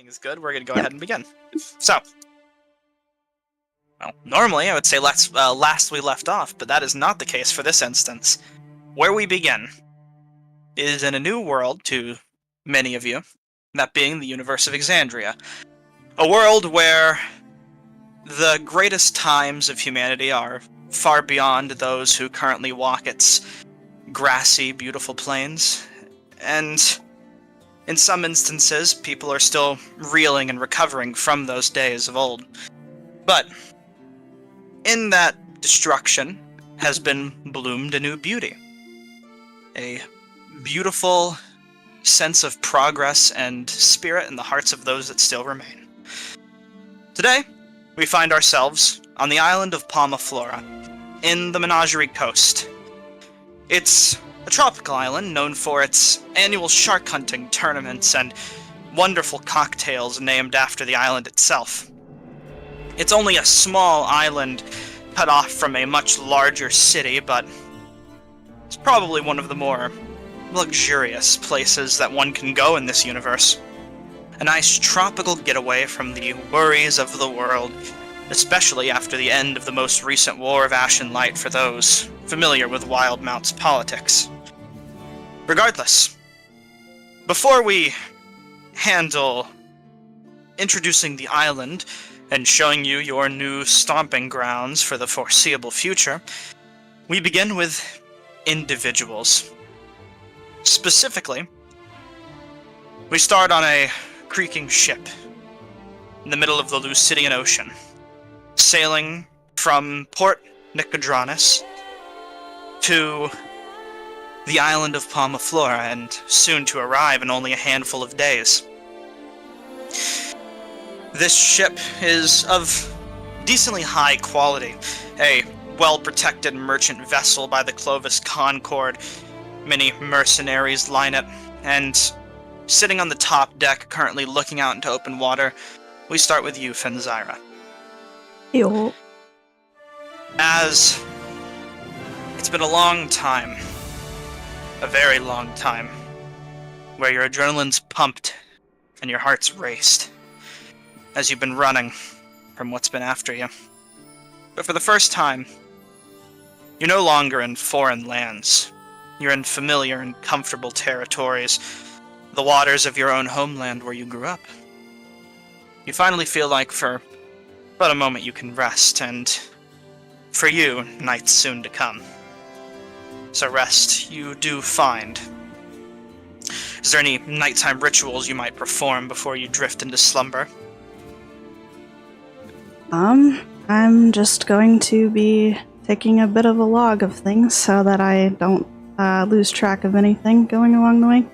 everything is good, we're going to go ahead and begin. So, well, normally I would say last we left off, but that is not the case for this instance. Where we begin is in a new world to many of you, that being the universe of Exandria. A world where the greatest times of humanity are far beyond those who currently walk its grassy, beautiful plains, and in some instances, people are still reeling and recovering from those days of old. But in that destruction has been bloomed a new beauty. A beautiful sense of progress and spirit in the hearts of those that still remain. Today, we find ourselves on the island of Palmaflora, in the Menagerie Coast. It's a tropical island known for its annual shark hunting tournaments and wonderful cocktails named after the island itself. It's only a small island cut off from a much larger city, but it's probably one of the more luxurious places that one can go in this universe. A nice tropical getaway from the worries of the world, especially after the end of the most recent War of Ash and Light for those familiar with Wildmount's politics. Regardless, before we handle introducing the island and showing you your new stomping grounds for the foreseeable future, we begin with individuals. Specifically, we start on a creaking ship in the middle of the Lucidian Ocean, sailing from Port Nicodranus to the island of Palmaflora, and soon to arrive in only a handful of days. This ship is of decently high quality, a well-protected merchant vessel by the Clovis Concord. Many mercenaries line it, and sitting on the top deck, currently looking out into open water, we start with you, Fenzira. Yo. As it's been a long time, a very long time, where your adrenaline's pumped and your heart's raced as you've been running from what's been after you. But for the first time, you're no longer in foreign lands. You're in familiar and comfortable territories, the waters of your own homeland where you grew up. You finally feel like for but a moment you can rest, and for you, night's soon to come. So rest you do find. Is there any nighttime rituals you might perform before you drift into slumber? I'm just going to be taking a bit of a log of things so that I don't lose track of anything going along the way.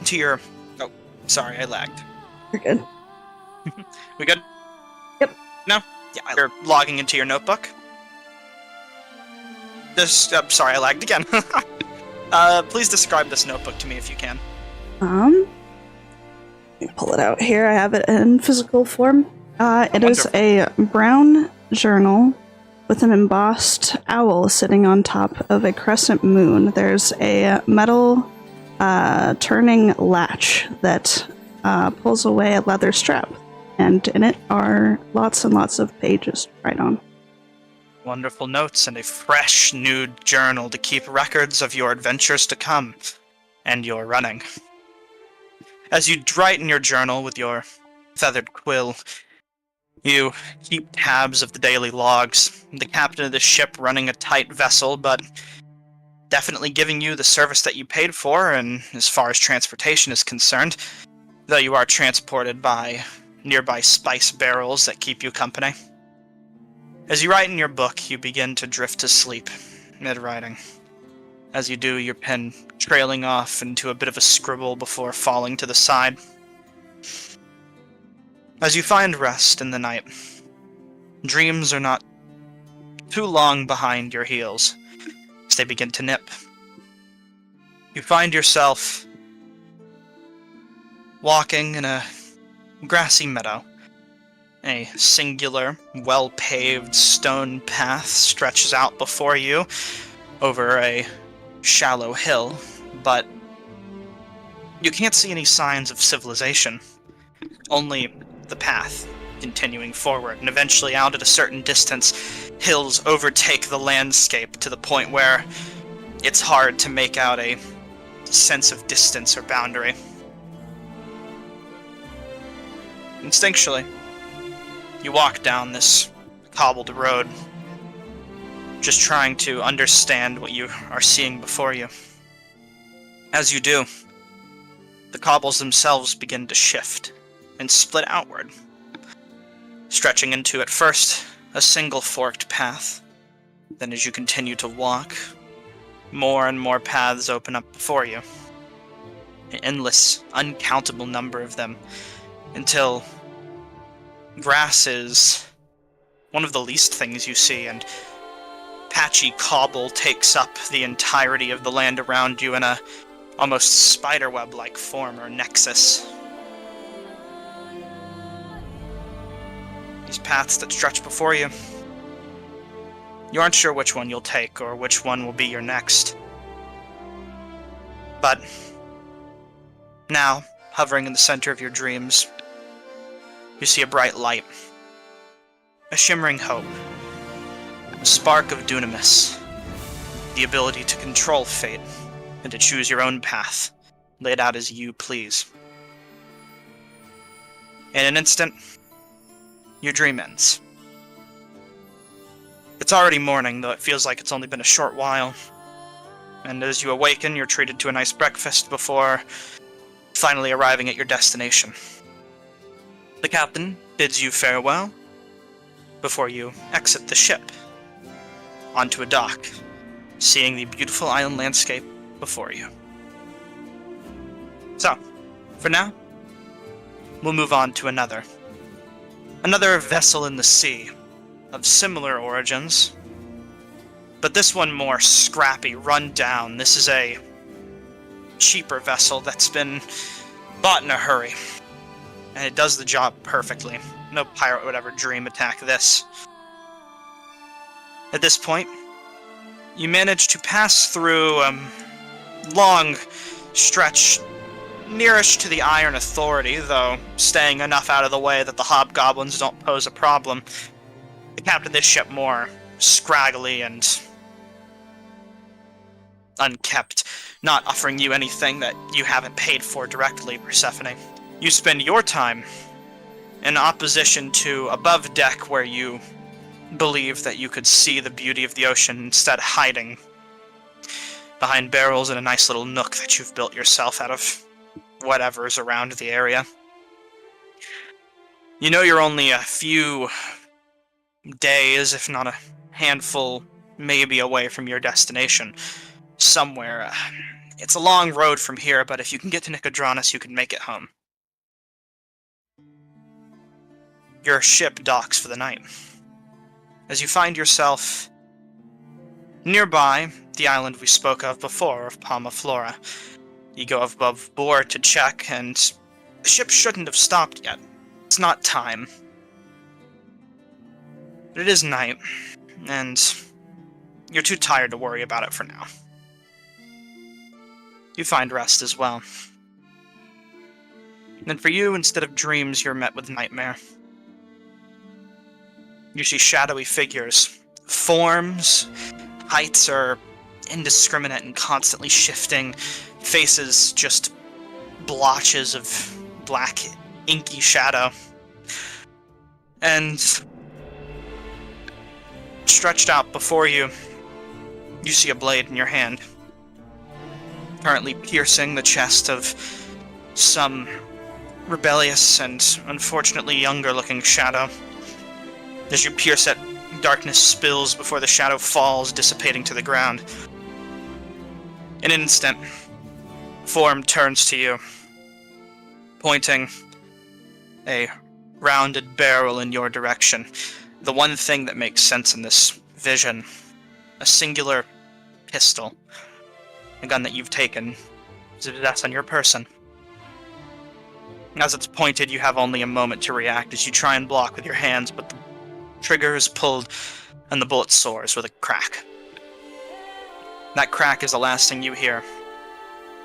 To your... Oh, sorry, I lagged. You're good. We good? Yep. No? Yeah, you're logging into your notebook. Sorry, I lagged again. Please describe this notebook to me if you can. Let me pull it out here. I have it in physical form. It is a brown journal with an embossed owl sitting on top of a crescent moon. There's a metal turning latch that pulls away a leather strap, and in it are lots and lots of pages to write on. Wonderful notes and a fresh new journal to keep records of your adventures to come and your running. As you write in your journal with your feathered quill, you keep tabs of the daily logs. The captain of the ship running a tight vessel, but definitely giving you the service that you paid for, and as far as transportation is concerned, though you are transported by nearby spice barrels that keep you company. As you write in your book, you begin to drift to sleep mid-writing. As you do, your pen trailing off into a bit of a scribble before falling to the side. As you find rest in the night, dreams are not too long behind your heels as they begin to nip. You find yourself walking in a grassy meadow. A singular, well-paved stone path stretches out before you over a shallow hill, but You can't see any signs of civilization, only the path continuing forward, and eventually out at a certain distance, hills overtake the landscape to the point where it's hard to make out a sense of distance or boundary. Instinctually, you walk down this cobbled road, just trying to understand what you are seeing before you. As you do, the cobbles themselves begin to shift and split outward, stretching into, at first, a single forked path. Then as you continue to walk, more and more paths open up before you. An endless, uncountable number of them, until grass is one of the least things you see, and patchy cobble takes up the entirety of the land around you in a almost spiderweb-like form or nexus. These paths that stretch before you, you aren't sure which one you'll take or which one will be your next. But now, hovering in the center of your dreams, you see a bright light, a shimmering hope, a spark of dunamis, the ability to control fate and to choose your own path, laid out as you please. In an instant, your dream ends. It's already morning, though it feels like it's only been a short while, and as you awaken, you're treated to a nice breakfast before finally arriving at your destination. The captain bids you farewell before you exit the ship onto a dock, seeing the beautiful island landscape before you. So, for now, we'll move on to another vessel in the sea, of similar origins, but this one more scrappy, run down. This is a cheaper vessel that's been bought in a hurry, and it does the job perfectly. No pirate would ever dream attack this. At this point, you manage to pass through a long stretch nearest to the Iron Authority, though staying enough out of the way that the hobgoblins don't pose a problem. The captain of this ship more scraggly and unkept, not offering you anything that you haven't paid for directly, Persephone. You spend your time in opposition to above deck, where you believe that you could see the beauty of the ocean, instead hiding behind barrels in a nice little nook that you've built yourself out of whatever's around the area. You know you're only a few days, if not a handful, maybe away from your destination. Somewhere. It's a long road from here, but if you can get to Nicodranus, you can make it home. Your ship docks for the night, as you find yourself nearby the island we spoke of before, of Palma Flora. You go above board to check, and the ship shouldn't have stopped yet. It's not time. But it is night, and you're too tired to worry about it for now. You find rest as well. And for you, instead of dreams, you're met with nightmare. You see shadowy figures. Forms, heights are indiscriminate and constantly shifting. Faces just blotches of black, inky shadow. And stretched out before you, you see a blade in your hand, currently piercing the chest of some rebellious and unfortunately younger-looking shadow. As you pierce it, darkness spills before the shadow falls, dissipating to the ground. In an instant, form turns to you, pointing a rounded barrel in your direction. The one thing that makes sense in this vision, a singular pistol, a gun that you've taken to possess on your person. As it's pointed, you have only a moment to react as you try and block with your hands, but the trigger is pulled and the bullet soars with a crack. That crack is the last thing you hear,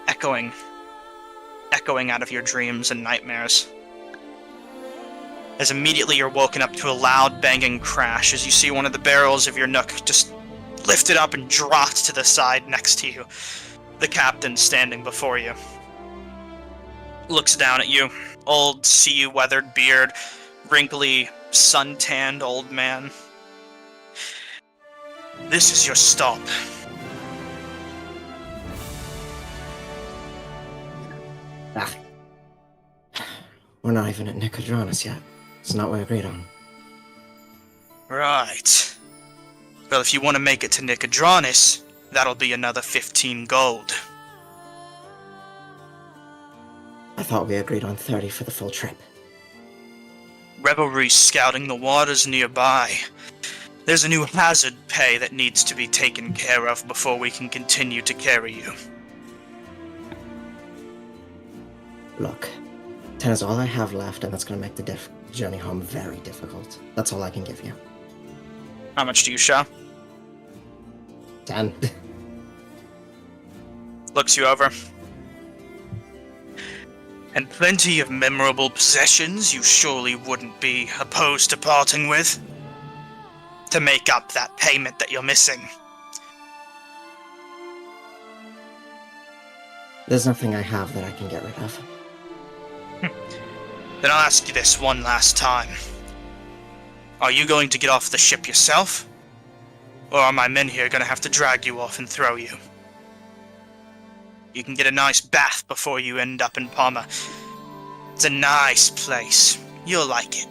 echoing echoing out of your dreams and nightmares. As immediately you're woken up to a loud banging crash as you see one of the barrels of your Nook just lifted up and dropped to the side next to you. The captain standing before you looks down at you. Old, sea-weathered beard, wrinkly, sun-tanned old man. This is your stop. We're not even at Nicodranus yet. It's not what we agreed on. Right. Well, if you want to make it to Nicodranus, that'll be another 15 gold. I thought we agreed on 30 for the full trip. Revelry's scouting the waters nearby. There's a new hazard pay that needs to be taken care of before we can continue to carry you. Look, 10 is all I have left, and that's going to make the journey home very difficult. That's all I can give you. How much do you show? 10. Looks you over. And plenty of memorable possessions you surely wouldn't be opposed to parting with, to make up that payment that you're missing. There's nothing I have that I can get rid of. Then I'll ask you this one last time. Are you going to get off the ship yourself? Or are my men here going to have to drag you off and throw you? You can get a nice bath before you end up in Palma. It's a nice place. You'll like it.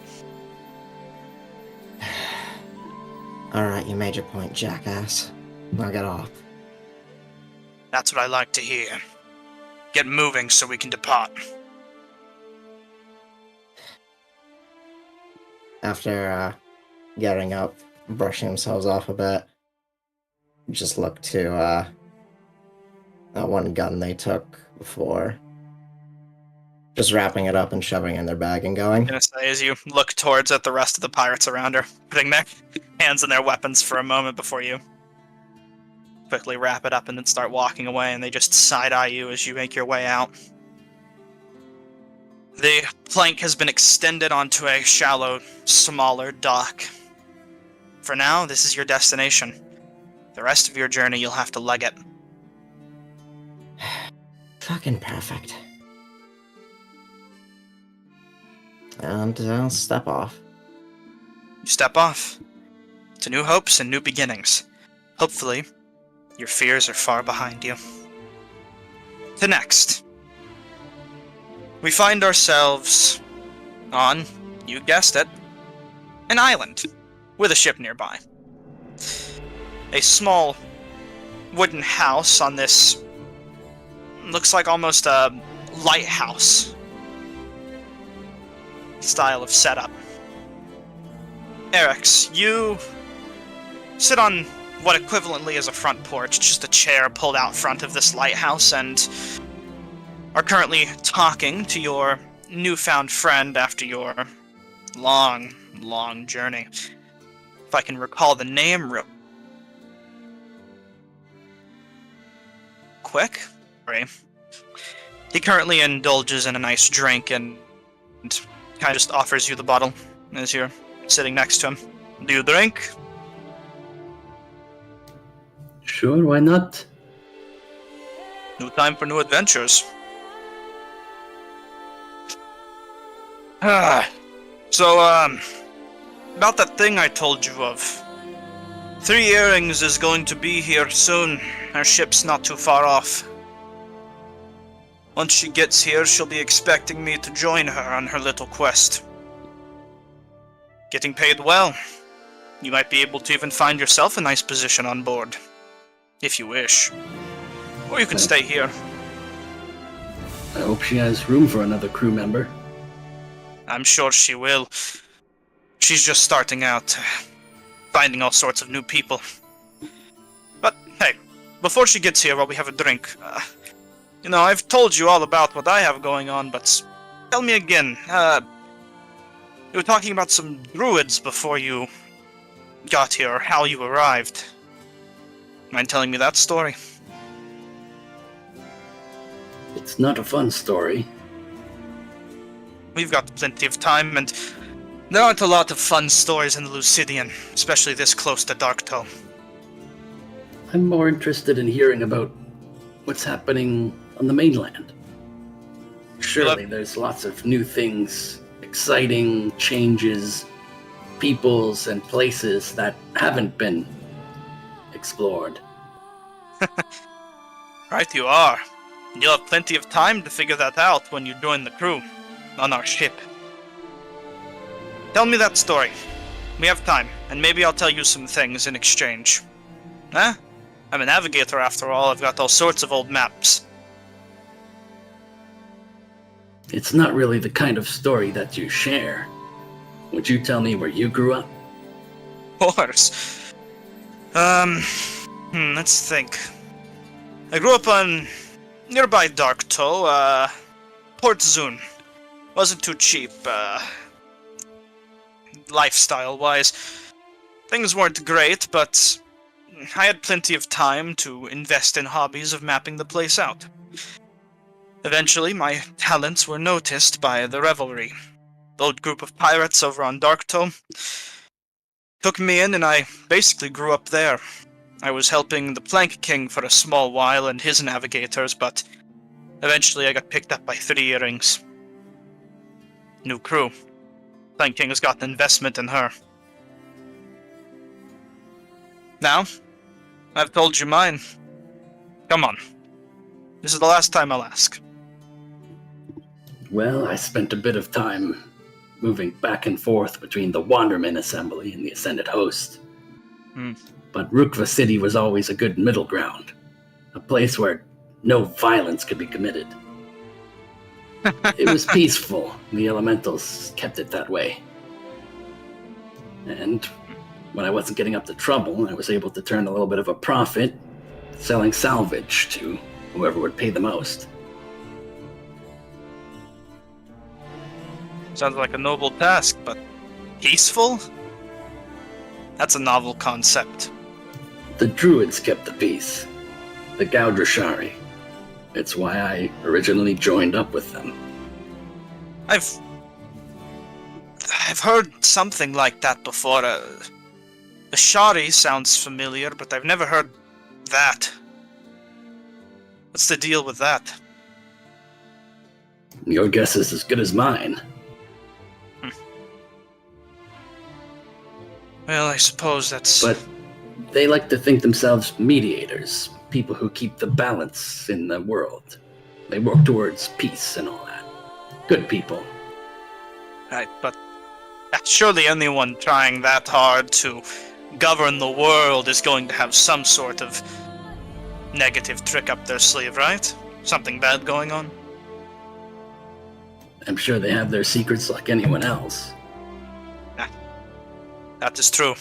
Alright, you made your point, jackass. Now get off. That's what I like to hear. Get moving so we can depart. After getting up, brushing themselves off a bit, just look to that one gun they took before. Just wrapping it up and shoving it in their bag and going. I'm gonna say, as you look towards the rest of the pirates around her, putting their hands in their weapons for a moment before you quickly wrap it up and then start walking away, and they just side-eye you as you make your way out. The plank has been extended onto a shallow, smaller dock. For now, this is your destination. The rest of your journey, you'll have to leg it. Fucking perfect. And I'll step off. You step off to new hopes and new beginnings. Hopefully, your fears are far behind you. To next. We find ourselves on, you guessed it, an island with a ship nearby. A small wooden house on this, looks like almost a lighthouse style of setup. Erix, you sit on what equivalently is a front porch, just a chair pulled out front of this lighthouse, and are currently talking to your newfound friend after your long, long journey. If I can recall the name real quick. Sorry. He currently indulges in a nice drink and kind of just offers you the bottle as you're sitting next to him. Do you drink? Sure, why not? New time for new adventures. So, about that thing I told you of. 3 Earrings is going to be here soon. Our ship's not too far off. Once she gets here, she'll be expecting me to join her on her little quest. Getting paid well. You might be able to even find yourself a nice position on board. If you wish. Or you can stay here. I hope she has room for another crew member. I'm sure she will. She's just starting out, finding all sorts of new people. But, hey, before she gets here while we have a drink, I've told you all about what I have going on, but tell me again, you were talking about some druids before you got here, or how you arrived. Mind telling me that story? It's not a fun story. We've got plenty of time, and there aren't a lot of fun stories in the Lucidian, especially this close to Darktoe. I'm more interested in hearing about what's happening on the mainland. Surely there's lots of new things, exciting changes, peoples and places that haven't been explored. Right you are. You'll have plenty of time to figure that out when you join the crew on our ship. Tell me that story. We have time, and maybe I'll tell you some things in exchange. Huh? I'm a navigator after all. I've got all sorts of old maps. It's not really the kind of story that you share. Would you tell me where you grew up? Of course. Let's think. I grew up on nearby Darktoe, Port Zun. Wasn't too cheap, lifestyle-wise. Things weren't great, but I had plenty of time to invest in hobbies of mapping the place out. Eventually, my talents were noticed by the Revelry, the old group of pirates over on Darktoe. Took me in, and I basically grew up there. I was helping the Plank King for a small while and his navigators, but eventually I got picked up by 3 Earrings. New crew. Plank King has got an investment in her. Now, I've told you mine. Come on. This is the last time I'll ask. Well, I spent a bit of time moving back and forth between the Wanderman Assembly and the Ascended Host. But Rukva City was always a good middle ground, a place where no violence could be committed. It was peaceful. The elementals kept it that way. And when I wasn't getting up to trouble, I was able to turn a little bit of a profit selling salvage to whoever would pay the most. Sounds like a noble task, but peaceful? That's a novel concept. The Druids kept the peace. The Gaudrashari. It's why I originally joined up with them. I've heard something like that before. The Shari sounds familiar, but I've never heard that. What's the deal with that? Your guess is as good as mine. Well, I suppose that's... But they like to think themselves mediators, people who keep the balance in the world. They work towards peace and all that. Good people. Right, but surely anyone trying that hard to govern the world is going to have some sort of negative trick up their sleeve, right? Something bad going on? I'm sure they have their secrets like anyone else. That is true.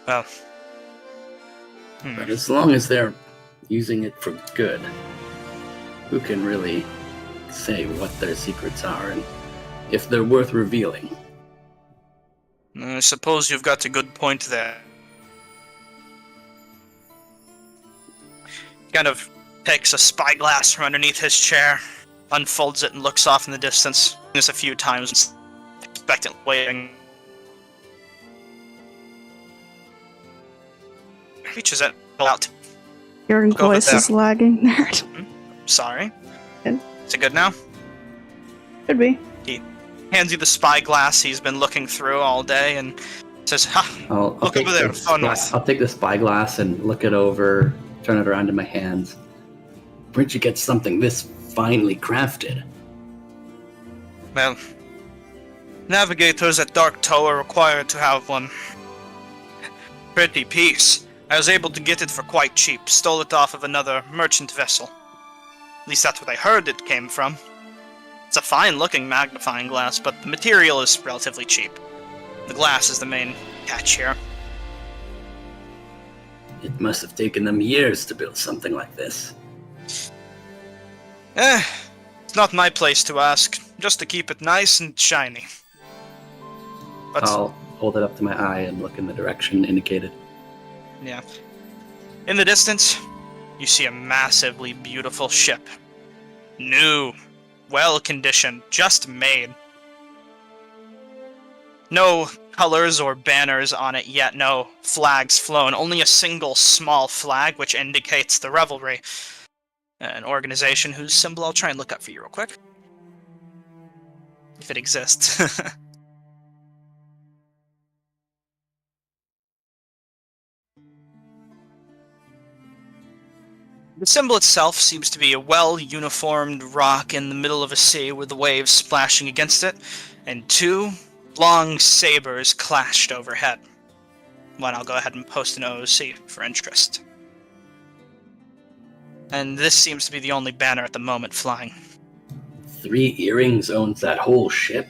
Well... But as long as they're using it for good, who can really say what their secrets are and if they're worth revealing? I suppose you've got a good point there. Kind of takes a spyglass from underneath his chair, unfolds it and looks off in the distance. This a few times, expectantly waiting. Reaches it out. Your Look over voice there. is lagging there. Sorry. Good. Is it good now? Could be. He hands you the spyglass he's been looking through all day and says, "Ha! I'll Look take over there, the phone with." I'll take the spyglass and look it over, turn it around in my hands. Where'd you get something this finely crafted? Well, navigators at Darktoe are required to have one. Pretty piece. I was able to get it for quite cheap. Stole it off of another merchant vessel. At least that's what I heard it came from. It's a fine-looking magnifying glass, but the material is relatively cheap. The glass is the main catch here. It must have taken them years to build something like this. It's not my place to ask. Just to keep it nice and shiny. But I'll hold it up to my eye and look in the direction indicated. yeah. In the distance, you see a massively beautiful ship. New, well-conditioned, just made. No colors or banners on it yet, no flags flown, only a single small flag which indicates the Revelry. An organization whose symbol I'll try and look up for you real quick. If it exists. The symbol itself seems to be a well-uniformed rock in the middle of a sea with the waves splashing against it, and two long sabers clashed overhead. One I'll go ahead and post an OOC for interest. And this seems to be the only banner at the moment flying. 3 earrings owns that whole ship?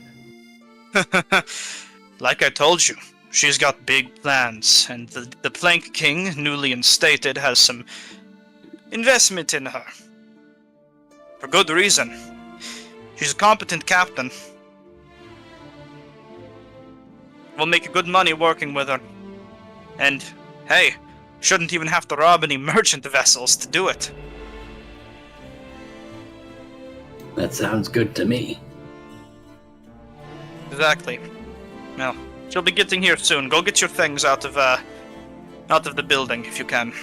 Like I told you, she's got big plans, and the Plank King, newly instated, has some investment in her. For good reason. She's a competent captain. We'll make good money working with her. And, hey, shouldn't even have to rob any merchant vessels to do it. That sounds good to me. Exactly. Well, she'll be getting here soon. Go get your things out of the building if you can.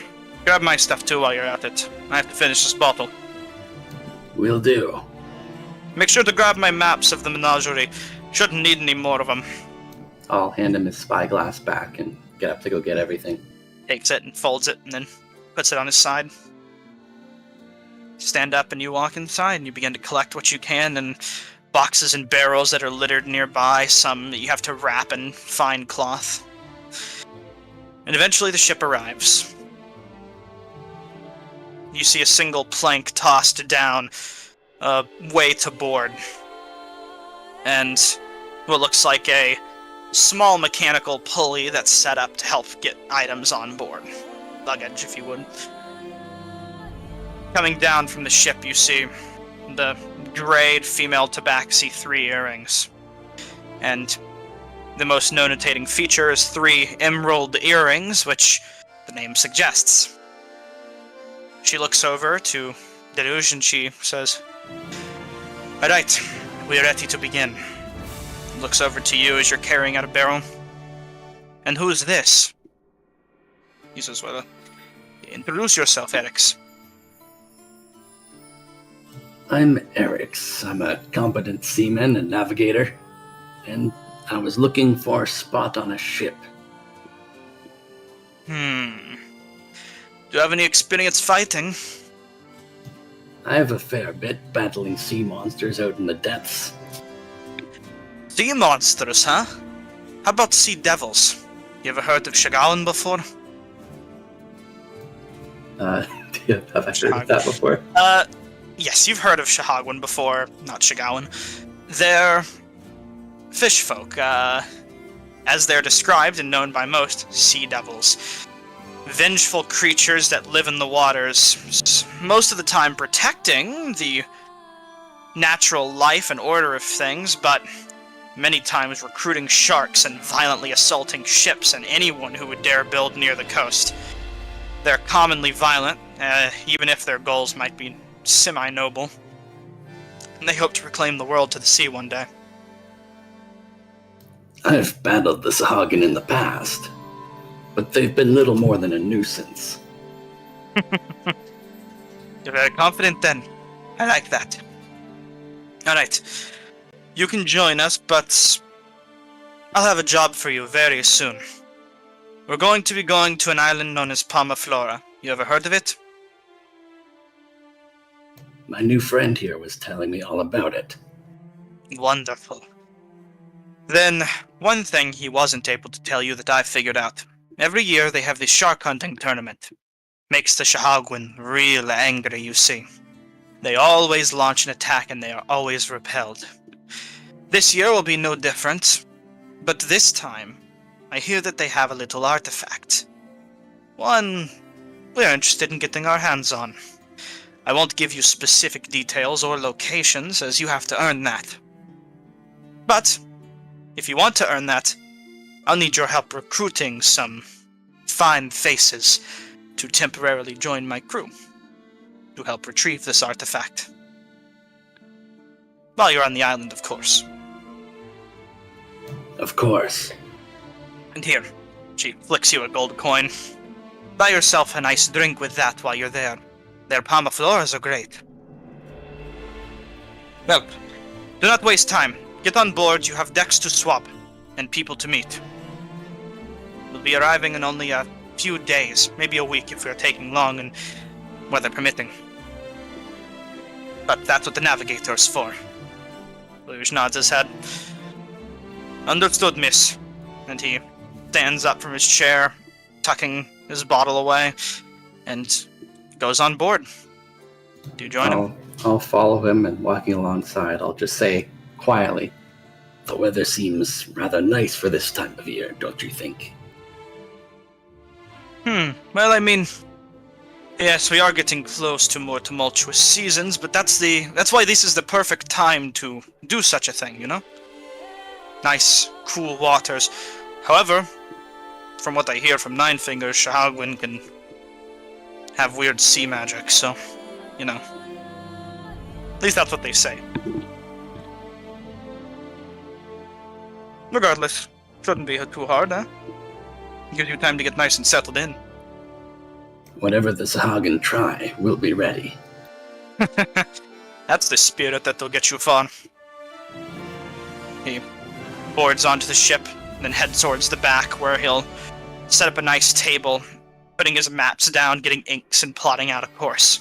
Grab my stuff too while you're at it. I have to finish this bottle. Will do. Make sure to grab my maps of the menagerie. Shouldn't need any more of them. I'll hand him his spyglass back and get up to go get everything. Takes it and folds it and then puts it on his side. Stand up and you walk inside and you begin to collect what you can, and boxes and barrels that are littered nearby, some that you have to wrap in fine cloth. And eventually the ship arrives. You see a single plank tossed down, way to board. And what looks like a small mechanical pulley that's set up to help get items on board. Luggage, if you would. Coming down from the ship, you see the grayed female tabaxi 3 earrings. And the most notating feature is 3 emerald earrings, which the name suggests. She looks over to Deluge and she says, "Alright, we are ready to begin." Looks over to you as you're carrying out a barrel. "And who's this?" He says, "Well, introduce yourself, Erix." I'm Erix. I'm a competent seaman and navigator, and I was looking for a spot on a ship. Do you have any experience fighting? I have a fair bit battling sea monsters out in the depths. Sea monsters, huh? How about sea devils? You ever heard of Shagawan before? Have I heard of that before? Yes, you've heard of Shahagwan before, not Shagawan. They're fish folk, as they're described and known by most, sea devils. Vengeful creatures that live in the waters, most of the time protecting the natural life and order of things, but many times recruiting sharks and violently assaulting ships and anyone who would dare build near the coast. They're commonly violent, even if their goals might be semi-noble, and they hope to reclaim the world to the sea one day. I've battled the Sahagin in the past, but they've been little more than a nuisance. You're very confident then. I like that. Alright. You can join us, but I'll have a job for you very soon. We're going to be going to an island known as Palmaflora. You ever heard of it? My new friend here was telling me all about it. Wonderful. Then, one thing he wasn't able to tell you that I figured out. Every year they have the shark hunting tournament. Makes the Shahagwin real angry, you see. They always launch an attack and they are always repelled. This year will be no different, but this time, I hear that they have a little artifact. One we're interested in getting our hands on. I won't give you specific details or locations, as you have to earn that. But, if you want to earn that, I'll need your help recruiting some fine faces to temporarily join my crew. to help retrieve this artifact. While you're on the island, of course. Of course. And here, she flicks you a gold coin. Buy yourself a nice drink with that while you're there. Their Palmafloras are great. Well, do not waste time. Get on board, you have decks to swap, and people to meet. We'll be arriving in only a few days, maybe a week if we're taking long and weather permitting. But that's what the navigator's for. Luge nods his head. Understood, miss. And he stands up from his chair, tucking his bottle away, and goes on board. Do you join him? I'll follow him, and walking alongside, I'll just say quietly, "The weather seems rather nice for this time of year, don't you think?" Well, I mean, yes, we are getting close to more tumultuous seasons, but that's why this is the perfect time to do such a thing, you know? Nice, cool waters. However, from what I hear from Nine Fingers, Shahagwin can have weird sea magic, so, you know. At least that's what they say. Regardless, shouldn't be too hard, huh? Gives you time to get nice and settled in. Whatever the Sahagin try, we'll be ready. That's the spirit that'll get you far. He boards onto the ship, and then heads towards the back, where he'll set up a nice table, putting his maps down, getting inks, and plotting out a course.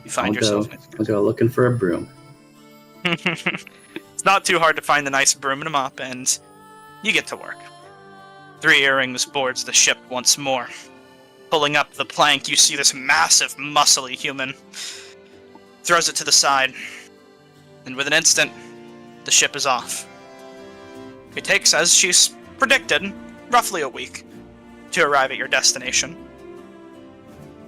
You find yourself... I'll go looking for a broom. It's not too hard to find the nice broom and a mop, and you get to work. 3 Earrings boards the ship once more. Pulling up the plank, you see this massive, muscly human. Throws it to the side, and with an instant, the ship is off. It takes, as she's predicted, roughly a week to arrive at your destination.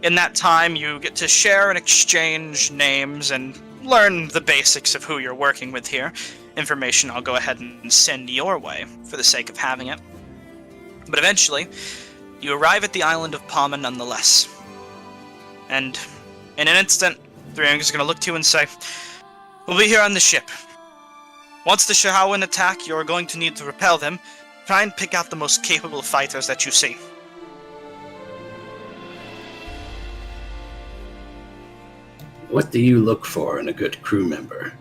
In that time, you get to share and exchange names and learn the basics of who you're working with here. Information I'll go ahead and send your way for the sake of having it. But eventually, you arrive at the island of Palma nonetheless. And in an instant, 3 Earrings is going to look to you and say, "We'll be here on the ship. Once the Shahawin attack, you're going to need to repel them. Try and pick out the most capable fighters that you see." What do you look for in a good crew member?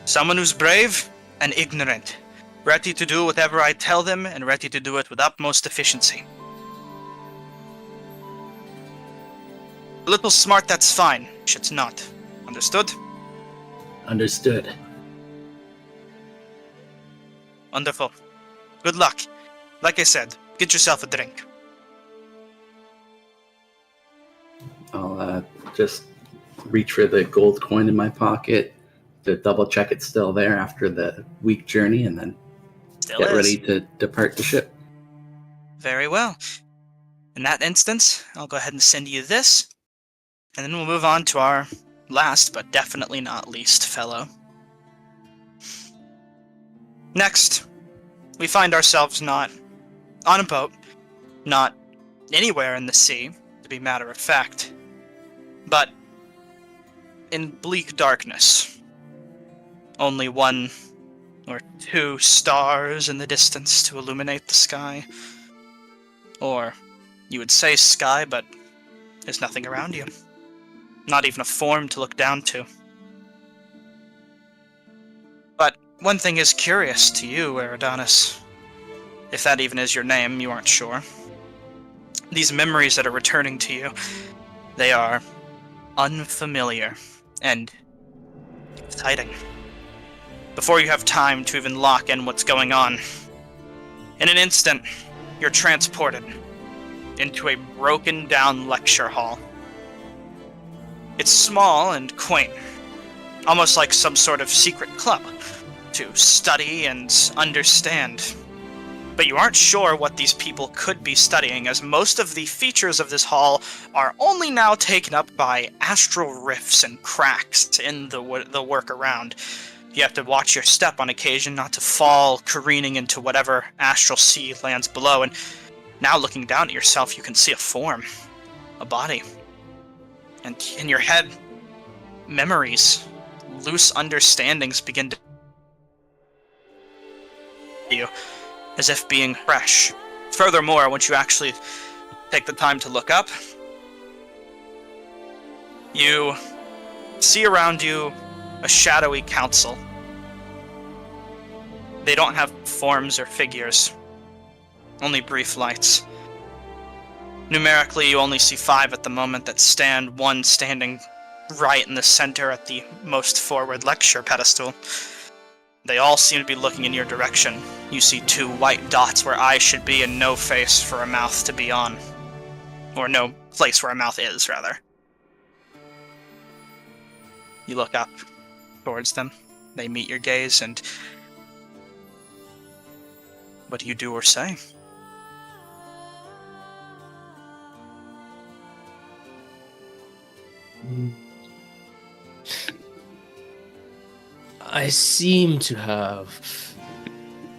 Someone who's brave and ignorant. Ready to do whatever I tell them, and ready to do it with utmost efficiency. A little smart, that's fine. Shit's not. Understood? Understood. Wonderful. Good luck. Like I said, get yourself a drink. I'll just reach for the gold coin in my pocket to double check it's still there after the week journey, and then get ready to depart the ship. Very well. In that instance, I'll go ahead and send you this, and then we'll move on to our last, but definitely not least, fellow. Next, we find ourselves not on a boat, not anywhere in the sea, to be matter of fact, but in bleak darkness. Only 1 or 2 stars in the distance to illuminate the sky. Or, you would say sky, but there's nothing around you. Not even a form to look down to. But one thing is curious to you, Eridanis. If that even is your name, you aren't sure. These memories that are returning to you, they are unfamiliar and exciting. Before you have time to even lock in what's going on, in an instant, you're transported into a broken down lecture hall. It's small and quaint, almost like some sort of secret club to study and understand. But you aren't sure what these people could be studying, as most of the features of this hall are only now taken up by astral rifts and cracks in the work around. You have to watch your step on occasion not to fall careening into whatever astral sea lands below, and now looking down at yourself, you can see a form, a body. And in your head, memories, loose understandings begin to you, as if being fresh. Furthermore, once you actually take the time to look up, you see around you a shadowy council. They don't have forms or figures, only brief lights. Numerically, you only see 5 at the moment that stand, one standing right in the center at the most forward lecture pedestal. They all seem to be looking in your direction. You see 2 white dots where eyes should be and no face for a mouth to be on. Or no place where a mouth is, rather. You look up towards them. They meet your gaze, and what do you do or say? I seem to have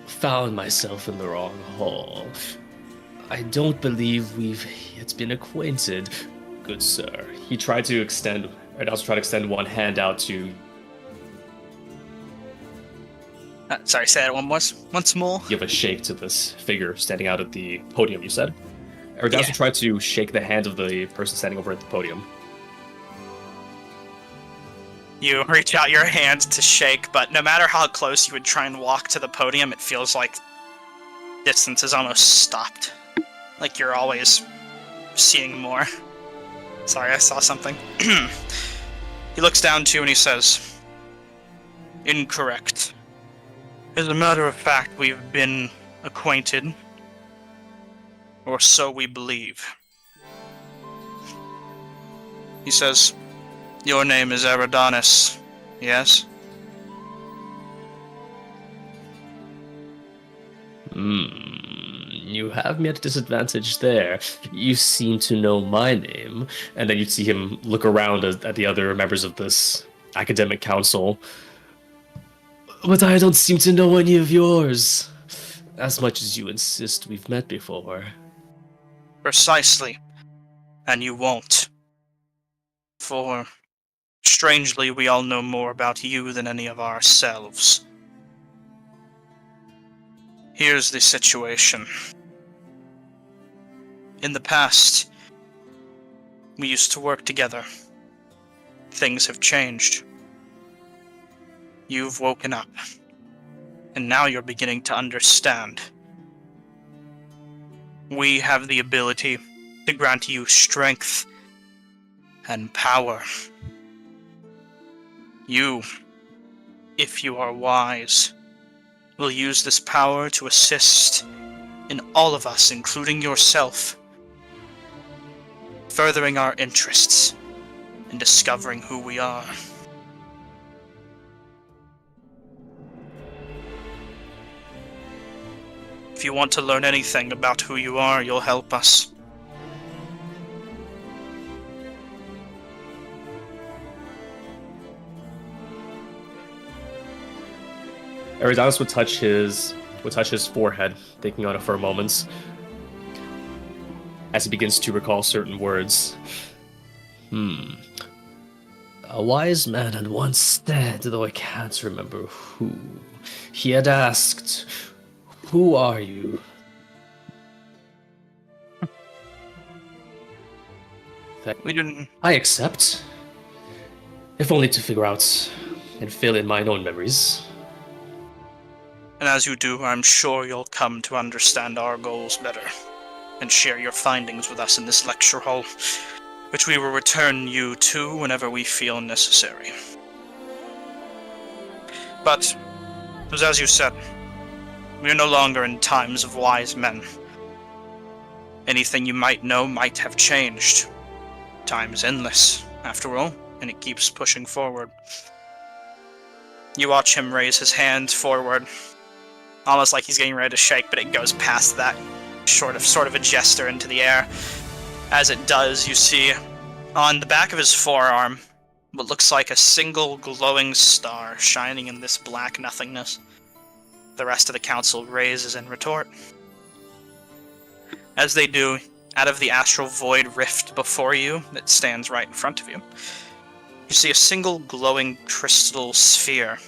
found myself in the wrong hall. I don't believe we've yet been acquainted, good sir. He tried to extend, I'd also try to extend one hand out to... Sorry, say that once more. give a shake to this figure standing out at the podium, you said? Or Yeah. also try to shake the hand of the person standing over at the podium. You reach out your hand to shake, but no matter how close you would try and walk to the podium, it feels like distance is almost stopped. Like you're always seeing more. Sorry, I saw something. He looks down to you and he says, "Incorrect. As a matter of fact, we've been acquainted. Or so we believe." He says, "Your name is Eridanis, yes?" You have me at a disadvantage there. You seem to know my name. And then you'd see him look around at the other members of this academic council. But I don't seem to know any of yours. As much as you insist we've met before. Precisely. And you won't. For, strangely, we all know more about you than any of ourselves. Here's the situation. In the past, we used to work together. Things have changed. You've woken up, and now you're beginning to understand. We have the ability to grant you strength and power. You, if you are wise, will use this power to assist in all of us, including yourself, furthering our interests and discovering who we are. If you want to learn anything about who you are, you'll help us. Eridanis would touch his forehead, thinking on it for a moment, as he begins to recall certain words. A wise man had once said, though I can't remember who. He had asked, "Who are you?" We didn't. I accept. If only to figure out and fill in mine own memories. And as you do, I'm sure you'll come to understand our goals better, and share your findings with us in this lecture hall, which we will return you to whenever we feel necessary. But, as you said, we are no longer in times of wise men. Anything you might know might have changed. Time is endless, after all, and it keeps pushing forward. You watch him raise his hand forward, almost like he's getting ready to shake, but it goes past that, sort of a gesture into the air. As it does, you see on the back of his forearm what looks like a single glowing star shining in this black nothingness. The rest of the council raises in retort. As they do, out of the astral void rift before you that stands right in front of you, you see a single glowing crystal sphere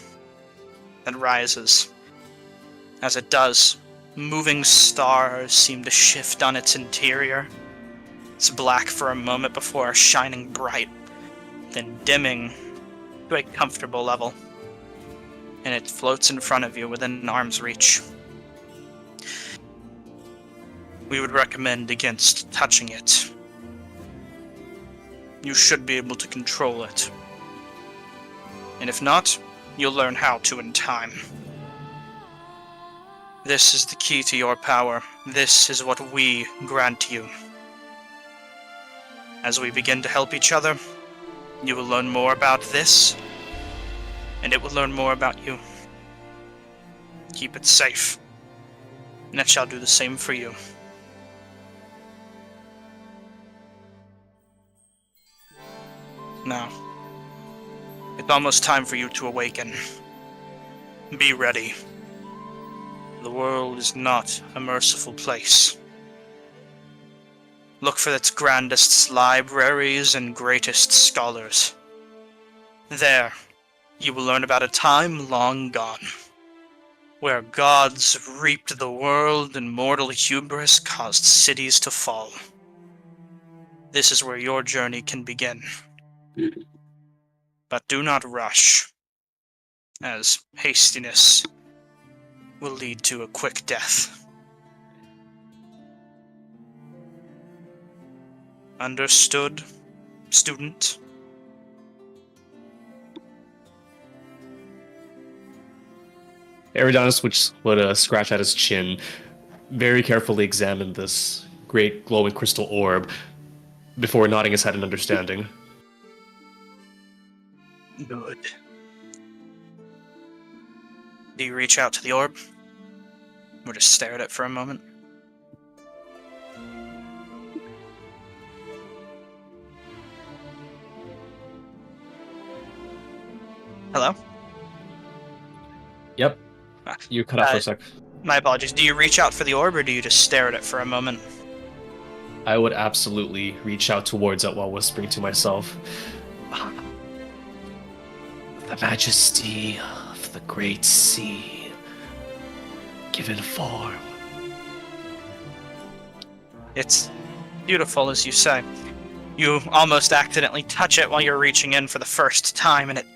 that rises. As it does, moving stars seem to shift on its interior. It's black for a moment before shining bright, then dimming to a comfortable level, and it floats in front of you within an arm's reach. We would recommend against touching it. You should be able to control it. And if not, you'll learn how to in time. This is the key to your power. This is what we grant you. As we begin to help each other, you will learn more about this, and it will learn more about you. Keep it safe, and it shall do the same for you. Now, it's almost time for you to awaken. Be ready. The world is not a merciful place. Look for its grandest libraries and greatest scholars. There, you will learn about a time long gone, where gods reaped the world and mortal hubris caused cities to fall. This is where your journey can begin. But do not rush, as hastiness will lead to a quick death. Understood, student? Eridanus would scratch at his chin, very carefully examine this great glowing crystal orb before nodding his head in understanding. Good. Do you reach out to the orb? Or just stare at it for a moment? Hello? Yep. You cut out for a sec. My apologies. Do you reach out for the orb, or do you just stare at it for a moment? I would absolutely reach out towards it while whispering to myself. The majesty of the great sea, given form. It's beautiful, as you say. You almost accidentally touch it while you're reaching in for the first time, and it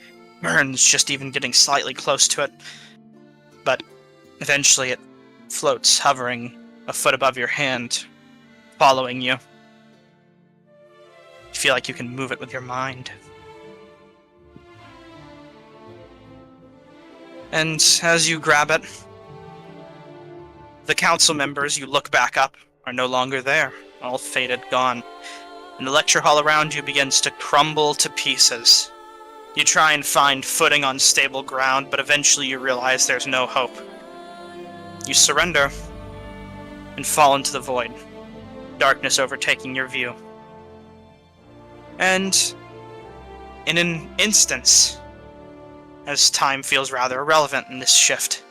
burns just even getting slightly close to it. But eventually it floats, hovering a foot above your hand, following you. You feel like you can move it with your mind. And as you grab it, the council members you look back up are no longer there, all faded, gone. And the lecture hall around you begins to crumble to pieces. You try and find footing on stable ground, but eventually you realize there's no hope. You surrender and fall into the void, darkness overtaking your view. And in an instance, as time feels rather irrelevant in this shift,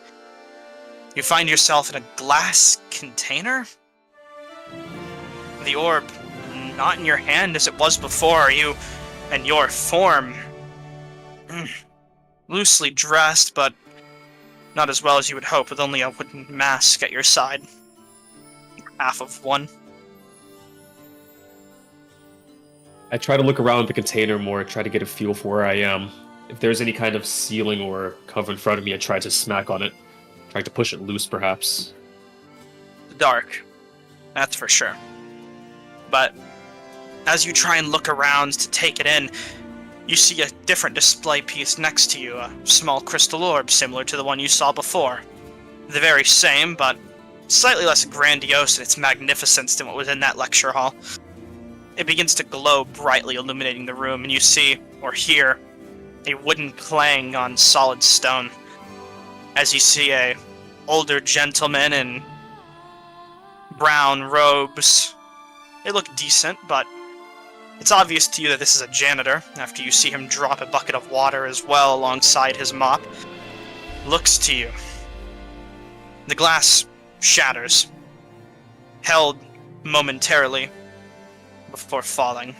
you find yourself in a glass container? The orb not in your hand as it was before, you and your form loosely dressed, but not as well as you would hope, with only a wooden mask at your side. Half of one. I try to look around the container more, try to get a feel for where I am. If there's any kind of ceiling or cover in front of me, I try to smack on it. Try to push it loose, perhaps. Dark. That's for sure. But as you try and look around to take it in, you see a different display piece next to you, a small crystal orb similar to the one you saw before. The very same, but slightly less grandiose in its magnificence than what was in that lecture hall. It begins to glow brightly, illuminating the room, and you see, or hear, a wooden clang on solid stone. As you see a older gentleman in brown robes. They look decent, but it's obvious to you that this is a janitor, after you see him drop a bucket of water as well alongside his mop. Looks to you. The glass shatters, held momentarily before falling.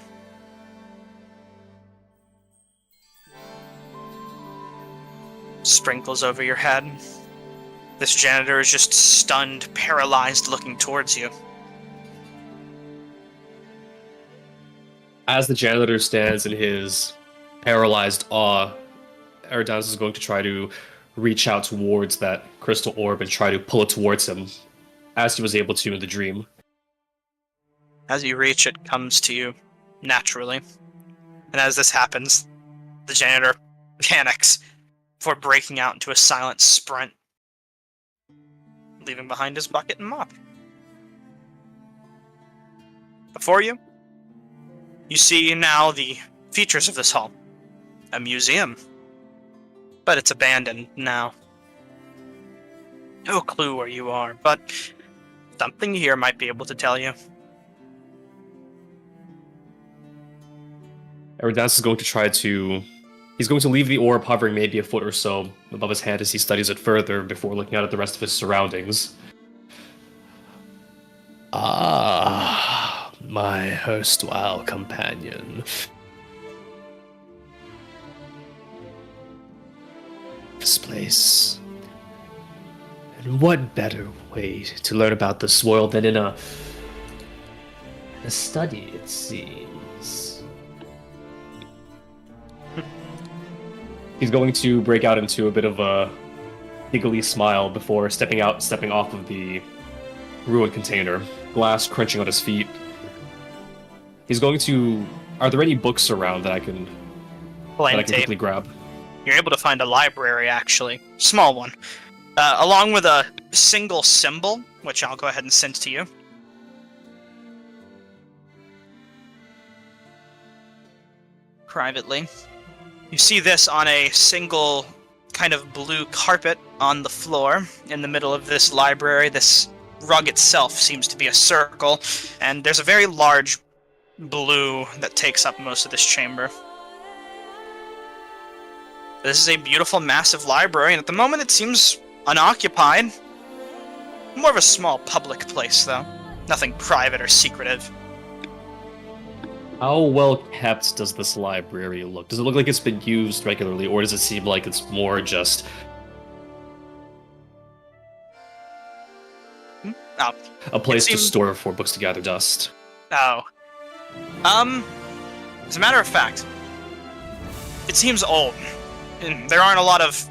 Sprinkles over your head. This janitor is just stunned, paralyzed, looking towards you. As the janitor stands in his paralyzed awe, Eridanus is going to try to reach out towards that crystal orb and try to pull it towards him, as he was able to in the dream. As you reach, it comes to you naturally. And as this happens, the janitor panics before breaking out into a silent sprint, leaving behind his bucket and mop. Before you, you see now the features of this hall. A museum. But it's abandoned now. No clue where you are, but something here might be able to tell you. Eridanus is going to try to... He's going to leave the orb hovering maybe a foot or so above his head as he studies it further before looking out at the rest of his surroundings. Ah, my erstwhile companion. This place. And what better way to learn about this world than in a study, it seems. He's going to break out into a bit of a giggly smile before stepping off of the ruined container, glass crunching on his feet. He's going to... Are there any books around that I can quickly grab? You're able to find a library, actually. Small one. Along with a single symbol, which I'll go ahead and send to you. Privately. You see this on a single kind of blue carpet on the floor in the middle of this library. This rug itself seems to be a circle, and there's a very large blue that takes up most of this chamber. This is a beautiful, massive library, and at the moment it seems unoccupied. More of a small public place, though. Nothing private or secretive. How well kept does this library look? Does it look like it's been used regularly, or does it seem like it's more just... Oh. A place to store for books to gather dust? Oh. As a matter of fact, it seems old. And there aren't a lot of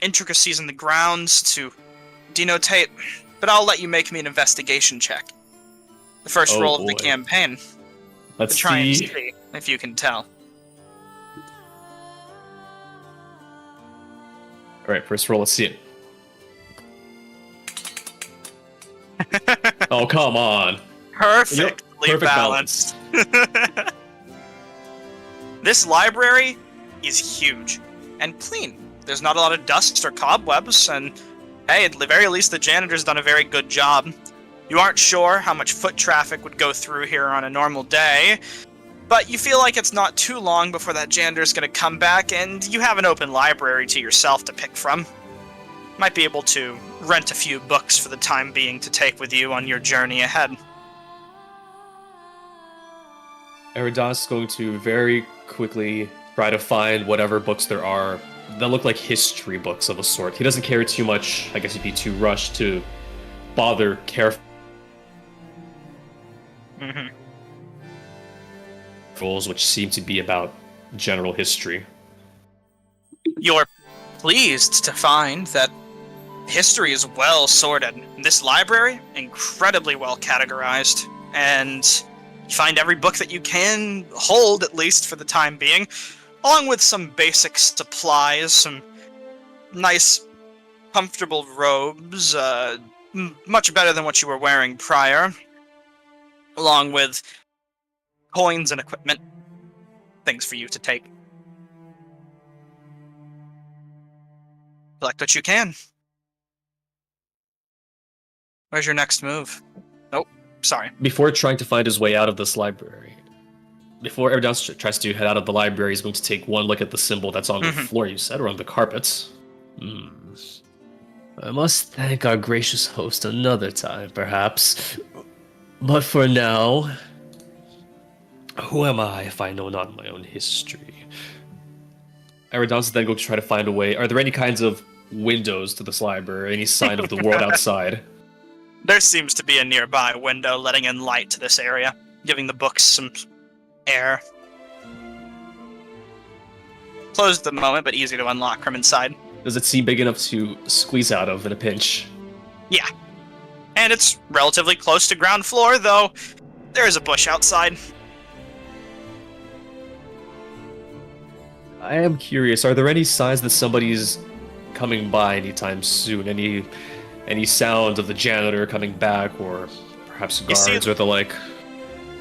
intricacies in the grounds to denotate, but I'll let you make me an investigation check. The first roll of the campaign. Let's to try and see see if you can tell. Alright, first roll, let's see it. Oh, come on. Perfectly Perfect balanced. This library is huge and clean. There's not a lot of dust or cobwebs, and hey, at the very least the janitor's done a very good job. You aren't sure how much foot traffic would go through here on a normal day, but you feel like it's not too long before that janitor's gonna come back, and you have an open library to yourself to pick from. Might be able to rent a few books for the time being to take with you on your journey ahead. Eridanus is going to very quickly try to find whatever books there are that look like history books of a sort. He doesn't care too much, I guess he'd be too rushed to bother careful. Rules which seem to be about general history. You're pleased to find that history is well sorted. This library, incredibly well categorized, and you find every book that you can hold, at least for the time being, along with some basic supplies, some nice, comfortable robes, much better than what you were wearing prior, along with coins and equipment, things for you to take. Collect what you can. Where's your next move? Oh, sorry. Before trying to find his way out of this library, before Eridanus tries to head out of the library, he's going to take one look at the symbol that's on the floor, you said, or on the carpets. I must thank our gracious host another time, perhaps. But for now, who am I if I know not my own history? Aerodon's is then going to try to find a way. Are there any kinds of windows to this library? Any sign of the world outside? There seems to be a nearby window letting in light to this area, giving the books some air. Closed at the moment, but easy to unlock from inside. Does it seem big enough to squeeze out of in a pinch? Yeah. And it's relatively close to ground floor, though there is a bush outside. I am curious, are there any signs that somebody's coming by anytime soon? Any sound of the janitor coming back, or perhaps guards or the like?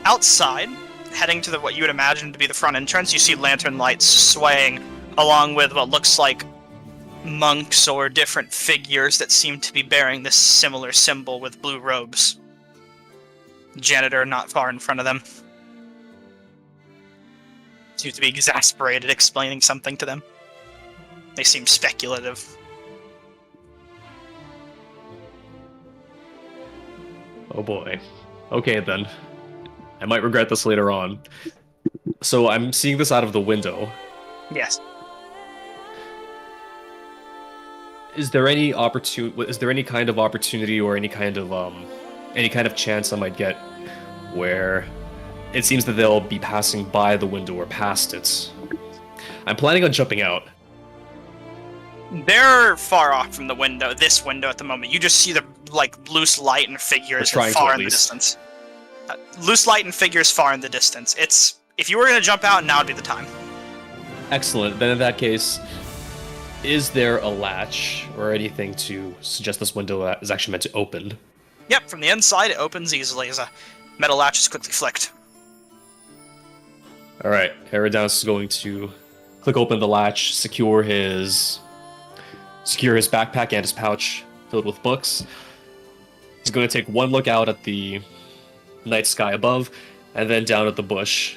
Outside, heading to what you would imagine to be the front entrance, you see lantern lights swaying along with what looks like monks or different figures that seem to be bearing this similar symbol with blue robes. Janitor not far in front of them. Seems to be exasperated, explaining something to them. They seem speculative. Oh boy. Okay then. I might regret this later on. So I'm seeing this out of the window. Yes. Is there any kind of opportunity or any kind of chance I might get where it seems that they'll be passing by the window or past it? I'm planning on jumping out. They're far off from the window, this window at the moment. You just see the loose light and figures far in the distance. Loose light and figures far in the distance. If you were going to jump out, now would be the time. Excellent. Then in that case, is there a latch or anything to suggest this window is actually meant to open? Yep, from the inside it opens easily as a metal latch is quickly flicked. Alright, Aerodon's is going to click open the latch, secure his backpack and his pouch filled with books. He's going to take one look out at the night sky above, and then down at the bush.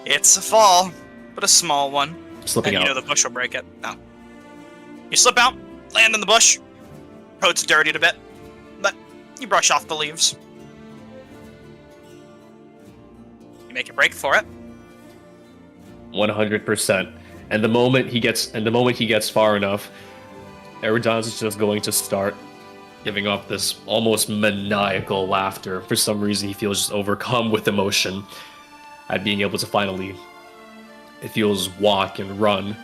It's a fall, but a small one. Slipping out. You know the bush will break it. No. You slip out, land in the bush. Coat's dirtied a bit, but you brush off the leaves. You make a break for it. 100%. And the moment he gets far enough, Aerodon's is just going to start giving off this almost maniacal laughter. For some reason, he feels just overcome with emotion at being able to finally, it feels, walk and run.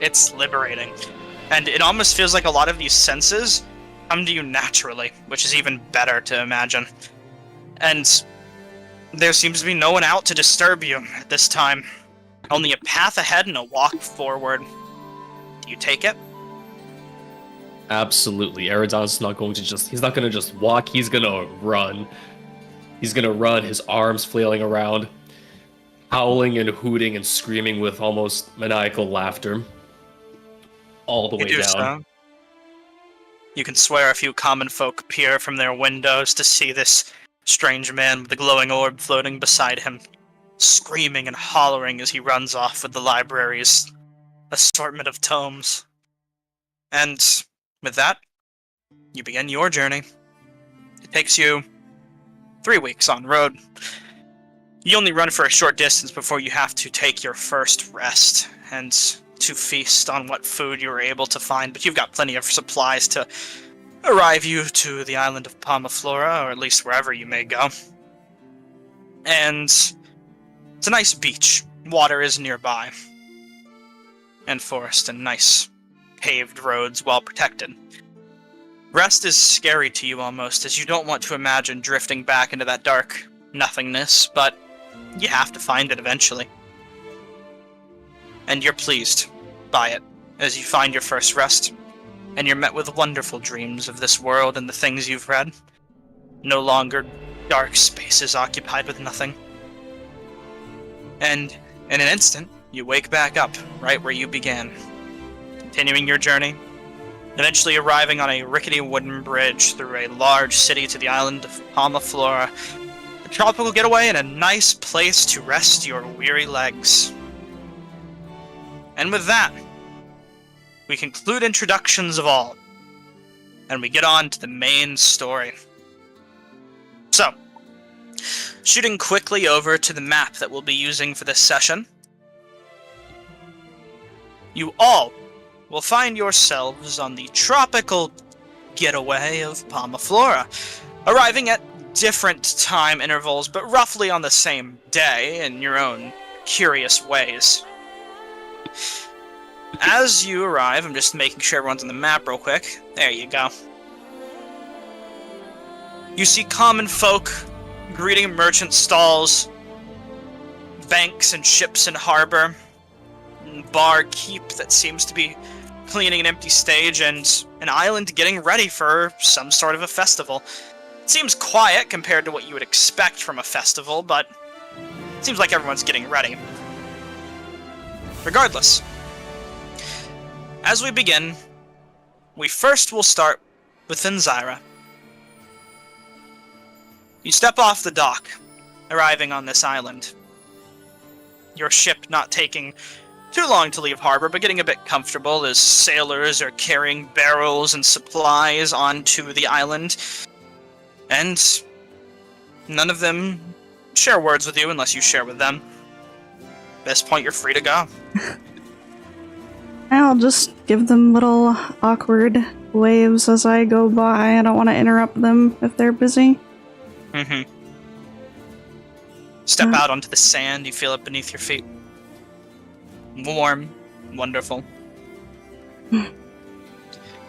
It's liberating. And it almost feels like a lot of these senses come to you naturally, which is even better to imagine. And there seems to be no one out to disturb you at this time. Only a path ahead and a walk forward. Do you take it? Absolutely. Aerodon's not going to just walk, he's gonna run. He's gonna run, his arms flailing around, howling and hooting and screaming with almost maniacal laughter. All the way down. So. You can swear a few common folk peer from their windows to see this strange man with the glowing orb floating beside him, screaming and hollering as he runs off with the library's assortment of tomes. And with that, you begin your journey. It takes you 3 weeks on road. You only run for a short distance before you have to take your first rest and to feast on what food you were able to find, but you've got plenty of supplies to arrive you to the island of Palmaflora, or at least wherever you may go. And it's a nice beach. Water is nearby. And forest and nice paved roads, well protected. Rest is scary to you almost, as you don't want to imagine drifting back into that dark nothingness, but you have to find it eventually. And you're pleased by it, as you find your first rest, and you're met with wonderful dreams of this world and the things you've read. No longer dark spaces occupied with nothing. And in an instant, you wake back up right where you began, continuing your journey, eventually arriving on a rickety wooden bridge through a large city to the island of Palmaflora, a tropical getaway and a nice place to rest your weary legs. And with that, we conclude introductions of all. and we get on to the main story. So, shooting quickly over to the map that we'll be using for this session, you all will find yourselves on the tropical getaway of Palmaflora, arriving at different time intervals, but roughly on the same day in your own curious ways. As you arrive, I'm just making sure everyone's on the map real quick. There you go. You see common folk greeting merchant stalls, banks and ships in harbor, bar keep that seems to be cleaning an empty stage, and an island getting ready for some sort of a festival. It seems quiet compared to what you would expect from a festival, but it seems like everyone's getting ready. Regardless, as we begin, we first will start with Exandria. You step off the dock, arriving on this island. Your ship not taking too long to leave harbor, but getting a bit comfortable as sailors are carrying barrels and supplies onto the island. And none of them share words with you unless you share with them. At this point, you're free to go. I'll just give them little awkward waves as I go by. I don't want to interrupt them if they're busy. Mm-hmm. Step out onto the sand, you feel it beneath your feet. Warm, wonderful.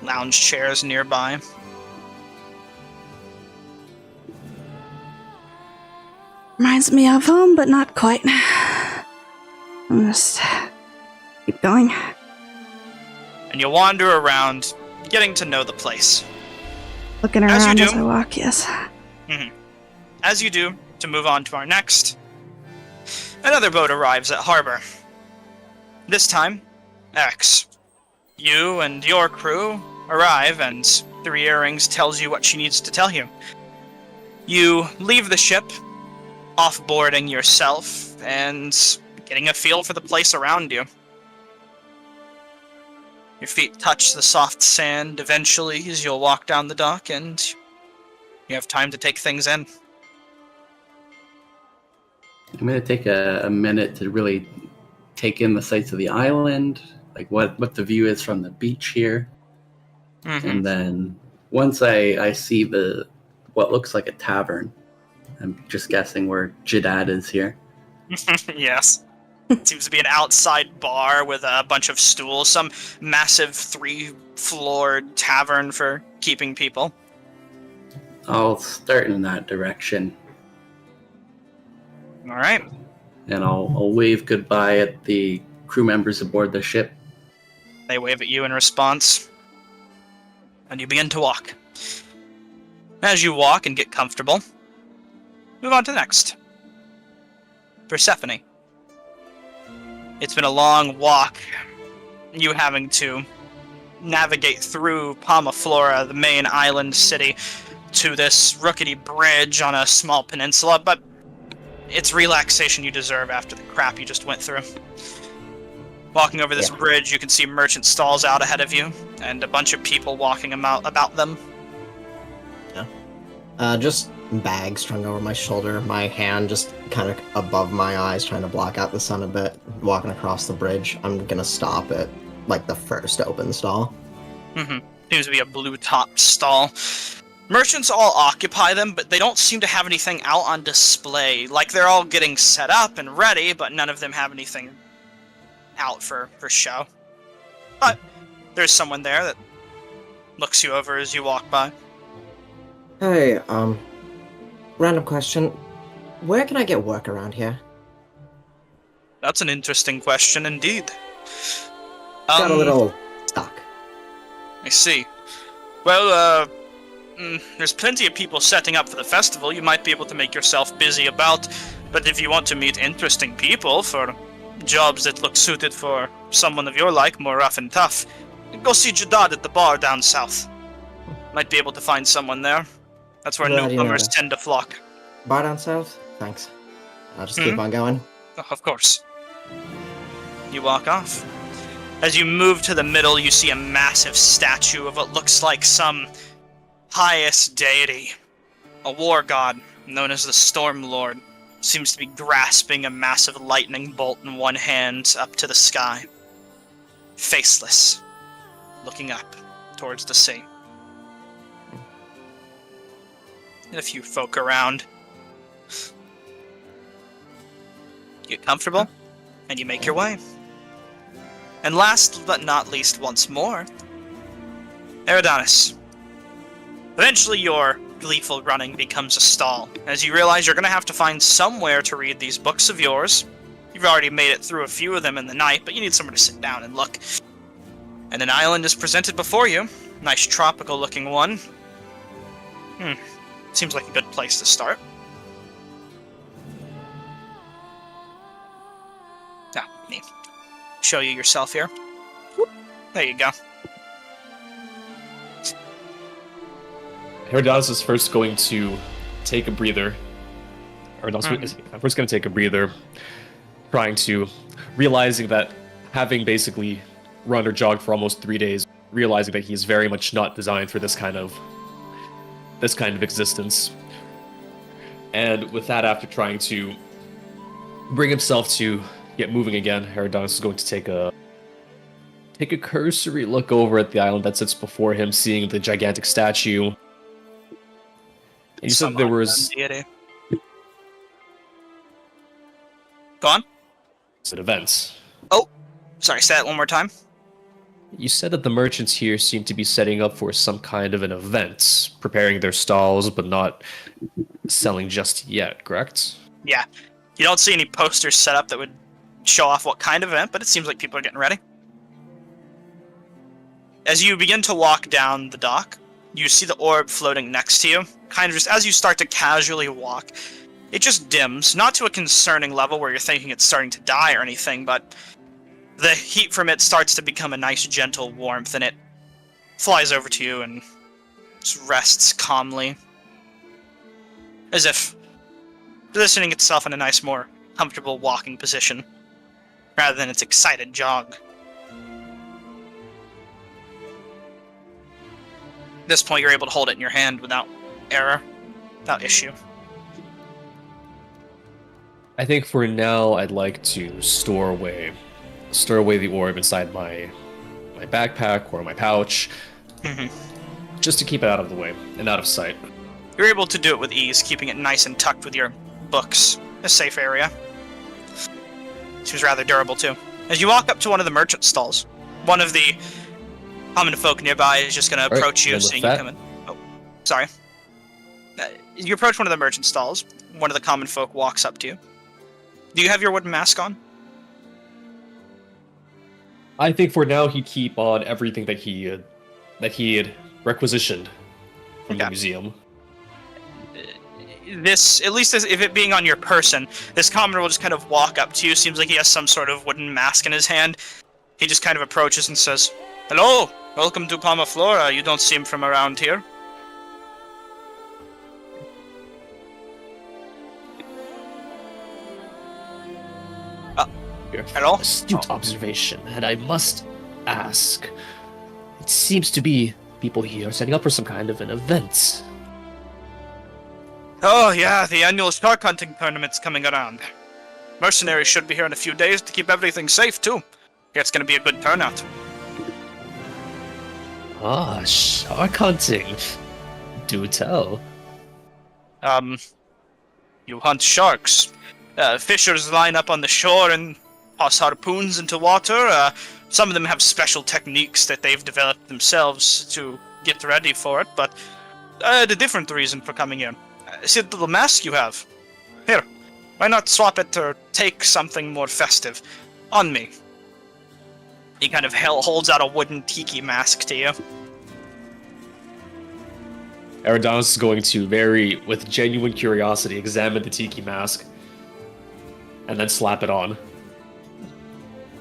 Lounge chairs nearby. Reminds me of home, but not quite. I'm just keep going. And you wander around, getting to know the place. Looking As you around do. as I walk, yes. Mm-hmm. As you do, to move on to our next, another boat arrives at harbor. This time, X. You and your crew arrive, and Three Earrings tells you what she needs to tell you. You leave the ship, offboarding yourself, and getting a feel for the place around you. Your feet touch the soft sand eventually as you'll walk down the dock, and you have time to take things in. I'm going to take a minute to really take in the sights of the island, like what the view is from the beach here. Mm-hmm. And then once I see what looks like a tavern, I'm just guessing where Jadad is here. Yes. Seems to be an outside bar with a bunch of stools, some massive 3-floored tavern for keeping people. I'll start in that direction. All right. And I'll wave goodbye at the crew members aboard the ship. They wave at you in response, and you begin to walk. As you walk and get comfortable, move on to the next. Persephone. It's been a long walk, you having to navigate through Palmaflora, the main island city, to this rickety bridge on a small peninsula, but it's relaxation you deserve after the crap you just went through. Walking over this bridge, you can see merchant stalls out ahead of you, and a bunch of people walking about them. Just bag strung over my shoulder, my hand just kind of above my eyes, trying to block out the sun a bit, walking across the bridge. I'm gonna stop at, like, the first open stall. Mm-hmm. Seems to be a blue-topped stall. Merchants all occupy them, but they don't seem to have anything out on display. Like, they're all getting set up and ready, but none of them have anything out for show. But there's someone there that looks you over as you walk by. Hey, random question. Where can I get work around here? That's an interesting question indeed. Got a little stuck. I see. Well, there's plenty of people setting up for the festival you might be able to make yourself busy about, but if you want to meet interesting people for jobs that look suited for someone of your like, more rough and tough, go see Jadad at the bar down south. Might be able to find someone there. That's where Glad you know newcomers that. tend to flock. Bar down south? Thanks. I'll just keep on going. Oh, of course. You walk off. As you move to the middle, you see a massive statue of what looks like some highest deity, a war god known as the Storm Lord, seems to be grasping a massive lightning bolt in one hand up to the sky, faceless, looking up towards the sea. And a few folk around. You get comfortable, and you make your way. And last but not least, once more, Eridanis. Eventually your gleeful running becomes a stall, as you realize you're going to have to find somewhere to read these books of yours. You've already made it through a few of them in the night, but you need somewhere to sit down and look. And an island is presented before you. Nice tropical-looking one. Seems like a good place to start. Now, let me show you yourself here. Whoop. There you go. Eridanis is first going to take a breather. I'm first going to take a breather, realizing that having basically run or jogged for almost 3 days, realizing that he's very much not designed for this kind of existence. And with that, after trying to bring himself to get moving again, Eridanis is going to take a cursory look over at the island that sits before him, seeing the gigantic statue. And you said there was... Go on. Is it events? Oh, sorry, say that one more time. You said that the merchants here seem to be setting up for some kind of an event, preparing their stalls, but not selling just yet, correct? Yeah. You don't see any posters set up that would show off what kind of event, but it seems like people are getting ready. As you begin to walk down the dock, you see the orb floating next to you. Kind of just as you start to casually walk, it just dims, not to a concerning level where you're thinking it's starting to die or anything, but the heat from it starts to become a nice gentle warmth, and it flies over to you and just rests calmly, as if positioning itself in a nice, more comfortable walking position, rather than its excited jog. At this point, you're able to hold it in your hand without error, without issue. I think for now, I'd like to store away the orb inside my backpack or my pouch, just to keep it out of the way and out of sight. You're able to do it with ease, keeping it nice and tucked with your books. A safe area. Seems rather durable, too. As you walk up to one of the merchant stalls, one of the common folk nearby is just going to approach you, seeing you come in. Oh, sorry. You approach one of the merchant stalls. One of the common folk walks up to you. Do you have your wooden mask on? I think for now he'd keep on everything that he had requisitioned from the museum. This, at least if it being on your person, this commoner will just kind of walk up to you. Seems like he has some sort of wooden mask in his hand. He just kind of approaches and says, "Hello, welcome to Palmaflora. You don't seem from around here." Hello? Astute observation, and I must ask. It seems to be people here are setting up for some kind of an event. Oh yeah, the annual shark hunting tournament's coming around. Mercenaries should be here in a few days to keep everything safe too. Yeah, it's gonna be a good turnout. Ah, shark hunting. Do tell. You hunt sharks. Fishers line up on the shore and toss harpoons into water. Some of them have special techniques that they've developed themselves to get ready for it, but a different reason for coming here. See the little mask you have? Here, why not swap it or take something more festive? On me. He kind of holds out a wooden tiki mask to you. Eridanis is going to with genuine curiosity, examine the tiki mask, and then slap it on.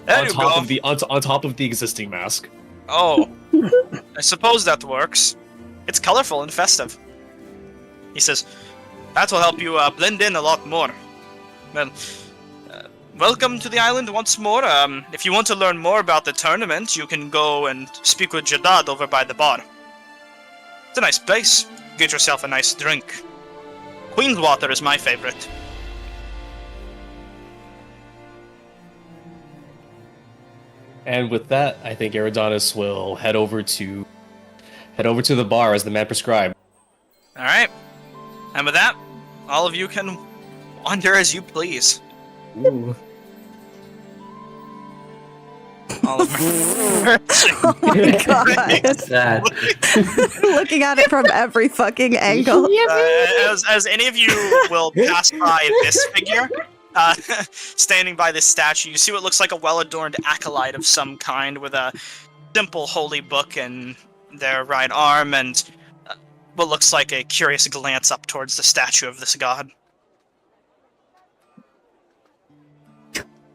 There you go. On top of the existing mask. Oh, I suppose that works. It's colorful and festive. He says, that will help you blend in a lot more. Well, welcome to the island once more. If you want to learn more about the tournament, you can go and speak with Jadad over by the bar. It's a nice place. Get yourself a nice drink. Queen's water is my favorite. And with that, I think Eridanus will head over to the bar as the man prescribed. All right. And with that, all of you can wander as you please. Ooh. All of Oh my god. That Looking at it from every fucking angle. as any of you will pass by this figure, standing by this statue, you see what looks like a well-adorned acolyte of some kind with a simple holy book in their right arm and what looks like a curious glance up towards the statue of this god.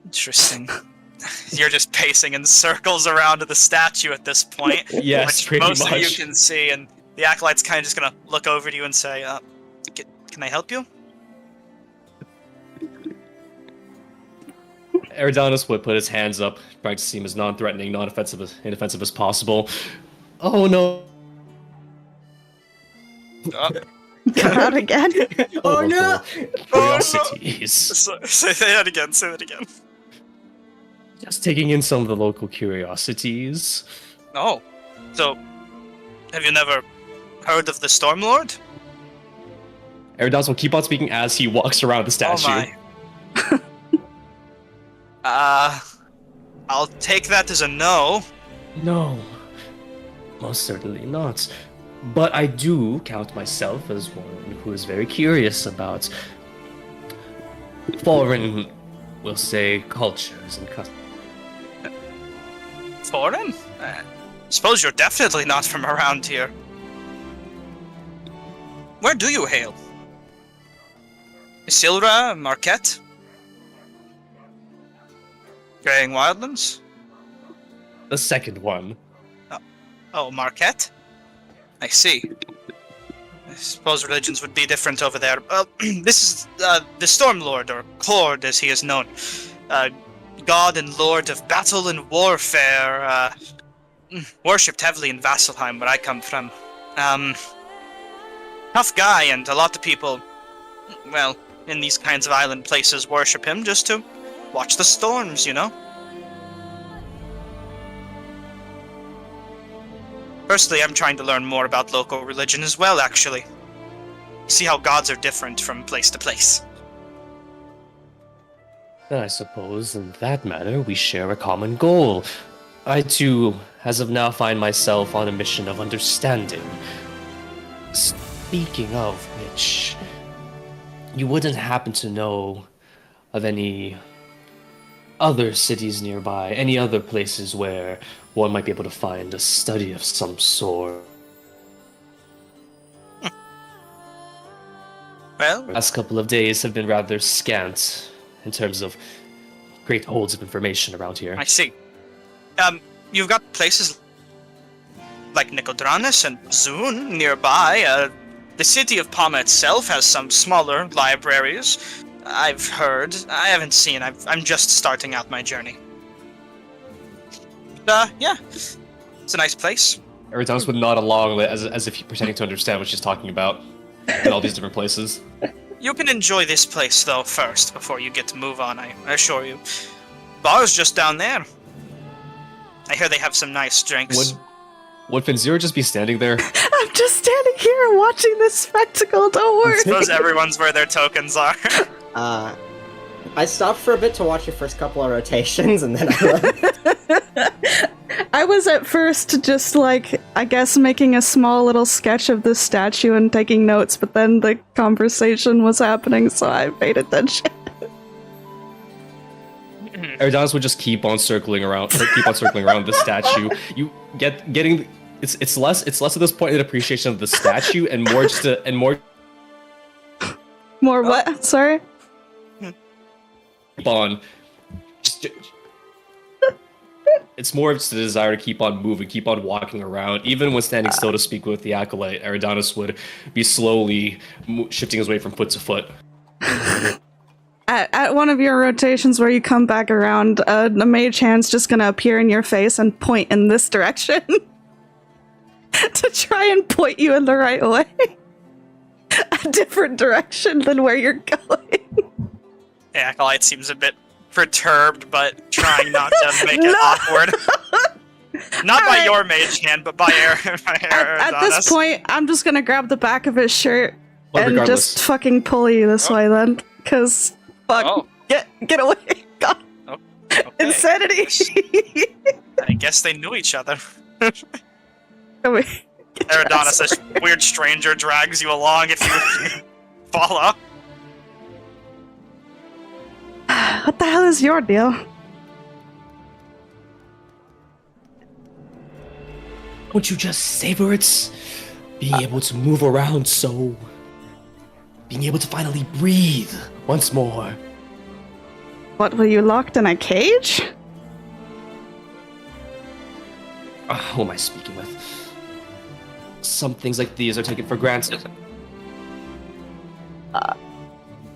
Interesting. You're just pacing in circles around the statue at this point. Yes, which pretty most much. of you can see, and the acolyte's kind of just gonna look over to you and say, can I help you? Eridanus would put his hands up, trying to seem as non-threatening, inoffensive as possible. Oh no! Come out again. Oh, no! Curiosities. Say that again, say that again. Just taking in some of the local curiosities. Oh, so, have you never heard of the Stormlord? Eridanus will keep on speaking as he walks around the statue. Oh my. I'll take that as a no. No, most certainly not. But I do count myself as one who is very curious about foreign, we'll say, cultures and customs. Foreign? Suppose you're definitely not from around here. Where do you hail? Isilra, Marquette? Graying Wildlands? The second one. Oh, Marquette? I see. I suppose religions would be different over there. This is the Stormlord, or Cord as he is known. God and Lord of battle and warfare, worshipped heavily in Vasselheim, where I come from. Tough guy, and a lot of people, well, in these kinds of island places worship him just to watch the storms, you know? Firstly, I'm trying to learn more about local religion as well, actually. See how gods are different from place to place. I suppose in that matter we share a common goal. I too, as of now, find myself on a mission of understanding. Speaking of which, you wouldn't happen to know of any other cities nearby, any other places where one might be able to find a study of some sort? Well, The last couple of days have been rather scant in terms of great holds of information around here. I see. You've got places like Nicodranus and Zun nearby. The city of Palma itself has some smaller libraries. I've heard. I haven't seen. I'm just starting out my journey. Yeah. It's a nice place. Eridanus would nod along as if he pretending to understand what she's talking about in all these different places. You can enjoy this place, though, first, before you get to move on, I assure you. Bar's just down there. I hear they have some nice drinks. Would Finzira just be standing there? I'm just standing here watching this spectacle, don't I worry. suppose everyone's where their tokens are. I stopped for a bit to watch your first couple of rotations, and then I left. I was at first just like, I guess, making a small little sketch of this statue and taking notes, but then the conversation was happening, so I paid attention. Eridanus would just keep on circling around the statue. You getting it's less at this point an appreciation of the statue and more More what? Sorry? keep on. It's more of just a desire to keep on moving, keep on walking around. Even when standing still to speak with the acolyte, Eridanus would be slowly shifting his way from foot to foot. At one of your rotations where you come back around, the mage hand's just gonna appear in your face and point in this direction. to try and point you in the right way. A different direction than where you're going. The Acolyte seems a bit perturbed, but trying not to make it awkward. Not by your mage hand, but by At this point, I'm just gonna grab the back of his shirt But and regardless. just fucking pull you this way then. Cause fuck, Oh. get away. God. Okay. Insanity. I guess they knew each other. Come here. Get your Eridanos, ass this weird stranger drags you along if you follow. over. What the hell is your deal? Won't you just savor it? Being able to move around so... Being able to finally breathe once more. What, were you locked in a cage? Who am I speaking with? Some things like these are taken for granted.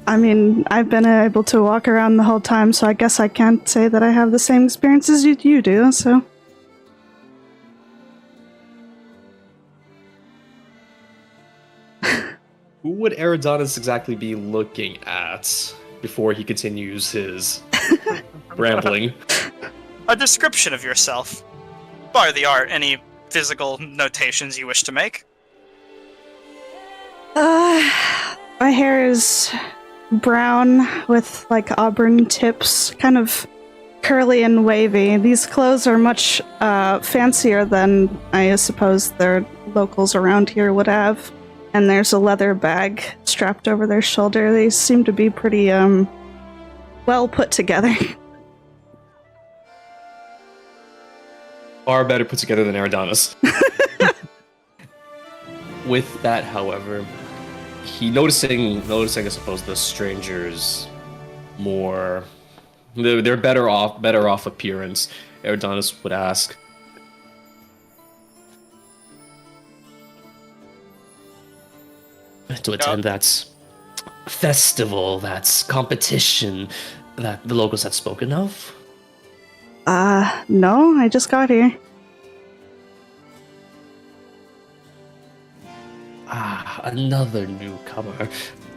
I mean, I've been able to walk around the whole time, so I guess I can't say that I have the same experiences you do, so... Who would Eridanos exactly be looking at before he continues his rambling? A description of yourself. Bar the art, any physical notations you wish to make. My hair is brown with like auburn tips, kind of curly and wavy. These clothes are much fancier than I suppose their locals around here would have. And there's a leather bag strapped over their shoulder. They seem to be pretty well put together. Far better put together than Eridanos. With that, however, he noticing, I suppose, the strangers more their better off appearance. Eridanos would ask, to attend that festival, that competition that the locals had spoken of? No, I just got here. Another newcomer.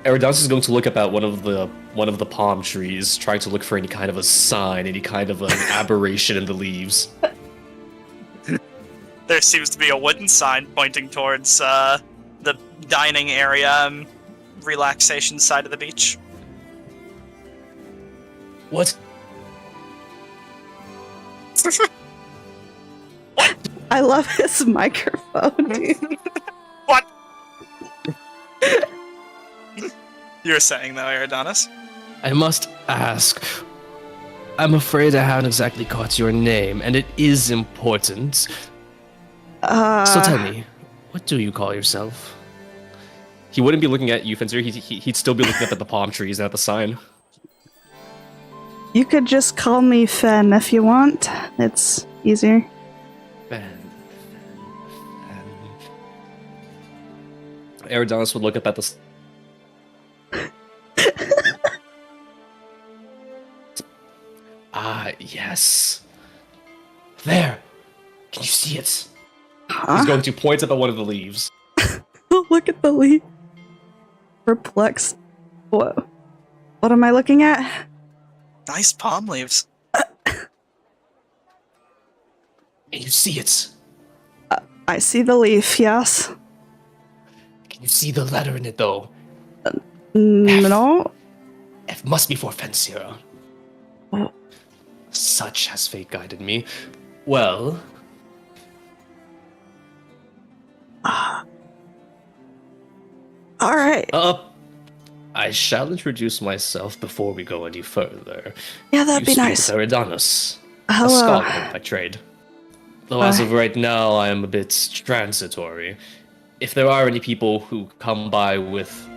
Eridanos is going to look up at one of the palm trees, trying to look for any kind of a sign, any kind of an aberration in the leaves. There seems to be a wooden sign pointing towards the dining area and relaxation side of the beach. What? I love his microphone, dude. What? You're saying though, Eridanos? I must ask. I'm afraid I haven't exactly caught your name, and it is important. So tell me, what do you call yourself? He wouldn't be looking at you, Fencer. He'd still be looking up at the palm trees and at the sign. You could just call me Fen if you want. It's easier. Fen. Eridanos would look up at the... Yes. There. Can you see it? He's going to point up at one of the leaves. Look at the leaf. Perplexed. What am I looking at? Nice palm leaves. Can you see it? I see the leaf, yes. Can you see the letter in it, though? No. F must be for Fencer. Oh. Such has fate guided me. Well... Alright. I shall introduce myself before we go any further. Yeah, that'd be speak nice. with Eridanos, a Hello. scholar by trade. Though as of right now, I am a bit transitory. If there are any people who come by with...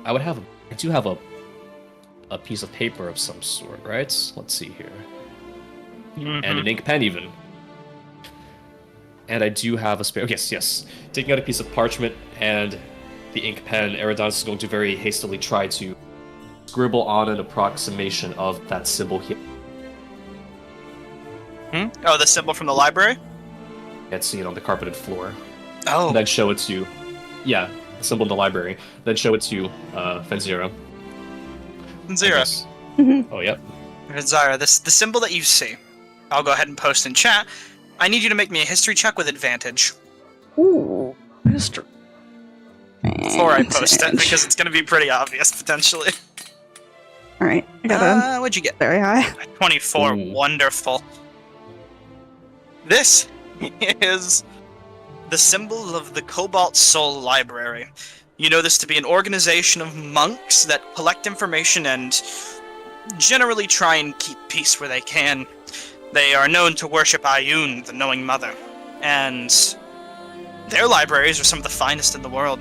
I do have a piece of paper of some sort, right? Let's see here. Mm-hmm. And an ink pen, even. And I do have a spare... Yes. Taking out a piece of parchment and the ink pen, Eridanos is going to very hastily try to scribble on an approximation of that symbol here. Oh, the symbol from the library? It's seen on the carpeted floor. Oh, And then show it to, yeah, the symbol in the library. Then show it to Fenzira. Zira. Oh, yep. Zara, the symbol that you see, I'll go ahead and post in chat. I need you to make me a history check with advantage Ooh, history. before I post it, because it's going to be pretty obvious, potentially. All right, I got What'd you get? very high. 24. Ooh. Wonderful. This is the symbol of the Cobalt Soul Library. You know this to be an organization of monks that collect information and generally try and keep peace where they can. They are known to worship Ayun, the Knowing Mother, and their libraries are some of the finest in the world.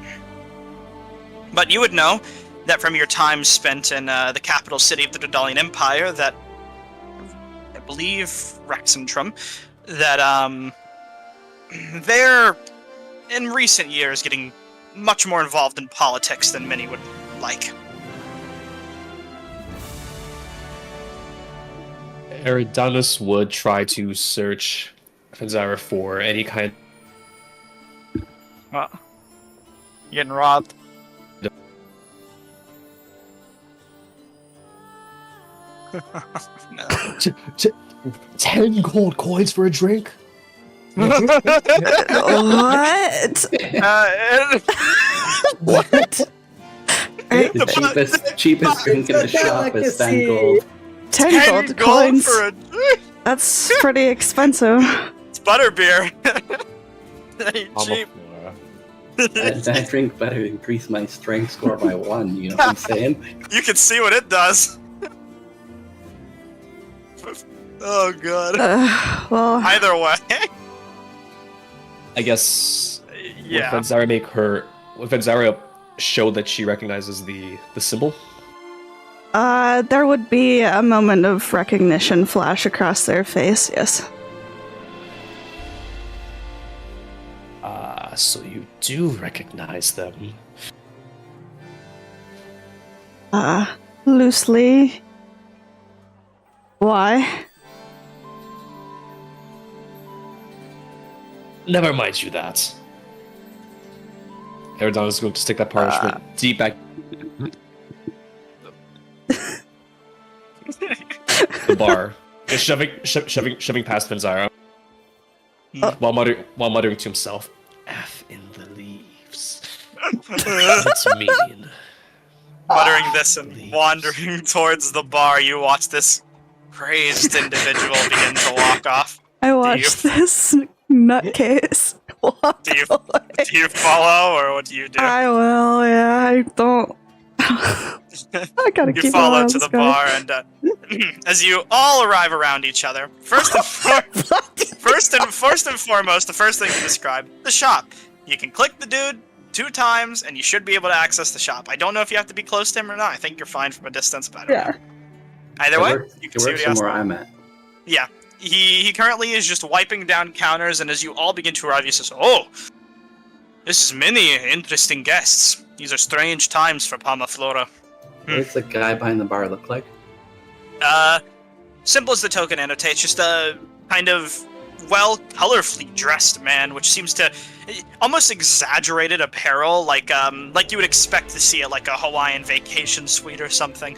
But you would know that from your time spent in the capital city of the Dodalian Empire, that I believe Rexentrum, that they're in recent years getting much more involved in politics than many would like. Eridanus would try to search Fenzira for any kind. Well, you're getting robbed. No. 10 gold coins for a drink? What? What? The cheapest drink in the shop is 10 gold. 10 gold coins. for a... That's pretty expensive. It's butterbeer. That ain't cheap. That drink better increase my strength score by 1, you know what I'm saying? You can see what it does. Oh god. Well, Either way. I guess. Yeah. Would Fenzira show that she recognizes the symbol? there would be a moment of recognition flash across their face, yes. So you do recognize them. Loosely. Why? Never mind you that. Eridanus is going to stick that parchment deep back. The bar, just shoving past Fenzira, while muttering to himself, "F in the leaves." That's mean. Muttering this and wandering towards the bar, you watch this crazed individual begin to walk off. I watched this nutcase walk Do you away. do you follow, or what do you do? I will, yeah, I don't... I gotta You keep follow an eye on to this the guy. bar, and as you all arrive around each other, first and foremost, the first thing to describe, the shop. You can click the dude 2 times, and you should be able to access the shop. I don't know if you have to be close to him or not. I think you're fine from a distance, but I don't know. Either way, you can It see what works he from has. where I'm at. Yeah. He currently is just wiping down counters, and as you all begin to arrive, he says, "Oh, this is many interesting guests. These are strange times for Palmaflora." What does the guy behind the bar look like? Simple as the token annotates, just a kind of, well, colorfully dressed man, which seems to almost exaggerated apparel, like you would expect to see at like a Hawaiian vacation suite or something.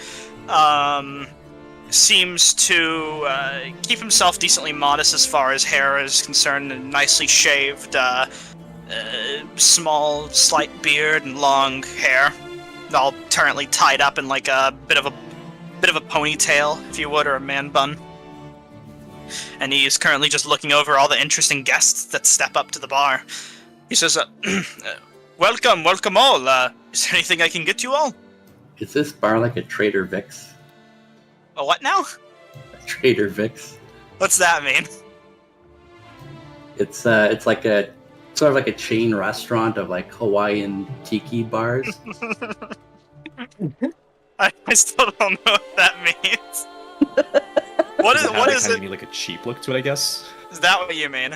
Seems to keep himself decently modest as far as hair is concerned, and nicely shaved, small, slight beard and long hair, all currently tied up in like a bit of a ponytail, if you would, or a man bun. And he is currently just looking over all the interesting guests that step up to the bar. He says, welcome all. Is there anything I can get you all? Is this bar like a Trader Vic's? A what now? A Trader Vic's? What's that mean? It's like a sort of like a chain restaurant of like Hawaiian tiki bars. I still don't know what that means. What is it? Mean like a cheap look to it, I guess. Is that what you mean?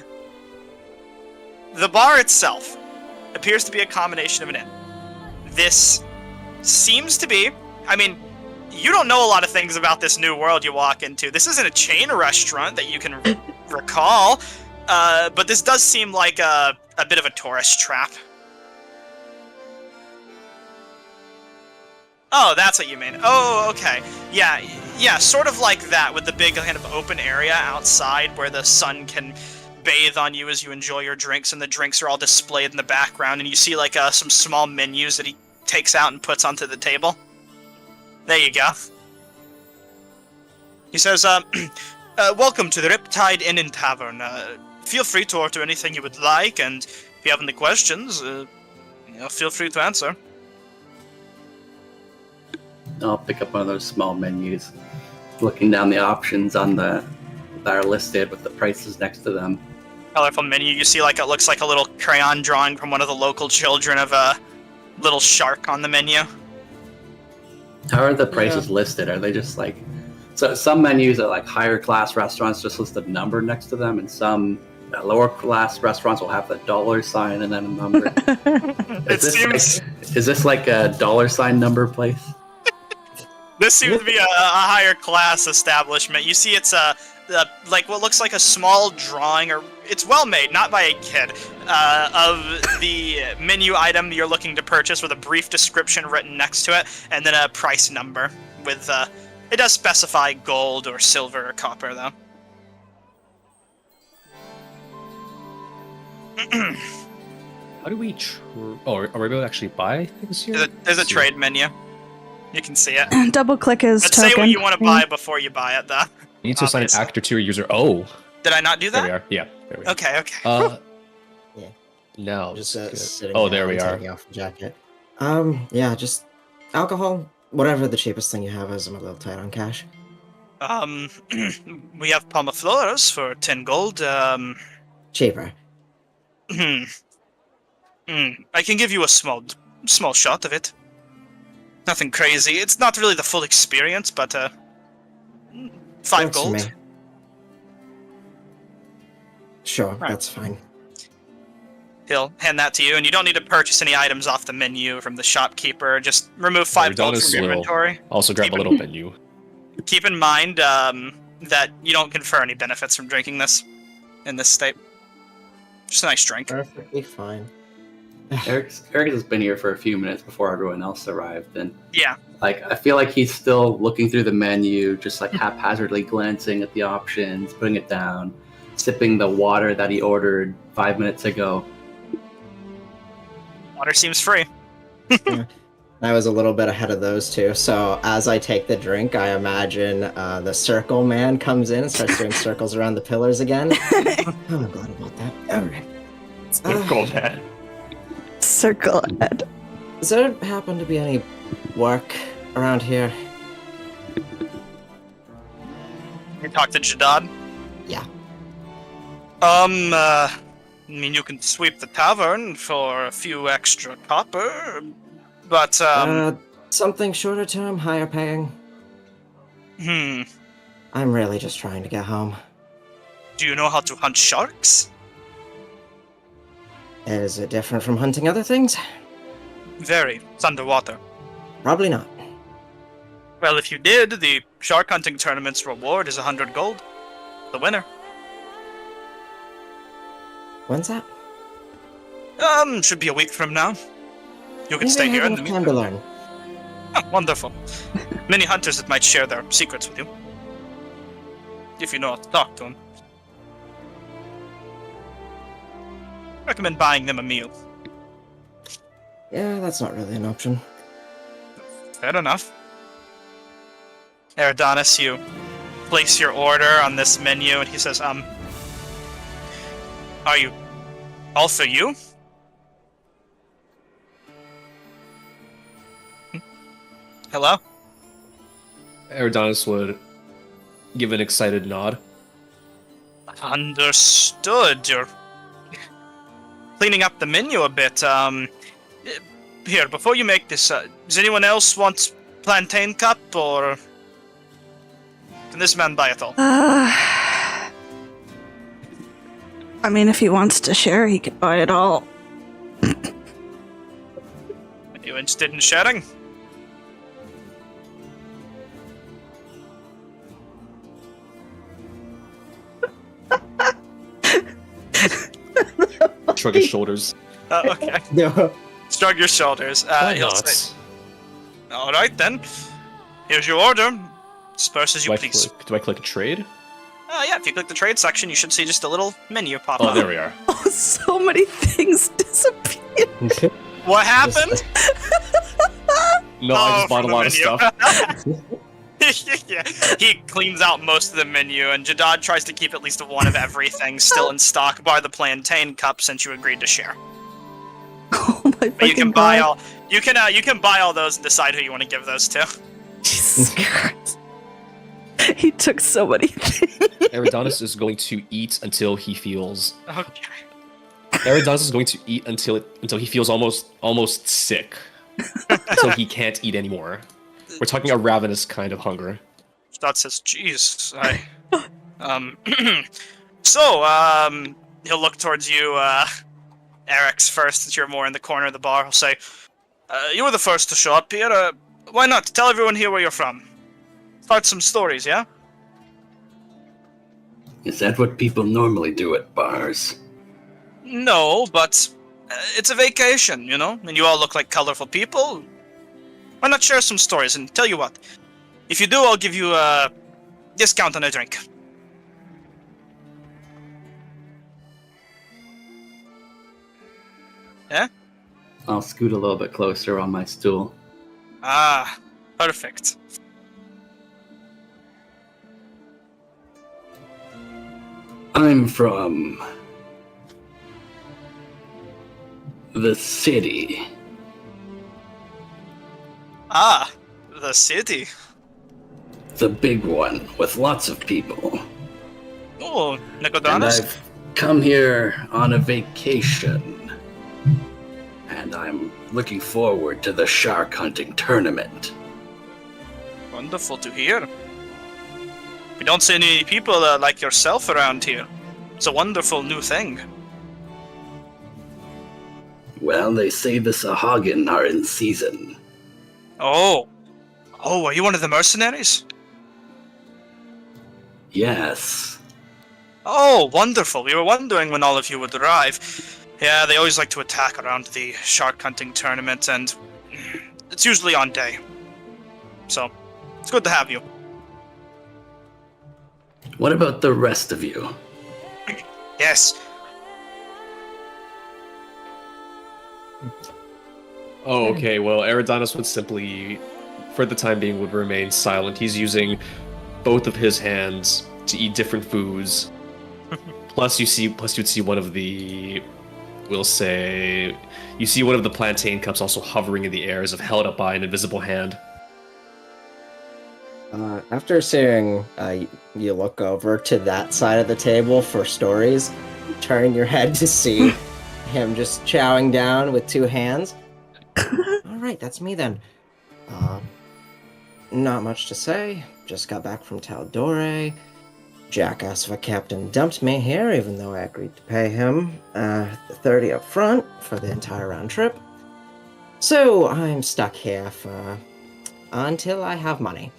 The bar itself appears to be a combination of an inn. This seems to be, I mean, you don't know a lot of things about this new world you walk into. This isn't a chain restaurant that you can recall, but this does seem like a a bit of a tourist trap. Oh, that's what you mean. Oh, okay. Yeah, sort of like that, with the big kind of open area outside where the sun can bathe on you as you enjoy your drinks, and the drinks are all displayed in the background, and you see like some small menus that he takes out and puts onto the table. There you go. He says, welcome to the Riptide Inn and Tavern. Feel free to order anything you would like, and if you have any questions, feel free to answer. I'll pick up one of those small menus, looking down the options on that are listed with the prices next to them. Colorful menu. You see, like, it looks like a little crayon drawing from one of the local children of a little shark on the menu. How are the prices listed? Are they just like... So some menus are like higher class restaurants just list a number next to them, and some lower class restaurants will have the dollar sign and then a number. Is this like a dollar sign number place? This seems to be a higher class establishment. You see, it's like what looks like a small drawing, or it's well made, not by a kid, of the menu item you're looking to purchase, with a brief description written next to it, and then a price number with it does specify gold or silver or copper, though. How do we are we able to actually buy things here? There's a trade menu. You can see it. Double click his Let's token. say what you want to buy before you buy it, though. You need to assign an actor to a user. Oh, did I not do that? there we are. Yeah, there we are. Okay. Yeah. No. Just sitting Oh, there there we and are. taking off the jacket. Yeah, just alcohol, whatever the cheapest thing you have is. I'm a little tight on cash. We have Pomifloras for 10 gold. Cheaper. I can give you a small shot of it. Nothing crazy. It's not really the full experience, but 5 Works for gold. me. Sure, Right. that's fine. He'll hand that to you, and you don't need to purchase any items off the menu from the shopkeeper. Just remove 5 gold Adonis from your will inventory. Also grab a little menu. Keep in mind that you don't confer any benefits from drinking this in this state. Just a nice drink. Perfectly fine. Eric has been here for a few minutes before everyone else arrived, and Yeah. like I feel like he's still looking through the menu, just like haphazardly glancing at the options, putting it down, sipping the water that he ordered 5 minutes ago. Water seems free. I was a little bit ahead of those two, so as I take the drink, I imagine the circle man comes in and starts doing circles around the pillars again. Oh, I'm glad about that. Alright. Gold head. Circle head. Does there happen to be any work around here? You talk to Jadad. Yeah. I mean, you can sweep the tavern for a few extra copper, but, Something shorter term, higher paying? I'm really just trying to get home. Do you know how to hunt sharks? Is it different from hunting other things? Very. It's underwater. Probably not. Well, if you did, the shark hunting tournament's reward is 100 gold. The winner. When's that? Should be a week from now. You can Maybe stay I here have in the enough time to meantime. learn. Oh, wonderful. Many hunters that might share their secrets with you. If you know how to talk to them. Recommend buying them a meal. Yeah, that's not really an option. Fair enough. Eridanis, you place your order on this menu, and he says, are you all for you? Hello? Eridanis would give an excited nod. Understood. You're cleaning up the menu a bit. Here, before you make this, does anyone else want plantain cup, or can this man buy it all? I mean, if he wants to share, he could buy it all. Are you interested in sharing? shrug his shoulders. Okay. No. Shrug your shoulders. Why He'll not? say, all right then. Here's your order. Disperse as you please. Do I click trade? Yeah, if you click the trade section, you should see just a little menu pop Oh, up. there we are. Oh, so many things disappeared. What happened? No, I just bought a from the lot of menu. stuff. Yeah, he cleans out most of the menu, and Jadad tries to keep at least one of everything still in stock, bar the plantain cup, since you agreed to share. Oh my But you fucking can buy God. all. You can buy all those and decide who you want to give those to. Jesus Christ. He took so many things. Eridanus is going to eat until he feels. Okay. Eridanus is going to eat until he feels almost sick, until he can't eat anymore. We're talking a ravenous kind of hunger. Jadad says, "Jeez, So, he'll look towards you, Eric's first, since you're more in the corner of the bar. He'll say, you were the first to show up here. Why not? Tell everyone here where you're from. Start some stories, yeah? Is that what people normally do at bars? No, but it's a vacation, you know? And you all look like colorful people. Why not share some stories? And tell you what, if you do, I'll give you a discount on a drink. Yeah? I'll scoot a little bit closer on my stool. Ah, perfect. I'm from the city. Ah, the city. The big one with lots of people. Oh, And Nicodemus? I've come here on a vacation. And I'm looking forward to the shark hunting tournament. Wonderful to hear. We don't see any people like yourself around here. It's a wonderful new thing. Well, they say the Sahagin are in season. Oh. Oh, are you one of the mercenaries? Yes. Oh, wonderful. We were wondering when all of you would arrive. Yeah, they always like to attack around the shark hunting tournament, and it's usually on day. So, it's good to have you. What about the rest of you? Yes. Oh, okay. Well, Eridanus would simply, for the time being, would remain silent. He's using both of his hands to eat different foods. Plus, you'd see one of the, we'll say, you see one of the plantain cups also hovering in the air as if held up by an invisible hand. After seeing you look over to that side of the table for stories, turn your head to see him just chowing down with two hands. Alright, that's me then. Not much to say. Just got back from Taldore. Jackass of a captain dumped me here, even though I agreed to pay him the 30 up front for the entire round trip. So I'm stuck here for until I have money.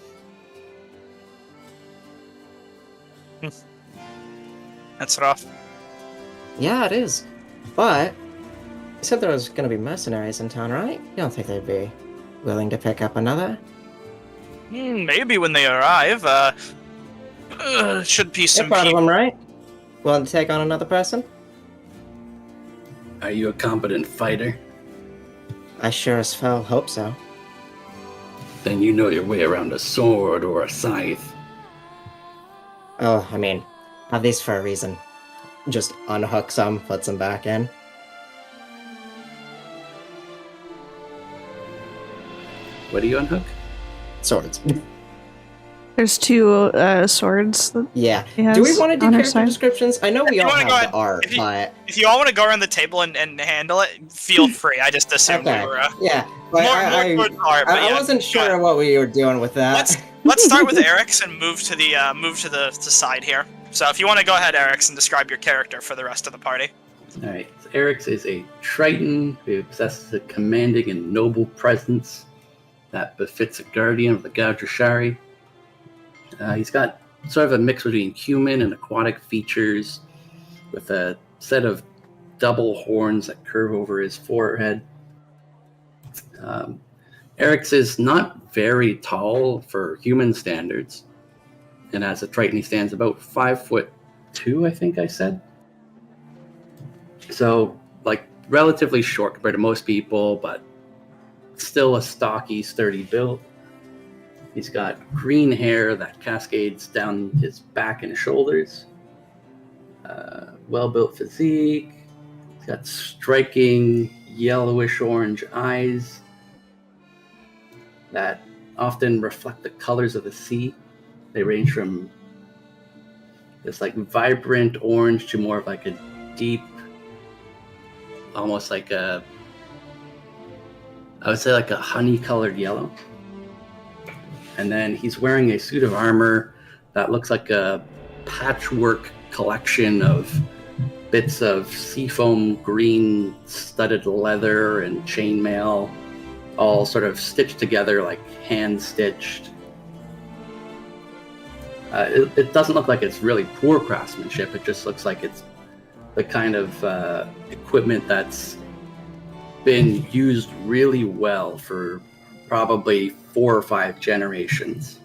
That's rough. Yeah, it is. But you said there was going to be mercenaries in town, right? You don't think they'd be willing to pick up another? Maybe when they arrive. Should be You're some part of people. them, right? Willing to take on another person? Are you a competent fighter? I sure as hell hope so. Then you know your way around a sword or a scythe. Oh, I mean, have these for a reason. Just unhook some, put some back in. What do you unhook? Swords. There's two swords. That Yeah. he has Do we want to do on her character side. descriptions? I know we you all wanna have go the ahead- art, if you- but... If you all want to go around the table and handle it, feel free. I just assumed Okay. we were Yeah. But more towards art, but I yeah, wasn't go sure ahead. what we were doing with that. Let's start with Eric's and move to the side here. So if you want to go ahead, Eric's, and describe your character for the rest of the party. Alright, so Eric's is a Triton who possesses a commanding and noble presence that befits a guardian of the Gaudrashari. He's got sort of a mix between human and aquatic features, with a set of double horns that curve over his forehead. Eric's is not very tall for human standards, and as a Triton, he stands about 5'2", I think I said. So, like, relatively short compared to most people, but still a stocky, sturdy build. He's got green hair that cascades down his back and shoulders. Well-built physique. He's got striking yellowish-orange eyes that often reflect the colors of the sea. They range from this like vibrant orange to more of like a deep, almost like I would say like a honey-colored yellow. And then he's wearing a suit of armor that looks like a patchwork collection of bits of seafoam green studded leather and chainmail, all sort of stitched together like hand-stitched. It doesn't look like it's really poor craftsmanship. It just looks like it's the kind of equipment that's been used really well for probably 4 or 5 generations.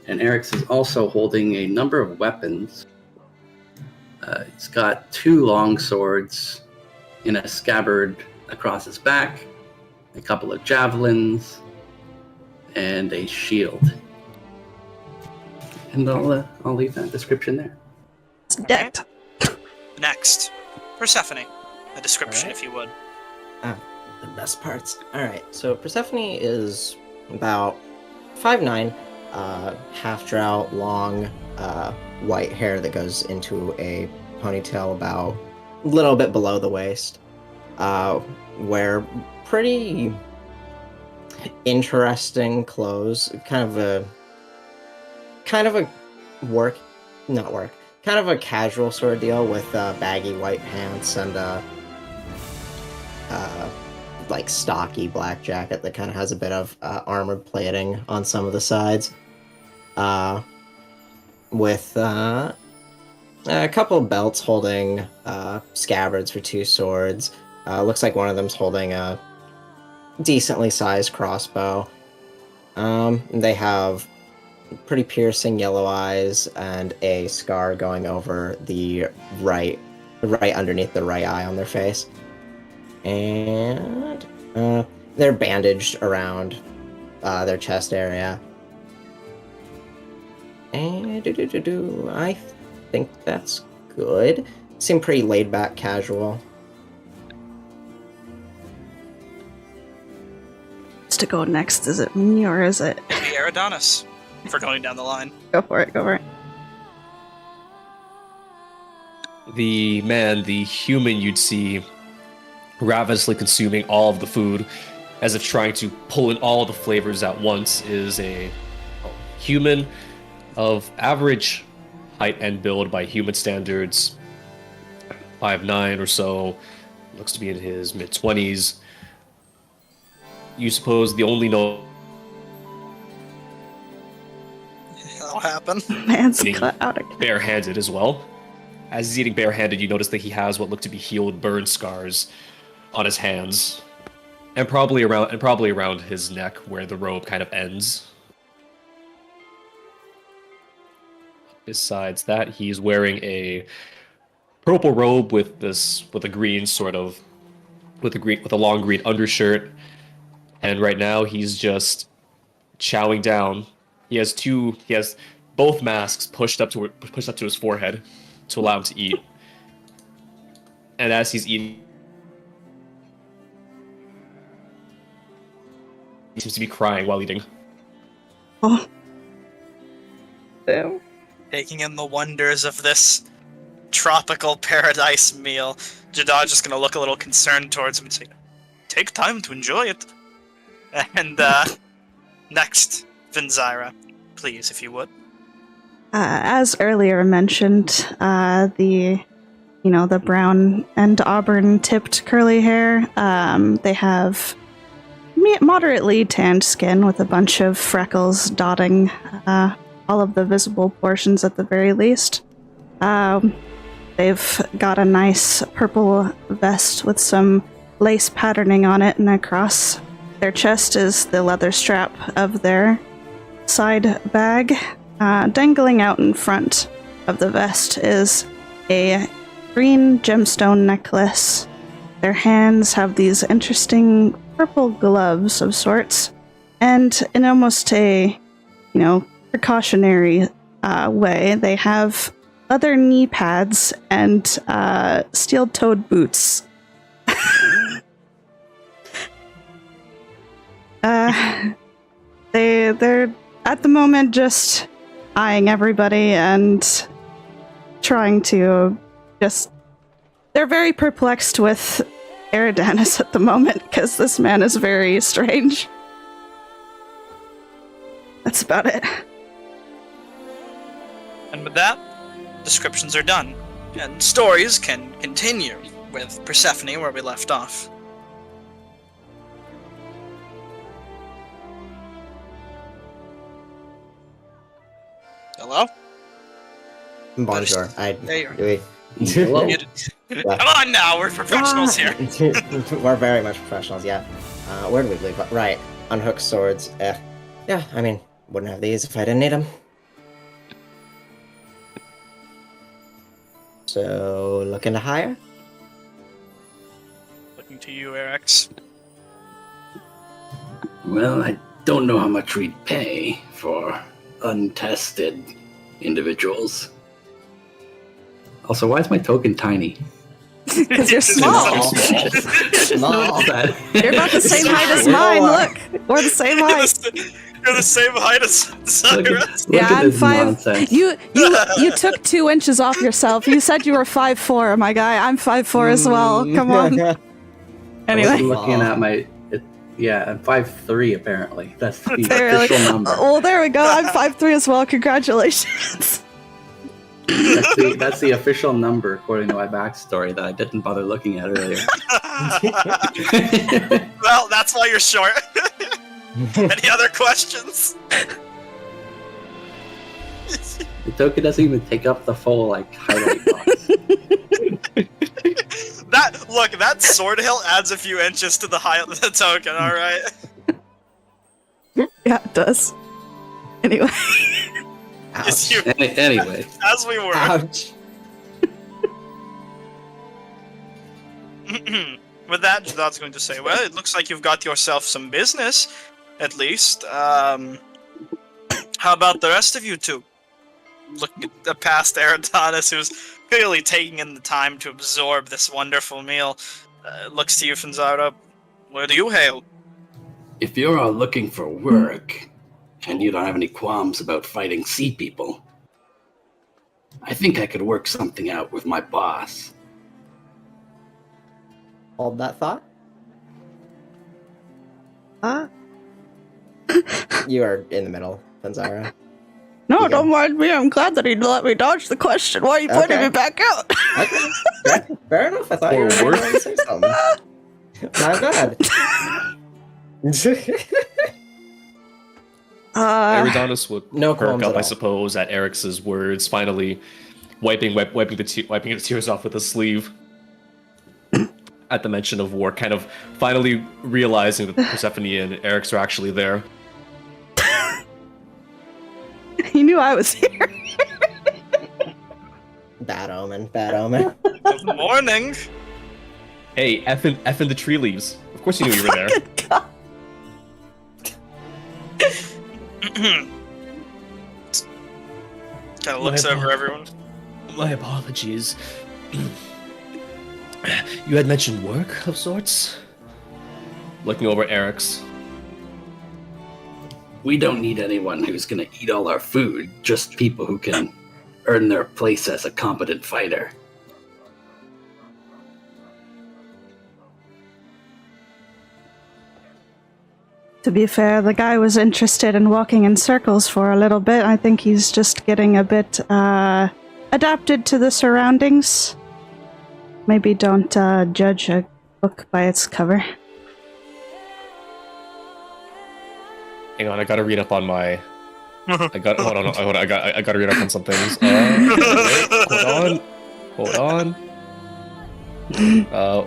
And Eric's is also holding a number of weapons. He's got 2 long swords in a scabbard across his back, a couple of javelins, and a shield. And I'll leave that description there. It's decked. Next, Persephone. A description, Alright. if you would. The best parts. Alright, so Persephone is about 5'9", half-drow, long, white hair that goes into a ponytail about a little bit below the waist. Wear pretty interesting clothes. Kind of a casual sort of deal with baggy white pants and like stocky black jacket that kind of has a bit of armored plating on some of the sides. With a couple of belts holding scabbards for 2 swords. Looks like one of them's holding a decently sized crossbow. They have pretty piercing yellow eyes and a scar going over the right underneath the right eye on their face. And they're bandaged around their chest area. And I think that's good. Seem pretty laid back, casual. To go next, is it me or is it? Maybe Eridanos, for going down the line. Go for it, go for it. The human you'd see ravenously consuming all of the food as if trying to pull in all the flavors at once is a human of average height and build by human standards, 5'9" or so, looks to be in his mid-20s. You suppose the only That'll happen. Man's Eating cut out again. barehanded as well. As he's eating barehanded, you notice that he has what look to be healed burn scars on his hands, and probably around his neck where the robe kind of ends. Besides that, he's wearing a purple robe with a long green undershirt, and right now he's just chowing down. He has both masks pushed up to his forehead to allow him to eat. And as he's eating, he seems to be crying while eating. Oh. Damn. Taking in the wonders of this tropical paradise meal. Jadar just gonna look a little concerned towards him and say, "Take time to enjoy it." And next, Vinzyra, please, if you would. As earlier mentioned, the brown and auburn tipped curly hair. They have moderately tanned skin with a bunch of freckles dotting all of the visible portions at the very least. They've got a nice purple vest with some lace patterning on it, and across their chest is the leather strap of their side bag. Dangling out in front of the vest is a green gemstone necklace. Their hands have these interesting purple gloves of sorts, and in almost a, precautionary way, they have leather knee pads and steel-toed boots. They're at the moment just eyeing everybody and trying to they're very perplexed with Eridanus at the moment because this man is very strange. That's about it. And with that, descriptions are done, and stories can continue with Persephone where we left off. Hello? Bonjour. There you are. Really, Hello? Come on now, we're professionals here. We're very much professionals, yeah. Where do we leave? Right, unhook swords. Yeah, I mean, wouldn't have these if I didn't need them. So, looking to hire? Looking to you, Erix. Well, I don't know how much we'd pay for untested individuals. Also, why is my token tiny? Because you're small. Small. You're about the same height as mine. Look, we're the same height. You're the same height as Cyrus. Look at I'm this 5. nonsense. You took 2 inches off yourself. You said you were 5'4", my guy. I'm 5'4" as well. Come on. I was Anyway, looking at my... I'm 5'3", apparently. That's the Apparently. official number. well, there we go. I'm 5'3" as well. Congratulations. That's the official number, according to my backstory, that I didn't bother looking at earlier. Well, that's why you're short. Any other questions? The token doesn't even take up the full, highlight box. That sword hilt adds a few inches to the height of the token, alright? Yeah, it does. Anyway. Yes, you, Anyway. as we were. Ouch. With that, Jadot's going to say, well, it looks like you've got yourself some business, at least. How about the rest of you two? Looking past Eridanus, who's clearly taking in the time to absorb this wonderful meal, looks to you, Fanzara. Where do you hail? If you're all looking for work, and you don't have any qualms about fighting sea people, I think I could work something out with my boss. Hold that thought. You are in the middle, Fanzara. No, Yeah. don't mind me. I'm glad that he let me dodge the question. Why are you pointing Okay. me back out? Okay. Fair enough. I thought you were Or going to say something. Not bad. Eridanus would no perk qualms up, at I all. suppose, at Eric's words, finally wiping the tears off with a sleeve. At the mention of war, kind of finally realizing that Persephone and Eric's are actually there. He knew I was here. Bad omen. Bad omen. Good morning. Hey, effing the tree leaves. Of course you knew you were there. Kind of looks over everyone. My apologies. You had mentioned work of sorts? Looking over at Eric's. We don't need anyone who's going to eat all our food, just people who can earn their place as a competent fighter. To be fair, the guy was interested in walking in circles for a little bit. I think he's just getting a bit adapted to the surroundings. Maybe don't judge a book by its cover. Hang on, I gotta read up on my. I gotta read up on some things. Wait, hold on. Hold on.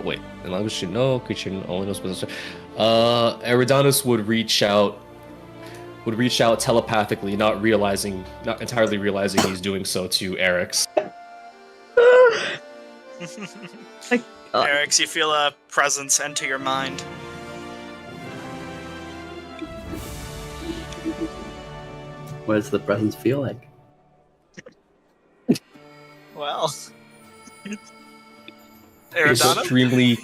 Wait. In language should know, creature only knows business. Eridanus would reach out telepathically, not entirely realizing he's doing so to Eric's. Eric's, you feel a presence enter your mind. What does the presence feel like? Well, It's Eridanus?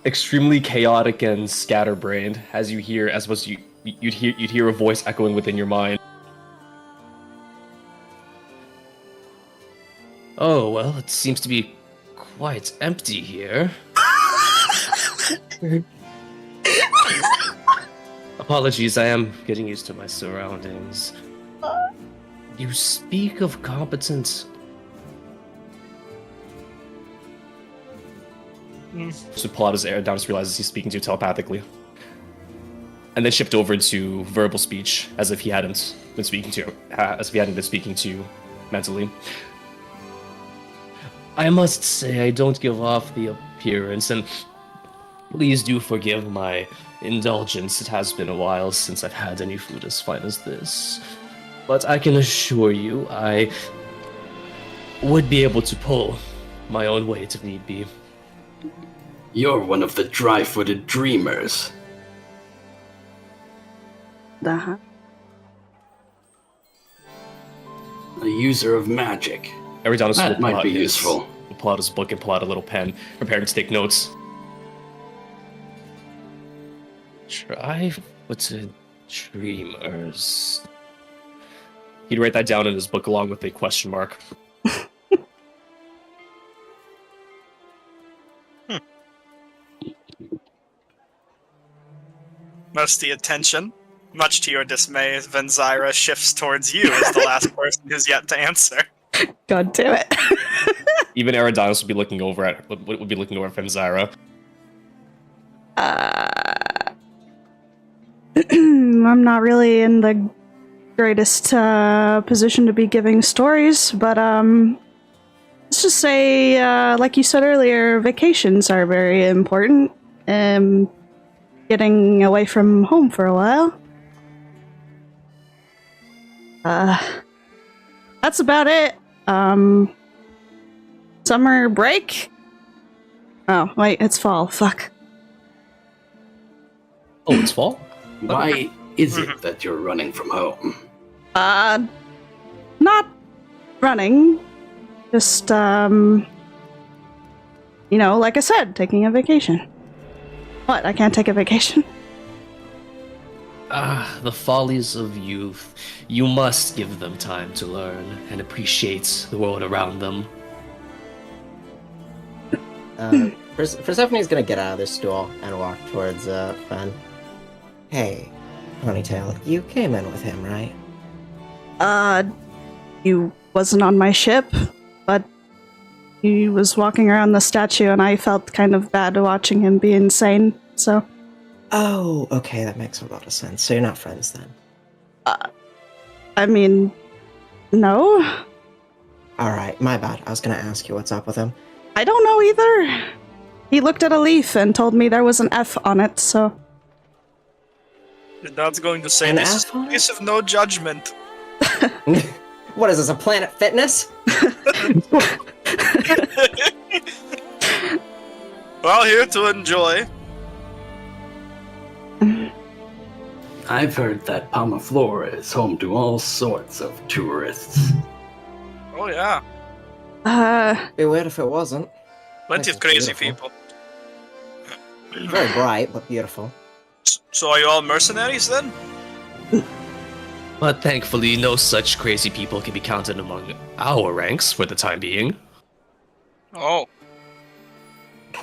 extremely chaotic and scatterbrained. As you'd hear a voice echoing within your mind. Oh well, it seems to be quite empty here. Apologies, I am getting used to my surroundings. You speak of competent. So Pilatus Eridanus realizes he's speaking to you telepathically. And then shift over into verbal speech, as if he hadn't been speaking to you mentally. I must say I don't give off the appearance, and please do forgive my indulgence. It has been a while since I've had any food as fine as this. But I can assure you I would be able to pull my own weight if need be. You're one of the dry-footed dreamers. Uh-huh. A user of magic. Eridanus That will might be useful. pull out his book and pull out a little pen, preparing to take notes. Dry-footed dreamers. He'd write that down in his book along with a question mark. Most of the attention, much to your dismay, Venzira shifts towards you as the last person who's yet to answer. God damn it. Even Eridanus would be looking over at Venzira. I'm not really in the greatest position to be giving stories, but let's just say, like you said earlier, vacations are very important. Getting away from home for a while. That's about it. Summer break? Oh, wait, it's fall. Fuck. Oh, it's fall? Why is it that you're running from home? Not running. Just, like I said, taking a vacation. What, I can't take a vacation? The follies of youth. You must give them time to learn and appreciate the world around them. Persephone's gonna get out of this stool and walk towards Fen. Hey, Ponytail, you came in with him, right? He wasn't on my ship, but he was walking around the statue and I felt kind of bad watching him be insane, so... Oh, okay, that makes a lot of sense. So you're not friends then? I mean, no. Alright, my bad. I was gonna ask you what's up with him. I don't know either. He looked at a leaf and told me there was an F on it, so... You're not going to say An this is F a on it? place of no judgment. What is this, a Planet Fitness? Well, here to enjoy. I've heard that Palmaflora is home to all sorts of tourists. Oh yeah, Be weird if it wasn't. plenty This of is crazy beautiful. people. Very bright, but beautiful. So are you all mercenaries then? But thankfully, no such crazy people can be counted among our ranks for the time being. Oh.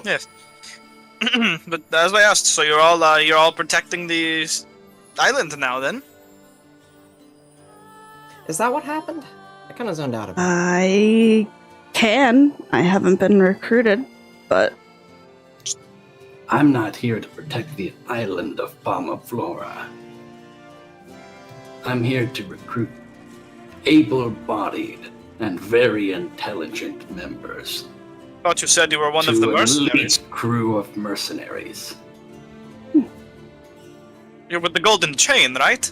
Yes. But as I asked, so you're all protecting the island now then? Is that what happened? I kind of zoned out a bit. I can. I haven't been recruited, but... I'm not here to protect the island of Palmaflora. I'm here to recruit able-bodied and very intelligent members Thought you said you were one of to the an mercenaries. elite crew of mercenaries. You're with the golden chain, right?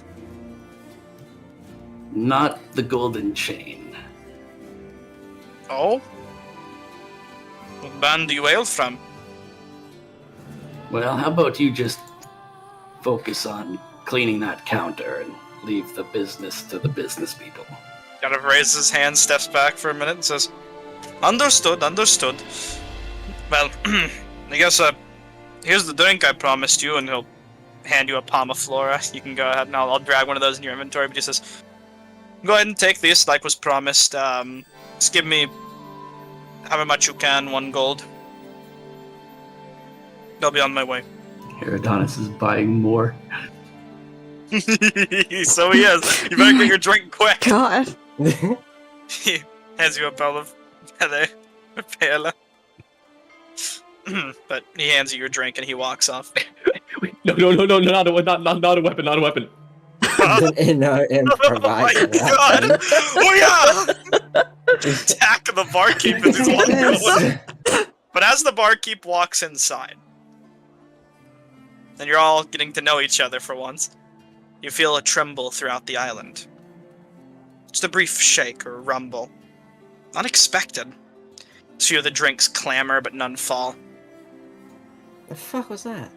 Not the golden chain. Oh? What band do you hail from? Well, how about you just focus on cleaning that counter and leave the business to the business people. Kind of raises his hand, steps back for a minute, and says, Understood, understood. Well, I guess, here's the drink I promised you, and he'll hand you a palm of flora. You can go ahead, and I'll drag one of those in your inventory, but he says, go ahead and take this, like was promised. Just give me however much you can, 1 gold. I'll be on my way. Herodotus is buying more. So he is. You better get your drink quick. God. He hands you a bowl of paella. But he hands you your drink and he walks off. Wait, no, not a weapon, not a weapon. In our improvised Oh my god! weapon. Oh yeah! Attack the barkeep as he's walking away. But as the barkeep walks inside, and you're all getting to know each other for once, you feel a tremble throughout the island. Just a brief shake or rumble. Unexpected. You hear the drinks clamor, but none fall. The fuck was that?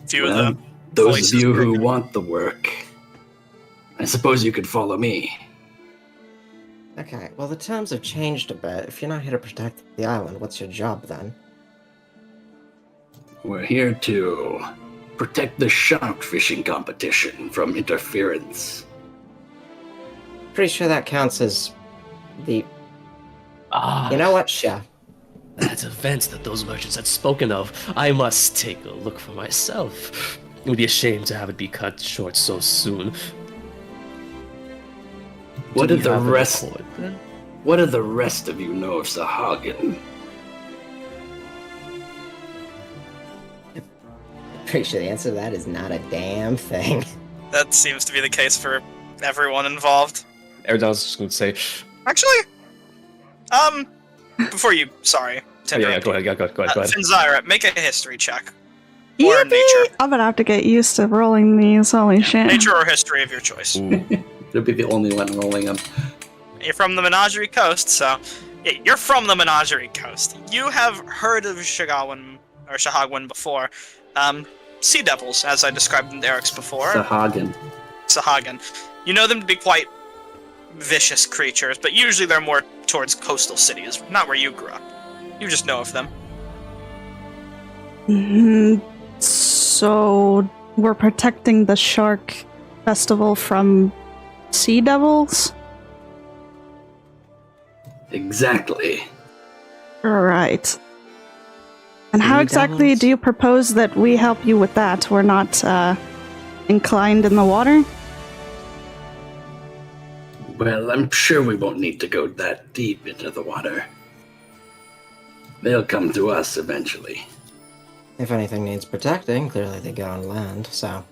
Few Well, of the those voices of you who break. want the work, I suppose you could follow me. Okay, well the terms have changed a bit. If you're not here to protect the island, what's your job then? We're here to protect the shark fishing competition from interference. Pretty sure that counts as the... Ah, You know what? Sure. that event that those merchants had spoken of. I must take a look for myself. It would be a shame to have it be cut short so soon. What Do did you the have a rest? report, then? What do the rest of you know of Sahagin? Pretty sure the answer to that is not a damn thing. That seems to be the case for everyone involved. Eridan's just going to say, Actually, before you, sorry. to oh, yeah, interrupt go you. ahead, go ahead. Finzyra, make a history check. Or Yippee! nature. I'm gonna have to get used to rolling these. Holy shit. Nature or history of your choice. Ooh. You'll be the only one rolling them. You're from the Menagerie Coast, so yeah, you're from the Menagerie Coast. You have heard of Shahagwin before. Sea devils, as I described them to Eric's before. Sahagin. Sahagin. You know them to be quite vicious creatures, but usually they're more towards coastal cities, not where you grew up. You just know of them. So we're protecting the shark festival from sea devils? Exactly. Right. And how Sea exactly devils? do you propose that we help you with that? We're not inclined in the water? Well, I'm sure we won't need to go that deep into the water. They'll come to us eventually. If anything needs protecting, clearly they go on land, so...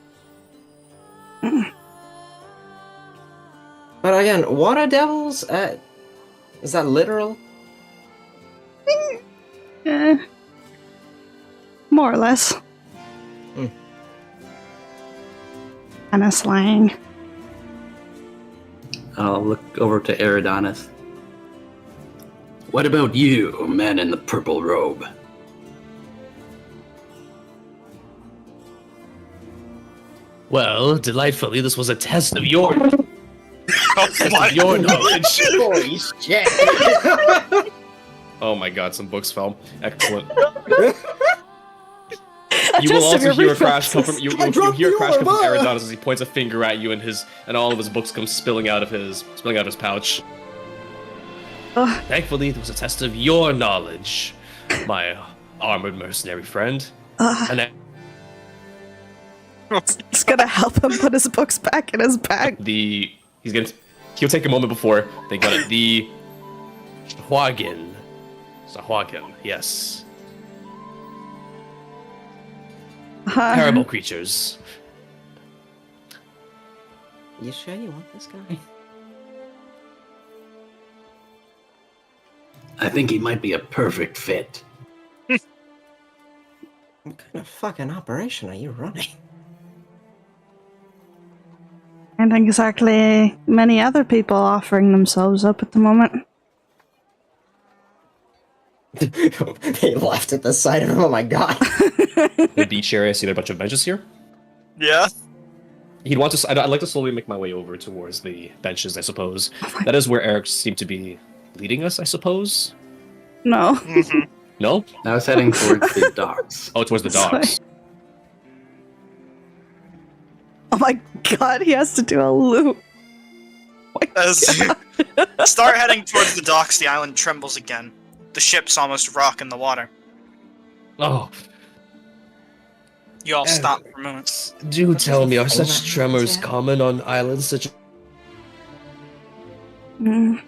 But again, water devils? Is that literal? More or less. Kind of slang. I'll look over to Eridanus. What about you, man in the purple robe? Well, delightfully, this was a test of your Oh my your knowledge. Holy shit! Oh my god, some books fell. Excellent. A You test will of also your hear a crash come reflexes. from you I will dropped hear a the crash come from orb, ah! Eridanus as he points a finger at you and all of his books come spilling out of his pouch. Ugh. Thankfully, it was a test of your knowledge, my armored mercenary friend. And then It's gonna help him put his books back in his bag. he'll take a moment before they got it. The Sahagin, yes. Terrible creatures. You sure you want this guy? I think he might be a perfect fit. What kind of fucking operation are you running? And exactly many other people offering themselves up at the moment. They left at the sight of him. Oh my god. The beach area, I see there are a bunch of benches here. Yeah. He'd want to. I'd like to slowly make my way over towards the benches, I suppose. That is where Eric seemed to be leading us, I suppose. No. Mhm. No? I was heading towards the docks. Oh, towards the Sorry. docks. Oh my god, he has to do a loop. As you start heading towards the docks, the island trembles again. The ship's almost rock in the water. Oh, You all stop for a moment. do tell me, are thing such that tremors happens, yeah? common on islands such? Mm.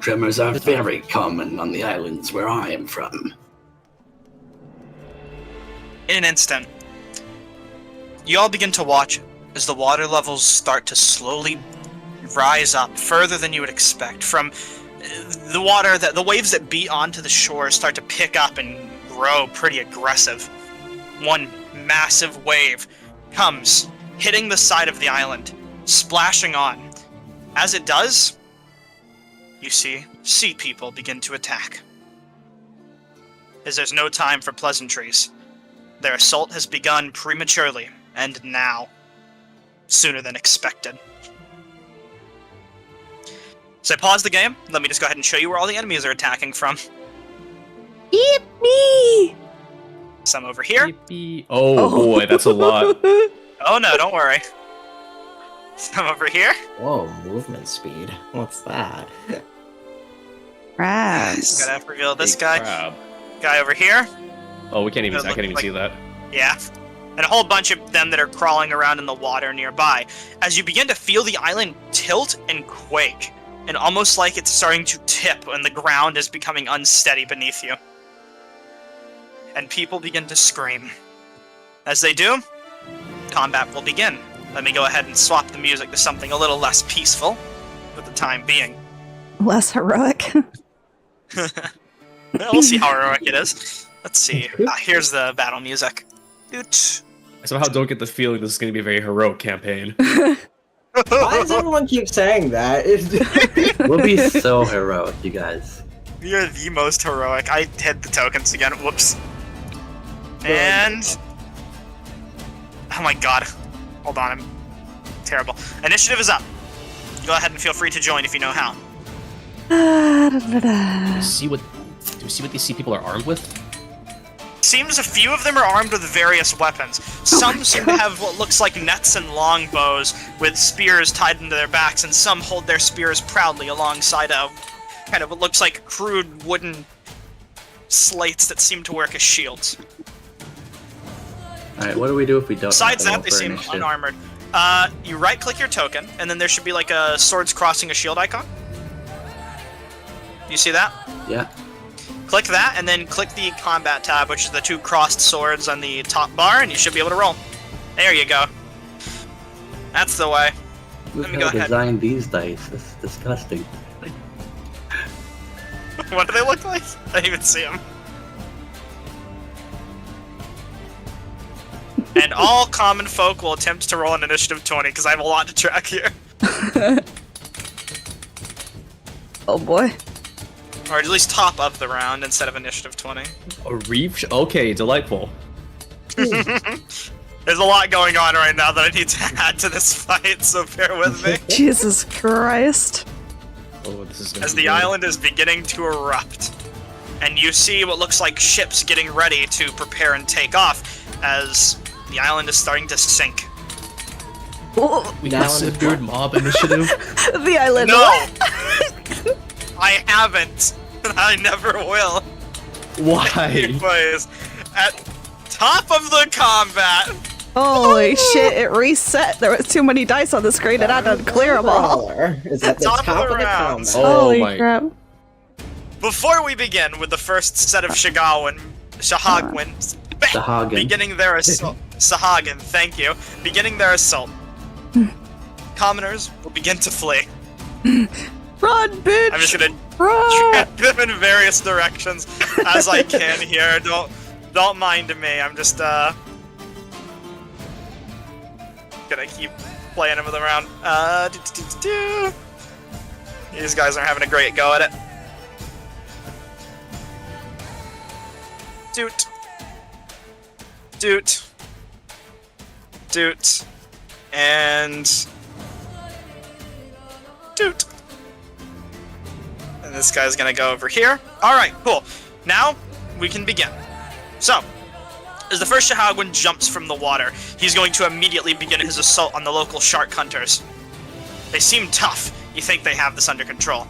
Tremors are very common on the islands where I am from. In an instant, you all begin to watch as the water levels start to slowly rise up further than you would expect. From the water, the waves that beat onto the shore start to pick up and grow pretty aggressive. One massive wave comes, hitting the side of the island, splashing on. As it does, you see sea people begin to attack. As there's no time for pleasantries, their assault has begun prematurely, and now, sooner than expected. So I pause the game. Let me just go ahead and show you where all the enemies are attacking from. Eat me! Some over here. Yippee. Oh boy, that's a lot. Oh no, don't worry. Some over here. Whoa, movement speed. What's that? Crabs. Gotta reveal this Big guy. crab. Guy over here. Oh, we can't even. It I can't even looks see that. Yeah. And a whole bunch of them that are crawling around in the water nearby. As you begin to feel the island tilt and quake, and almost like it's starting to tip and the ground is becoming unsteady beneath you. And people begin to scream. As they do, combat will begin. Let me go ahead and swap the music to something a little less peaceful for the time being. Less heroic. We'll see how heroic it is. Let's see. Here's the battle music. Doot. I somehow don't get the feeling this is going to be a very heroic campaign. Why does everyone keep saying that? We'll be so heroic, you guys. You're the most heroic. I hit the tokens again. Whoops. And... Oh my god. Hold on, I'm terrible. Initiative is up. Go ahead and feel free to join if you know how. Do you see what these sea people are armed with? Seems a few of them are armed with various weapons. Some seem to have what looks like nets and longbows with spears tied into their backs, and some hold their spears proudly alongside of kind of what looks like crude wooden slates that seem to work as shields. Alright, what do we do if we don't? Besides have that, to roll they for seem initiative? unarmored. You right-click your token, and then there should be like a swords crossing a shield icon. You see that? Yeah. Click that, and then click the combat tab, which is the two crossed swords on the top bar, and you should be able to roll. There you go. That's the way. Look Let me how go ahead. designed these dice. That's disgusting. What do they look like? I didn't even see them. And all common folk will attempt to roll an initiative 20, because I have a lot to track here. Oh boy. Or at least top of the round instead of initiative 20. A reef? Okay, delightful. There's a lot going on right now that I need to add to this fight, so bear with me. Jesus Christ. Oh, this is gonna As be the good. island is beginning to erupt. And you see what looks like ships getting ready to prepare and take off as the island is starting to sink. Oh, We got Island a weird mob initiative. the island. No! What? I haven't. And I never will. Why? Anyways, at top of the combat, Holy shit, it reset. There was too many dice on the screen and I had to clear them all. Brawler is at the Top of top the of the round. combat. Oh Holy my- crap. before we begin with the first set of Shahagwin, Sahagin. beginning their assault. Sahagin, thank you. Beginning their assault. Commoners will begin to flee. Run, bitch! I'm just gonna Run! drag them in various directions as I can here. Don't mind me. I'm just gonna keep playing them around. These guys are having a great go at it. Doot. Doot. Doot. And doot. And this guy's gonna go over here. Alright, cool. Now, we can begin. So, as the first Shahagwin jumps from the water, he's going to immediately begin his assault on the local shark hunters. They seem tough. You think they have this under control.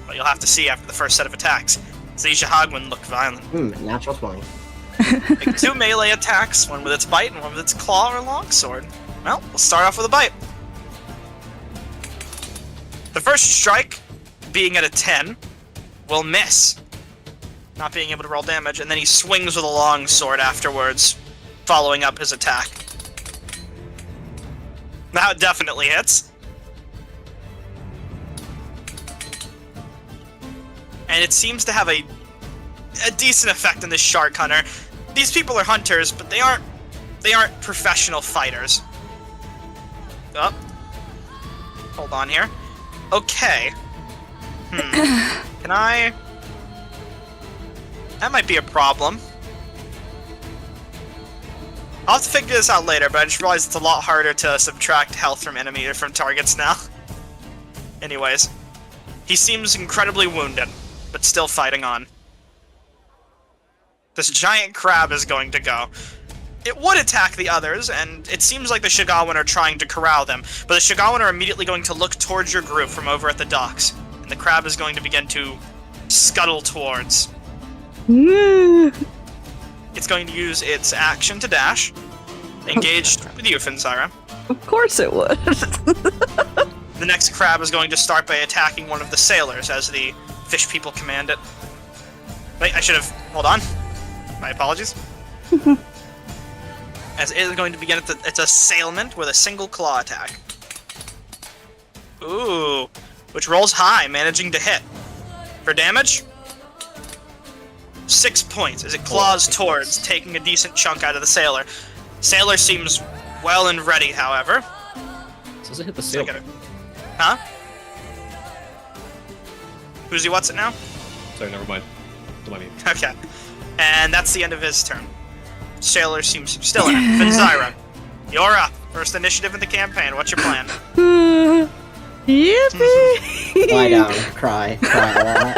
But you'll have to see after the first set of attacks. These Shahagwin look violent. Natural 20. Make 2 melee attacks, one with its bite and one with its claw or longsword. Well, we'll start off with a bite. The first strike, being at a 10, will miss, not being able to roll damage, and then he swings with a longsword afterwards, following up his attack. Now it definitely hits. And it seems to have a decent effect on this shark hunter. These people are hunters, but they aren't professional fighters. Oh. Hold on here. Okay. Can I... That might be a problem. I'll have to figure this out later, but I just realized it's a lot harder to subtract health from from targets now. Anyways. He seems incredibly wounded, but still fighting on. This giant crab is going to go. It would attack the others, and it seems like the Shigawin are trying to corral them, but the Shigawin are immediately going to look towards your group from over at the docks, and the crab is going to begin to scuttle towards. It's going to use its action to dash, engaged with you, Finzara. Of course it would. The next crab is going to start by attacking one of the sailors, as the fish people command it. Wait, I should have... Hold on. My apologies. As it is going to begin its assailment with a single claw attack. Ooh. Which rolls high, managing to hit. For damage, 6 points as it claws towards, taking a decent chunk out of the sailor. Sailor seems well and ready, however. Does it hit the sailor? Huh? Who's he what's it now? Sorry, never mind. Don't mind me. Okay. And that's the end of his turn. Sailor seems still in it. Finzira, you're up. First initiative in the campaign. What's your plan? Yippee! Lie down, cry a lot.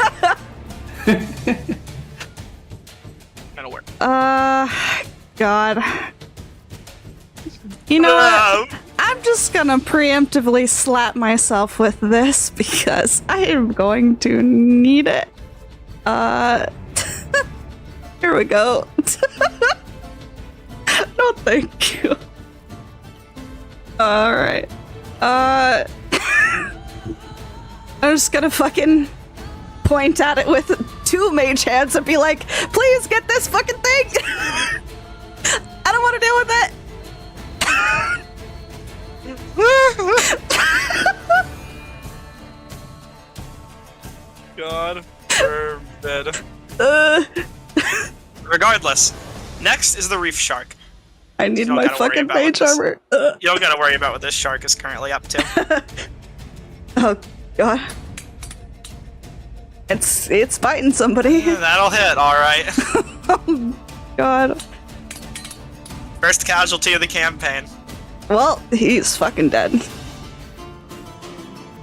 That'll work. God. You know what? I'm just gonna preemptively slap myself with this because I am going to need it. Here we go. No, thank you. Alright. I'm just gonna fucking point at it with 2 mage hands and be like, please get this fucking thing! I don't want to deal with it! God forbid. Regardless, next is the reef shark. I need my fucking mage armor. You don't gotta worry about what this shark is currently up to. Oh god. It's biting somebody. That'll hit, alright. Oh god. First casualty of the campaign. Well, he's fucking dead.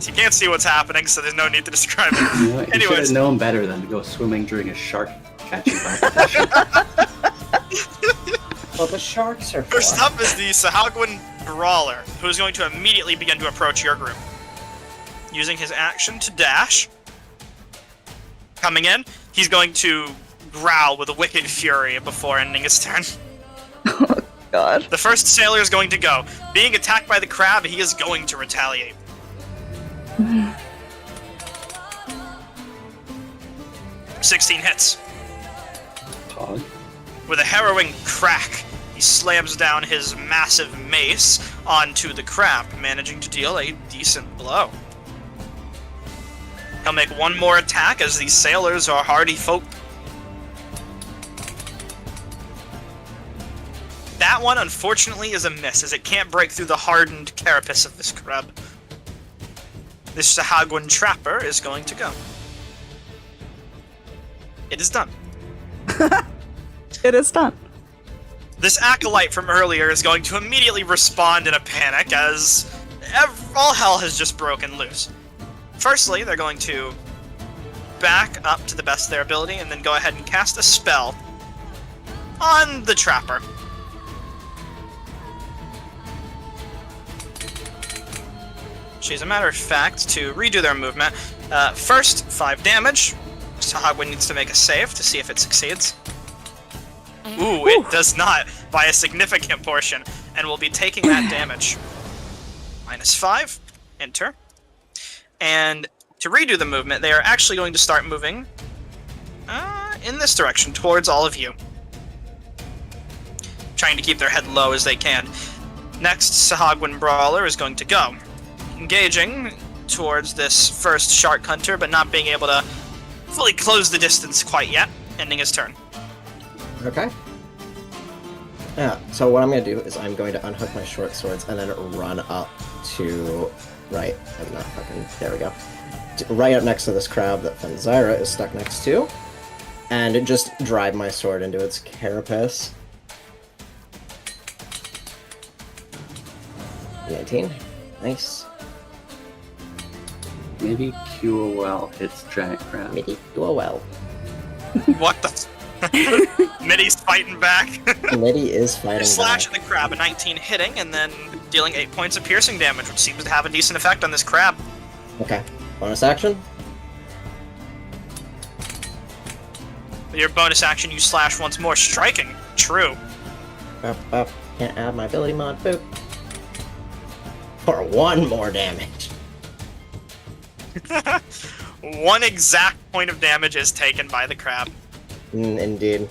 So you can't see what's happening, so there's no need to describe it. You know, you should Anyways. have known better than to go swimming during a shark catching competition. Well, the sharks are First up is the Sahagwin Brawler, who is going to immediately begin to approach your group. Using his action to dash. Coming in, he's going to growl with a wicked fury before ending his turn. Oh god. The first sailor is going to go. Being attacked by the crab, he is going to retaliate. 16 hits. Todd? With a harrowing crack, he slams down his massive mace onto the crab, managing to deal a decent blow. He'll make one more attack, as these sailors are hardy folk. That one, unfortunately, is a miss, as it can't break through the hardened carapace of this crab. This Sahagwan trapper is going to go. It is done. It is done. This acolyte from earlier is going to immediately respond in a panic, as all hell has just broken loose. Firstly, they're going to back up to the best of their ability, and then go ahead and cast a spell on the trapper. Which, as a matter of fact, to redo their movement, first, 5 damage. Sahagwan needs to make a save to see if it succeeds. Ooh, it does not, by a significant portion, and will be taking that damage. -5, enter. And to redo the movement, they are actually going to start moving in this direction, towards all of you. Trying to keep their head low as they can. Next, Sahagwan Brawler is going to go. Engaging towards this first Shark Hunter, but not being able to fully close the distance quite yet, ending his turn. Okay. Yeah, so what I'm going to do is I'm going to unhook my short swords and then run up to... Right, I'm not fucking... There we go. Right up next to this crab that Fenzira is stuck next to. And just drive my sword into its carapace. 19. Nice. Maybe QOL hits giant crab. Maybe do a well. What the... Middy's fighting back. Liddy is fighting Slash back. at the crab, a 19 hitting, and then dealing 8 points of piercing damage, which seems to have a decent effect on this crab. Okay. Bonus action. With your bonus action, you slash once more, striking. True. Up. Can't add my ability mod. Boop. For 1 more damage. 1 exact point of damage is taken by the crab. Indeed.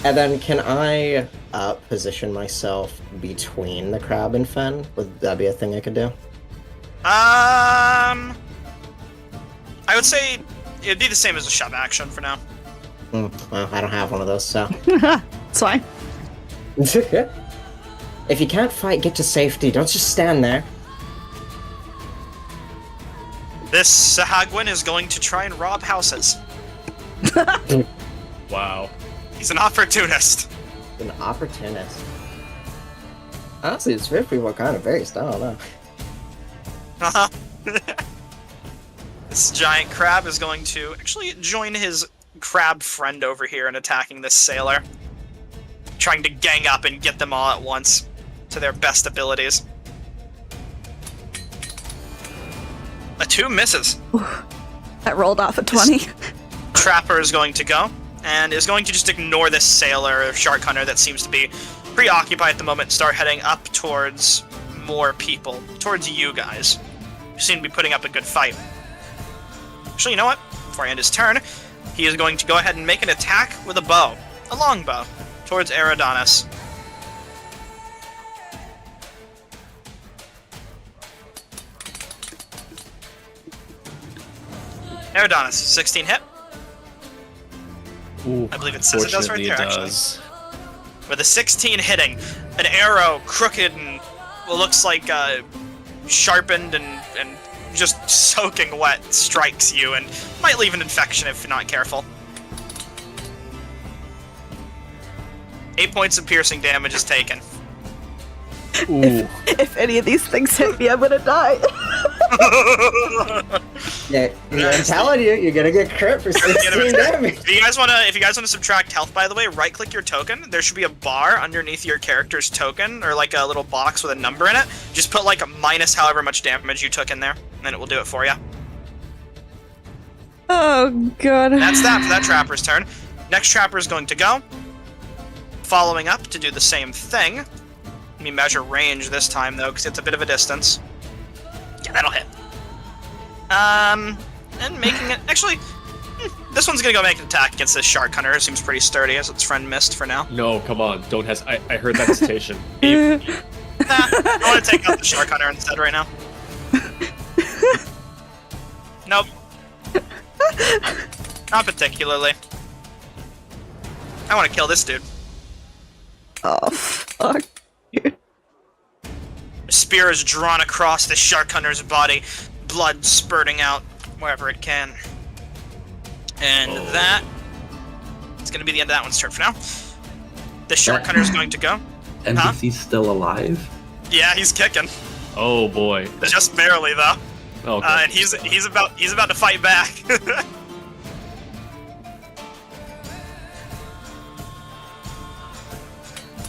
And then can I position myself between the crab and Fen? Would that be a thing I could do? I would say it'd be the same as a shove action for now. Well, I don't have one of those, so... It's fine. If you can't fight, get to safety. Don't just stand there. This Sahagwan is going to try and rob houses. Wow. He's an opportunist. An opportunist. Honestly, it's very what kind of based. I don't know. Uh-huh. This giant crab is going to actually join his crab friend over here in attacking this sailor. Trying to gang up and get them all at once to their best abilities. A 2 misses. That rolled off a 20. Trapper is going to go, and is going to just ignore this sailor or shark hunter that seems to be preoccupied at the moment and start heading up towards more people, towards you guys, who seem to be putting up a good fight. Actually, you know what? Before I end his turn, he is going to go ahead and make an attack with a bow, a long bow, towards Eridanis. Eridanis, 16 hit. Ooh, I believe it says it does right fortunately there, it actually. does. With a 16 hitting, an arrow, crooked and what looks like sharpened and just soaking wet, strikes you and might leave an infection if you're not careful. 8 points of piercing damage is taken. Ooh. If any of these things hit me, I'm gonna die. Yeah, I'm telling you, you're gonna get crit for 16 damage. If you guys wanna subtract health, by the way, right-click your token. There should be a bar underneath your character's token, or like a little box with a number in it. Just put like a minus however much damage you took in there, and then it will do it for you. Oh god. That's that for that trapper's turn. Next trapper is going to go. Following up to do the same thing. Let me measure range this time though, because it's a bit of a distance. Yeah, that'll hit. And making it actually. This one's gonna go make an attack against this shark hunter. It seems pretty sturdy as its friend missed for now. No, come on, don't I heard that hesitation. I want to take out the shark hunter instead right now. Nope. Not particularly. I want to kill this dude. Oh, fuck. A spear is drawn across the shark hunter's body, blood spurting out wherever it can. And that is going to be the end of that one's turn for now. The shark hunter is going to go. NPC's still alive? Yeah, he's kicking. Oh boy. Just barely though. Okay. And he's about to fight back.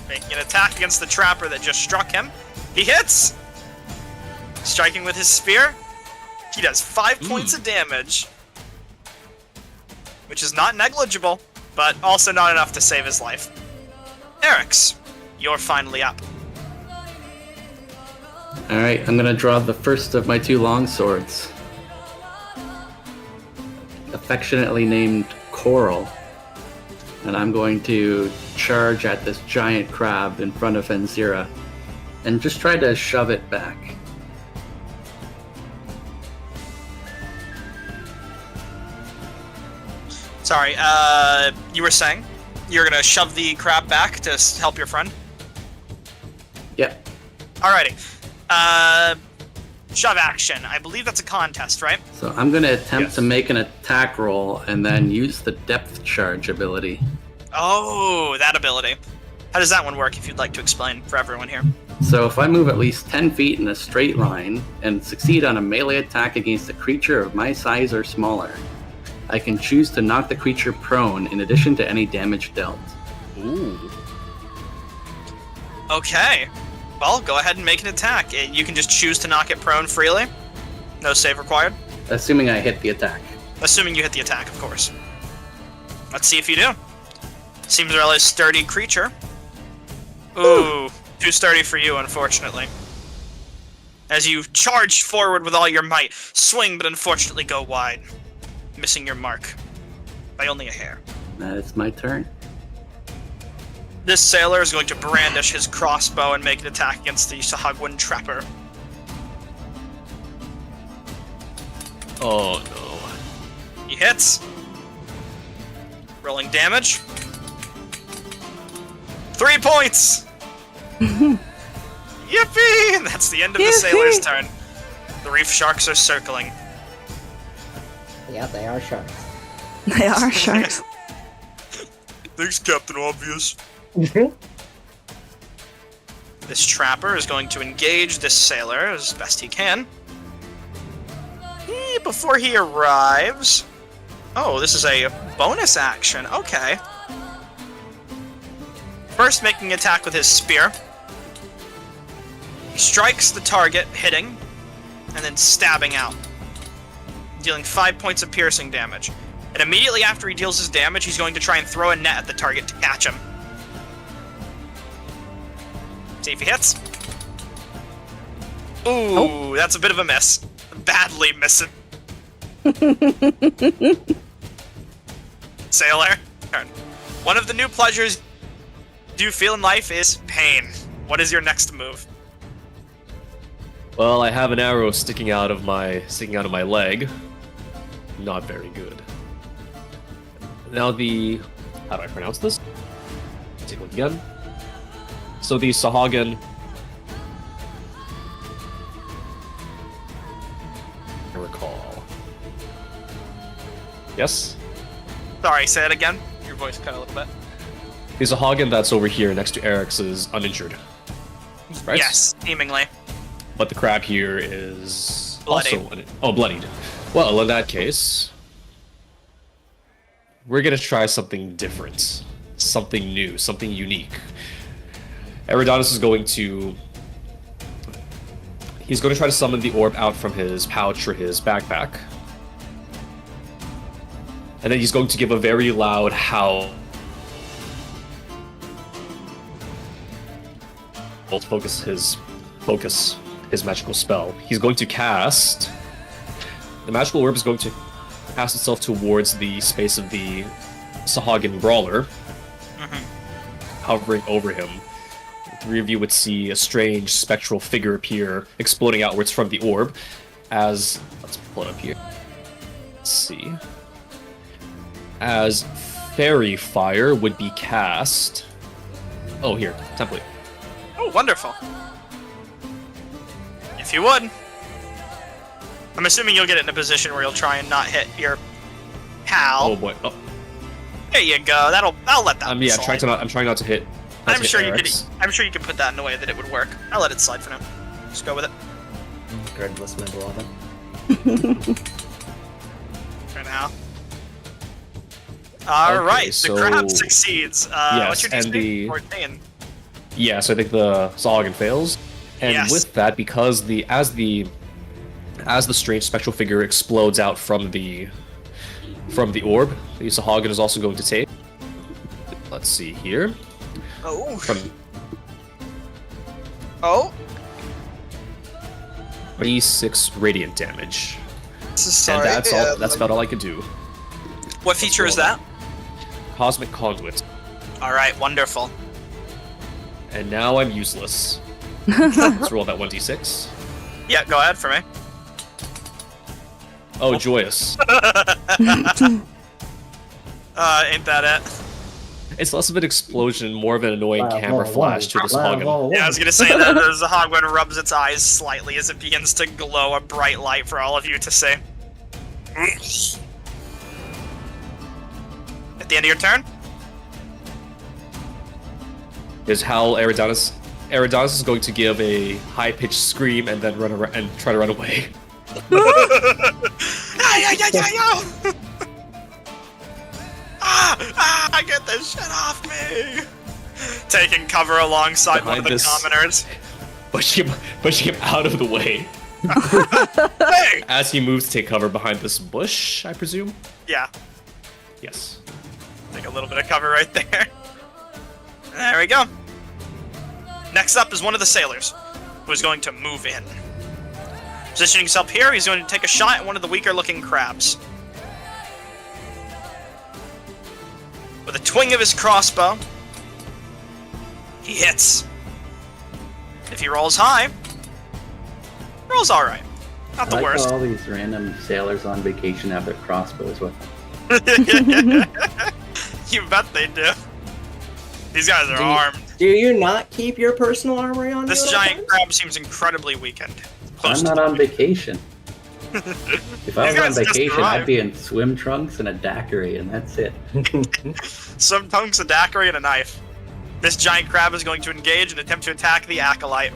Making an attack against the trapper that just struck him. He hits! Striking with his spear. He does 5 points of damage. Which is not negligible, but also not enough to save his life. Eric's, you're finally up. Alright, I'm gonna draw the first of my 2 longswords. Affectionately named Coral. And I'm going to charge at this giant crab in front of Enzira and just try to shove it back. Sorry, you were saying? You're gonna shove the crab back to help your friend? Yep. Alrighty. Shove action. I believe that's a contest, right? So I'm going to attempt Yes. to make an attack roll and then use the depth charge ability. Oh, that ability. How does that one work, if you'd like to explain for everyone here? So if I move at least 10 feet in a straight line and succeed on a melee attack against a creature of my size or smaller, I can choose to knock the creature prone in addition to any damage dealt. Ooh. Okay. Well, go ahead and make an attack. You can just choose to knock it prone freely. No save required. Assuming I hit the attack. Assuming you hit the attack, of course. Let's see if you do. Seems a rather sturdy creature. Ooh, too sturdy for you, unfortunately. As you charge forward with all your might, swing but unfortunately go wide, missing your mark by only a hair. That is my turn. This sailor is going to brandish his crossbow and make an attack against the Sahagwan trapper. Oh no. He hits. Rolling damage. 3 points! Yippee! That's the end of the sailor's turn. The reef sharks are circling. Yeah, they are sharks. They are sharks. Thanks, Captain Obvious. This trapper is going to engage this sailor as best he can. Before he arrives... Oh, this is a bonus action. Okay. First making an attack with his spear. He strikes the target, hitting, and then stabbing out, dealing 5 points of piercing damage. And immediately after he deals his damage, he's going to try and throw a net at the target to catch him. See if he hits. Ooh, that's a bit of a miss. Badly missing. Sailor, turn. One of the new pleasures you feel in life is pain. What is your next move? Well, I have an arrow sticking out of my leg. Not very good. Now how do I pronounce this? Take a look again. So the Sahagin. I recall. Yes? Sorry, say it again. Your voice cut a little bit. The Sahagin that's over here next to Eric's is uninjured. Right? Yes, seemingly. But the crab here is Bloody. also bloodied. Well, in that case, we're gonna try something different, something new, something unique. Eridanus is going to try to summon the orb out from his pouch or his backpack, and then he's going to give a very loud howl. To focus his magical spell. He's going to cast... The magical orb is going to cast itself towards the space of the Sahagin brawler, hovering over him. The three of you would see a strange spectral figure appear, exploding outwards from the orb, as... Let's pull it up here. Let's see. as fairy fire would be cast. Oh, here, template. Oh, wonderful. If you would. I'm assuming you'll get it in a position where you'll try and not hit your pal. Oh boy. Oh. There you go. I'll let that. Yeah, slide. I'm trying not to hit. I'm sure you could put that in a way that it would work. I'll let it slide for now. Just go with it. Regardless, middle of it. For now. Alright, so- the crab succeeds. Yes, what's your and DC? the- 14. Yeah, so I think the Zoggen fails, and Yes. with that, because as the strange spectral figure explodes out from the orb, the Sahagin is also going to take. Let's see here. Oh. From Oh. 26 radiant damage, Sorry. and that's about all I could do. What feature is that? Cosmic Conduit, Alright, wonderful. and now I'm useless. Let's roll that 1d6. Yeah, go ahead for me. Oh, joyous! Ain't that it? It's less of an explosion, more of an annoying camera flash to this Hagen. Yeah, I was gonna say that as the Hogwen rubs its eyes slightly as it begins to glow a bright light for all of you to see. At the end of your turn? Is Howl Eridanus. Eridanus is going to give a high-pitched scream and then run around and try to run away. Get this shit off me! Taking cover alongside one of the commoners. Pushing him out of the way. Hey! As he moves to take cover behind this bush, I presume? Yeah, Yes. take a little bit of cover right there. There we go. Next up is one of the sailors, who is going to move in. Positioning himself here, he's going to take a shot at one of the weaker-looking crabs. With a twing of his crossbow, he hits. If he rolls high, rolls alright. Not the I like worst. how all these random sailors on vacation have their crossbows with them. You bet they do. These guys are armed. Do you not keep your personal armory on? This you at all giant times? crab seems incredibly weakened. Close I'm not to on vacation. If I was You on guys just vacation, arrived. I'd be in swim trunks and a daiquiri, and that's it. some tongues, a daiquiri, and a knife. This giant crab is going to engage and attempt to attack the acolyte,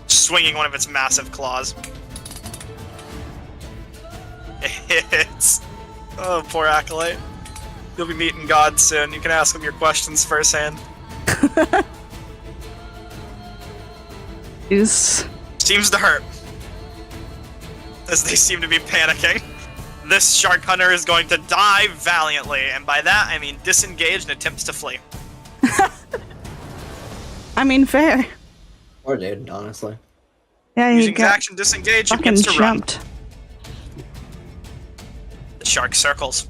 swinging one of its massive claws. It hits. Oh, poor acolyte. You'll be meeting God soon. You can ask him your questions firsthand. Is Seems to hurt, as they seem to be panicking. This shark hunter is going to die valiantly, and by that I mean disengage and attempts to flee. I mean, fair. Or dude, honestly. Yeah, he Using his got action disengage, he fucking begins to run. jumped. The shark circles.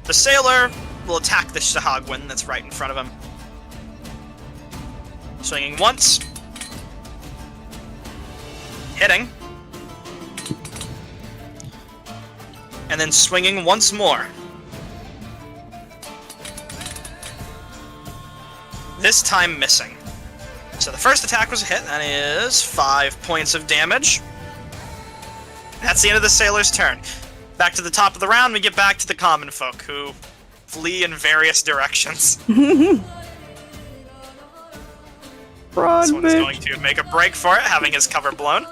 The sailor will attack the Sahagwin that's right in front of him. Swinging once. Hitting. And then swinging once more. This time missing. So the first attack was a hit, that is 5 points of damage. That's the end of the sailor's turn. Back to the top of the round, we get back to the common folk, who flee in various directions. Broad This one is bitch. going to make a break for it, having his cover blown.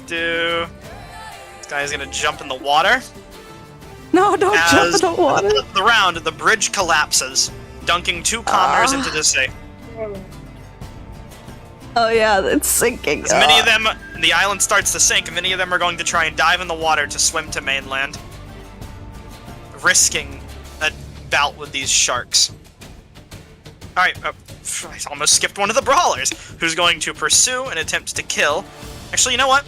Do. This guy is going to jump in the water. No, don't jump in the water. At the round, the bridge collapses, dunking 2 commoners into the sea. Oh yeah, it's sinking. As many of them, the island starts to sink, many of them are going to try and dive in the water to swim to mainland, risking a bout with these sharks. Alright, I almost skipped one of the brawlers, who's going to pursue and attempt to kill. Actually, you know what?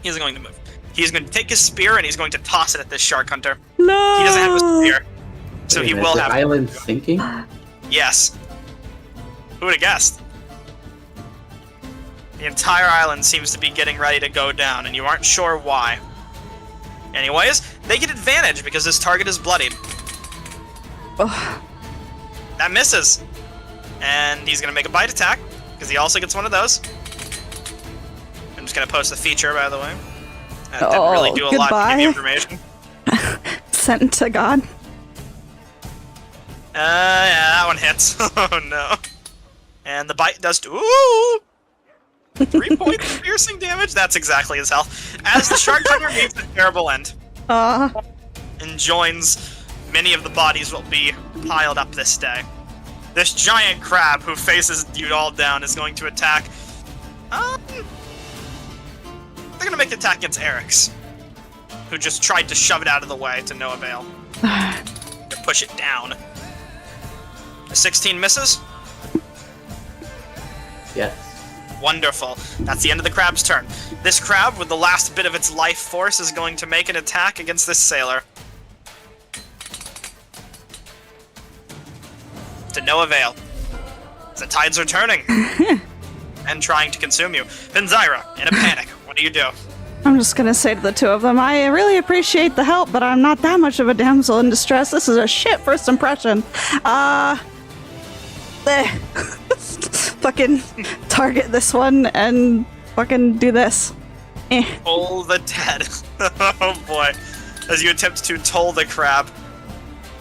He isn't going to move. He's going to take his spear and he's going to toss it at this shark hunter. No. He doesn't have a spear, so he Wait a will minute, have. the island sinking. Yes. Who would have guessed? The entire island seems to be getting ready to go down, and you aren't sure why. Anyways, they get advantage because this target is bloodied. Ugh. That misses. And he's going to make a bite attack, because he also gets one of those. I'm just going to post the feature, by the way. That didn't really do a lot to give you information. Sent to God. Yeah, that one hits. Oh, no. And the bite does... Ooh! 3 points of piercing damage? That's exactly his health. As the shark hunter meets a terrible end. And joins many of the bodies will be piled up this day. This giant crab who faces you all down is going to attack. They're going to make the attack against Eric's, who just tried to shove it out of the way to no avail. To push it down. A 16 misses? Yes. Wonderful. That's the end of the crab's turn. This crab, with the last bit of its life force, is going to make an attack against this sailor. To no avail. The tides are turning. And trying to consume you. Pinzyra, in a panic, what do you do? I'm just gonna say to the two of them, I really appreciate the help, but I'm not that much of a damsel in distress. This is a shit first impression. Fucking target this one and fucking do this. Toll the dead. Oh boy. As you attempt to toll the crab.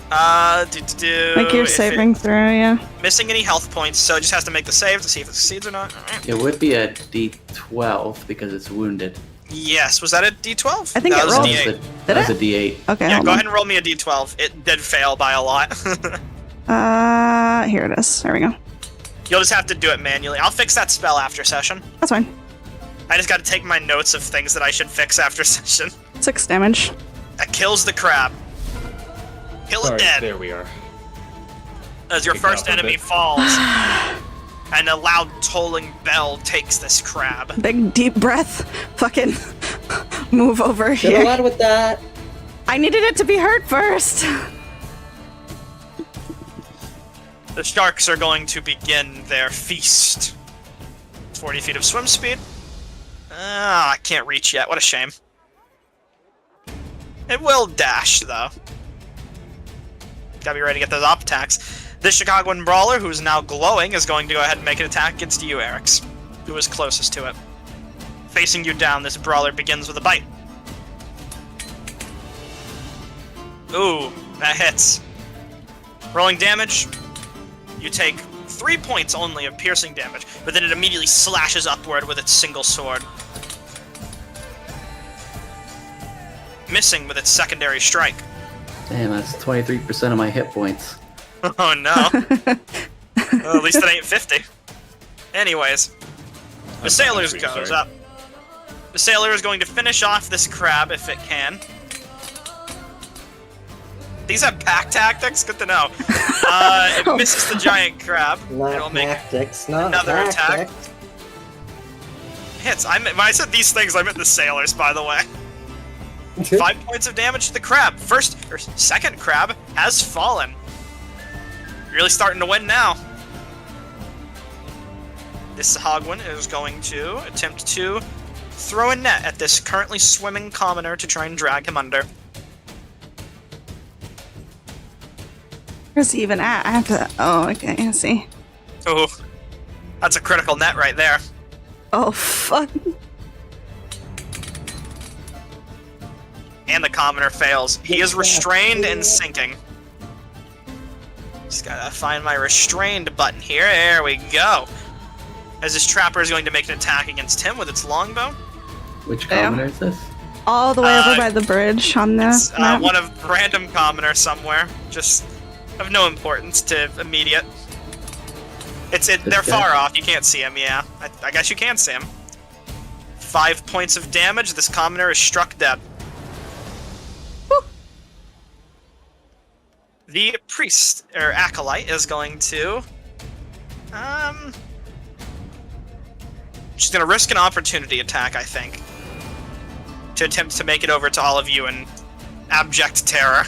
Like you're saving through, yeah. Missing any health points, so it just has to make the save to see if it succeeds or not. Alright. It would be a D12 because it's wounded. Yes, was that a D12? I think that it was rolled. a D8. That was a D8. Okay, Yeah, hold go on. ahead and roll me a D12. It did fail by a lot. Here it is. There we go. You'll just have to do it manually. I'll fix that spell after session. That's fine. I just gotta take my notes of things that I should fix after session. 6 damage. That kills the crab. Kill it Alright, dead. there we are. As your Kick it first out a enemy bit. falls. And a loud tolling bell takes this crab. Big deep breath. Fucking move over Should here. have led with that. I needed it to be hurt first. The sharks are going to begin their feast. 40 feet of swim speed. I can't reach yet. What a shame. It will dash, though. Gotta be ready to get those op attacks. This Chicagoan brawler, who's now glowing, is going to go ahead and make an attack against you, Eric's, who is closest to it. Facing you down, this brawler begins with a bite. Ooh, that hits. Rolling damage, you take 3 points only of piercing damage, but then it immediately slashes upward with its single sword. Missing with its secondary strike. Damn, that's 23% of my hit points. Oh no. Well, at least it ain't 50. Anyways, the sailor's goes up. The sailor is going to finish off this crab if it can. These have pack tactics? Good to know. It misses the giant crab. It'll make Tactics, not another attack. tactics. hits. When I said these things, I meant the sailors, by the way. 5 points of damage to the crab. Second crab has fallen. Really starting to win now. This Hogwin is going to attempt to throw a net at this currently swimming commoner to try and drag him under. Where's he even at? I have to. Oh, okay. I see. Oh, that's a critical net right there. Oh, fuck. And the commoner fails. He is restrained and sinking. Just gotta find my restrained button here. There we go. As this trapper is going to make an attack against him with its longbow. Which commoner is this? All the way over by the bridge on the It's map. one of random commoner somewhere. Just of no importance to immediate. They're far off. You can't see him. Yeah, I guess you can see him. 5 points of damage. This commoner is struck dead. Woo. The priest or acolyte is going to she's gonna risk an opportunity attack, I think, to attempt to make it over to all of you in abject terror.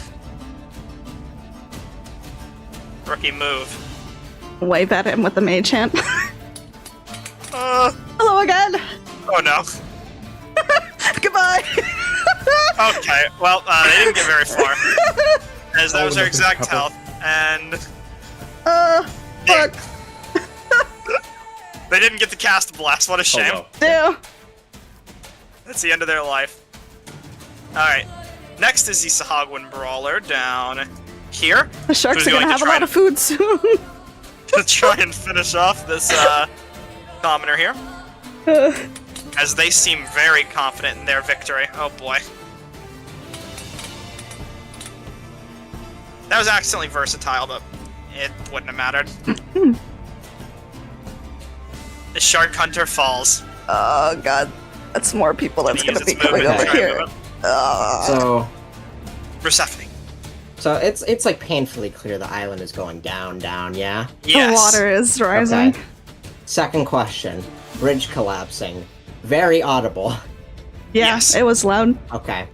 Rookie move. Wave at him with the mage hand. Uh, Hello, go again. Oh no. Goodbye. Okay, well, they didn't get very far. As that was their exact health, and Fuck. they didn't get to cast Blast. What a shame. Oh, Yeah. That's the end of their life. Alright, next is the Sahagwin Brawler down here. The sharks Who's are gonna going to have a try lot of food soon. To try and finish off this commoner here. As they seem very confident in their victory. Oh boy. That was accidentally versatile, but it wouldn't have mattered. The Shark Hunter falls. Oh god, that's more people that's Use gonna be its coming movement to over try and here. move it. So, Persephone. it's like painfully clear the island is going down, yeah? Yes. The water is rising. Okay. Second question. Bridge collapsing. Very audible. Yeah, Yes. it was loud. Okay.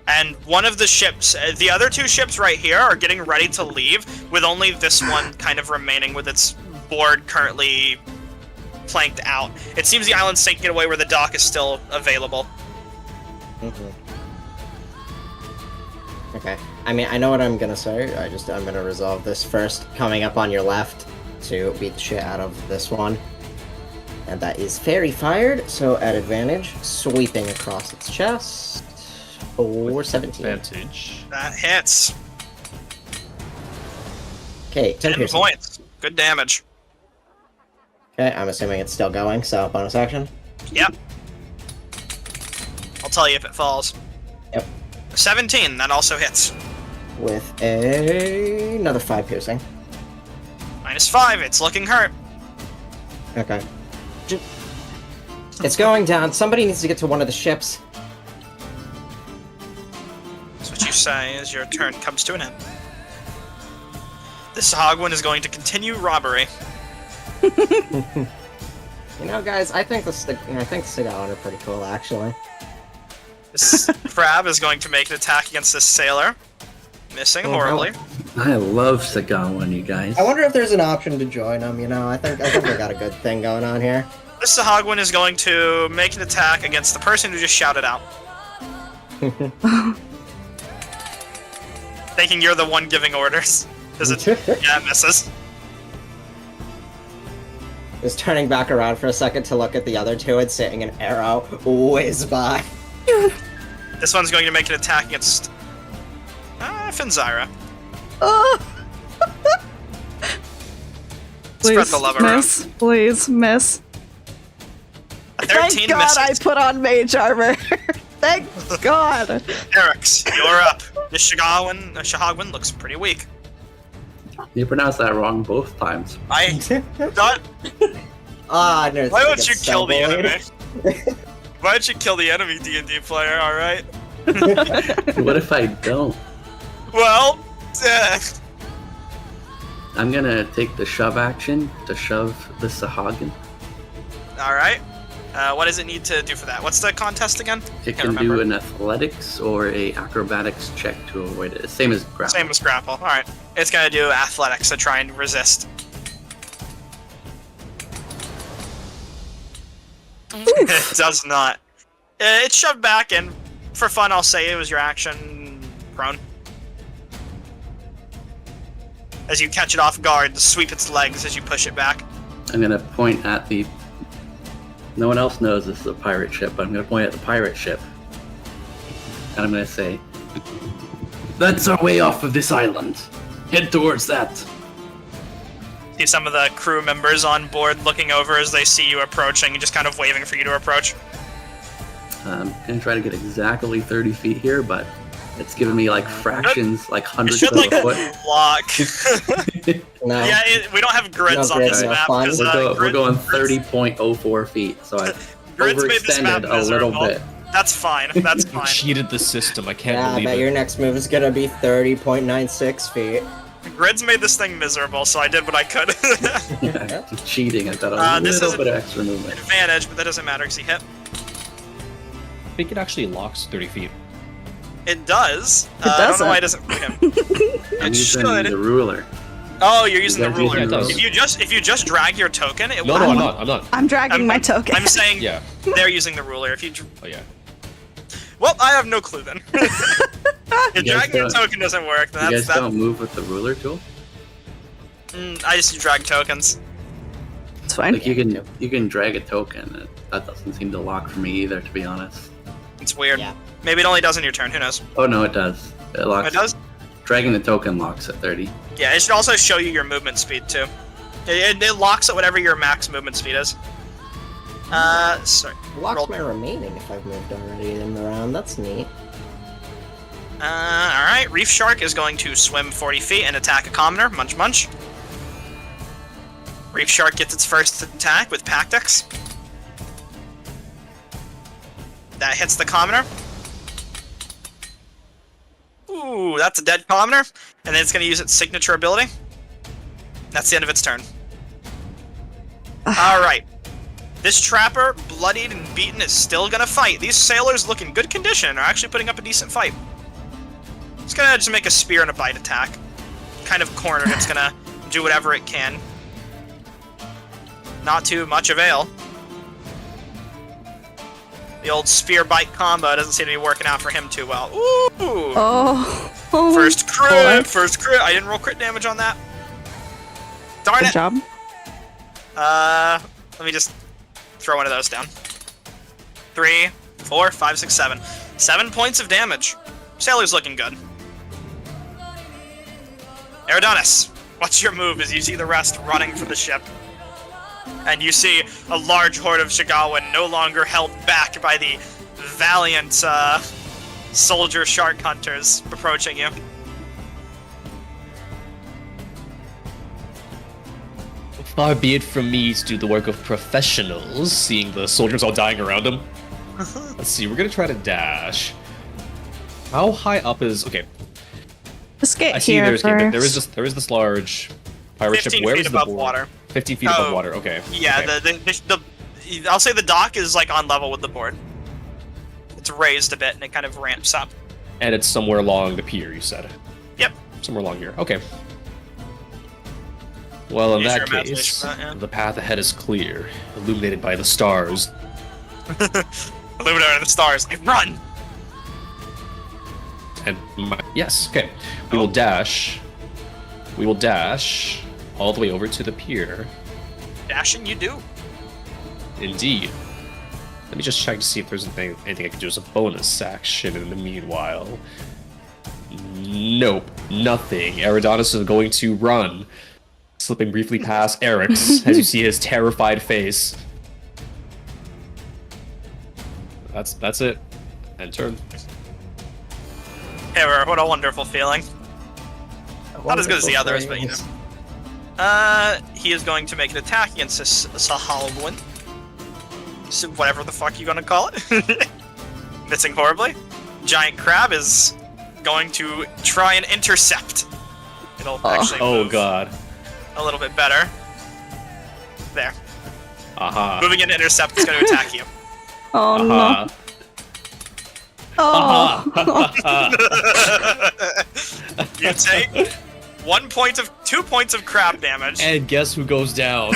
And one of the ships, the other two ships right here are getting ready to leave, with only this one kind of remaining with its board currently planked out. It seems the island's sinking away where the dock is still available. Okay. I mean, I know what I'm gonna say. I'm gonna resolve this first. Coming up on your left to beat the shit out of this one. And that is Fairy Fired, so at advantage. Sweeping across its chest. For 17. Advantage. That hits. Okay, 10 10 piercing. points. Good damage. Okay, I'm assuming it's still going, so bonus action. Yep. I'll tell you if it falls. Yep. 17, that also hits. With another 5 piercing. -5, it's looking hurt. Okay. It's going down. Somebody needs to get to one of the ships. That's what you say as your turn comes to an end. The Sahagwin is going to continue robbery. You know, guys, I think the Sigalin are pretty cool, actually. This crab is going to make an attack against this sailor. Missing horribly. I love Sagawan, you guys. I wonder if there's an option to join them, you know? I think we got a good thing going on here. This Sahagwin is going to make an attack against the person who just shouted out. Thinking you're the one giving orders. Does it? Yeah, it misses. Just turning back around for a second to look at the other two and seeing an arrow whiz by. This one's going to make an attack against Finzyra. Spread Please the love around. miss. Please miss. A 13 Thank God I misses. put on mage armor. Thank God. Eric's, you're up. This Sahagwin looks pretty weak. You pronounced that wrong both times. I thought. Ah, no. Why don't you kill the enemy? Why don't you kill the enemy D&D player? All right. What if I don't? Well, I'm gonna take the shove action to shove the Sahagin. all right. What does it need to do for that? What's the contest again? It Can't can do remember. an athletics or a acrobatics check to avoid it. Same as grapple. Same as grapple. All right. It's gonna do athletics to try and resist. It does not. It's shoved back, and for fun, I'll say it was your action prone. As you catch it off guard, sweep its legs as you push it back. I'm gonna point at the. No one else knows this is a pirate ship, but I'm gonna point at the pirate ship. And I'm gonna say, "That's our way off of this island. Head towards that." See some of the crew members on board looking over as they see you approaching and just kind of waving for you to approach. I'm gonna try to get exactly 30 feet here, but it's giving me like fractions, like It hundredths should of like a foot. block. No. Yeah, we don't have grids No on grids, this no map fun. because We're going 30.04 feet, so I grids made this map overextended a little miserable. bit. That's fine. That's You fine. cheated the system. I can't Yeah, I believe bet it. your next move is gonna be 30.96 feet. Grids made this thing miserable, so I did what I could. Yeah, cheating. I got a this little is bit of extra movement. Advantage, but that doesn't matter because he hit. I think it actually locks 30 feet. It does. It I don't know why it doesn't. doesn't for him. I'm It using should. the ruler. Oh, you're using the guys using ruler. the ruler? If you just drag your token, it No, will. no, I'm not. I'm not. I'm dragging my token. I'm saying Yeah. they're using the ruler. If you. Oh yeah. Well, I have no clue then. If You guys dragging your don't- token doesn't work, then You that's guys that. don't move with the ruler tool. I just drag tokens. It's fine. Like you can drag a token. That doesn't seem to lock for me either, to be honest. It's weird. Yeah. Maybe it only does on your turn. Who knows? Oh no, it does. It locks. It does. Dragging the token locks at 30. Yeah, it should also show you your movement speed too. It locks at whatever your max movement speed is. Sorry. Locks Roll. my remaining if I've moved already in the round. That's neat. Alright. Reef Shark is going to swim 40 feet and attack a commoner. Munch munch. Reef Shark gets its first attack with Pactix. That hits the commoner. Ooh, that's a dead commoner. And then it's going to use its signature ability. That's the end of its turn. Alright. This trapper, bloodied and beaten, is still going to fight. These sailors look in good condition and are actually putting up a decent fight. It's going to just make a spear and a bite attack. Kind of cornered. It's going to do whatever it can. Not too much avail. The old spear bite combo doesn't seem to be working out for him too well. Ooh! Oh. First crit! boy. First crit! I didn't roll crit damage on that. Darn Good it! job. Let me just throw one of those down. 3, 4, 5, 6, 7. 7 points of damage. Sailor's looking good. Eridanus, what's your move as you see the rest running from the ship? And you see a large horde of Shigawan no longer held back by the valiant soldier shark hunters approaching you. Far be it from me to do the work of professionals, seeing the soldiers all dying around him. Let's see, we're gonna try to dash. How high up is... Okay, Just get I see here there first. is this large pirate ship. 15 Where feet is the above board? water. 15 feet Oh, above water, okay. Yeah, okay. the I'll say the dock is like on level with the board. It's raised a bit and it kind of ramps up. And it's somewhere along the pier, you said? Yep. Somewhere along here, okay. Well, in Use that your imagination case, for that, yeah. the path ahead is clear, illuminated by the stars. Illuminator of the stars, like run! And yes, okay. We will dash. We will dash all the way over to the pier. Dashing you do. Indeed. Let me just check to see if there's anything I can do as a bonus action in the meanwhile. Nope, nothing. Eridanus is going to run, slipping briefly past Eric's as you see his terrified face. That's it. End turn. Ever, what a wonderful feeling. Not as good as the others, but you know. He is going to make an attack against this Sahalwin. So whatever the fuck you gonna call it. Missing horribly. Giant crab is going to try and intercept. It'll actually Oh move god. a little bit better. There. Aha. Moving in to intercept is going to attack you. Oh Aha. no. Oh. You take 2 points of crab damage. And guess who goes down?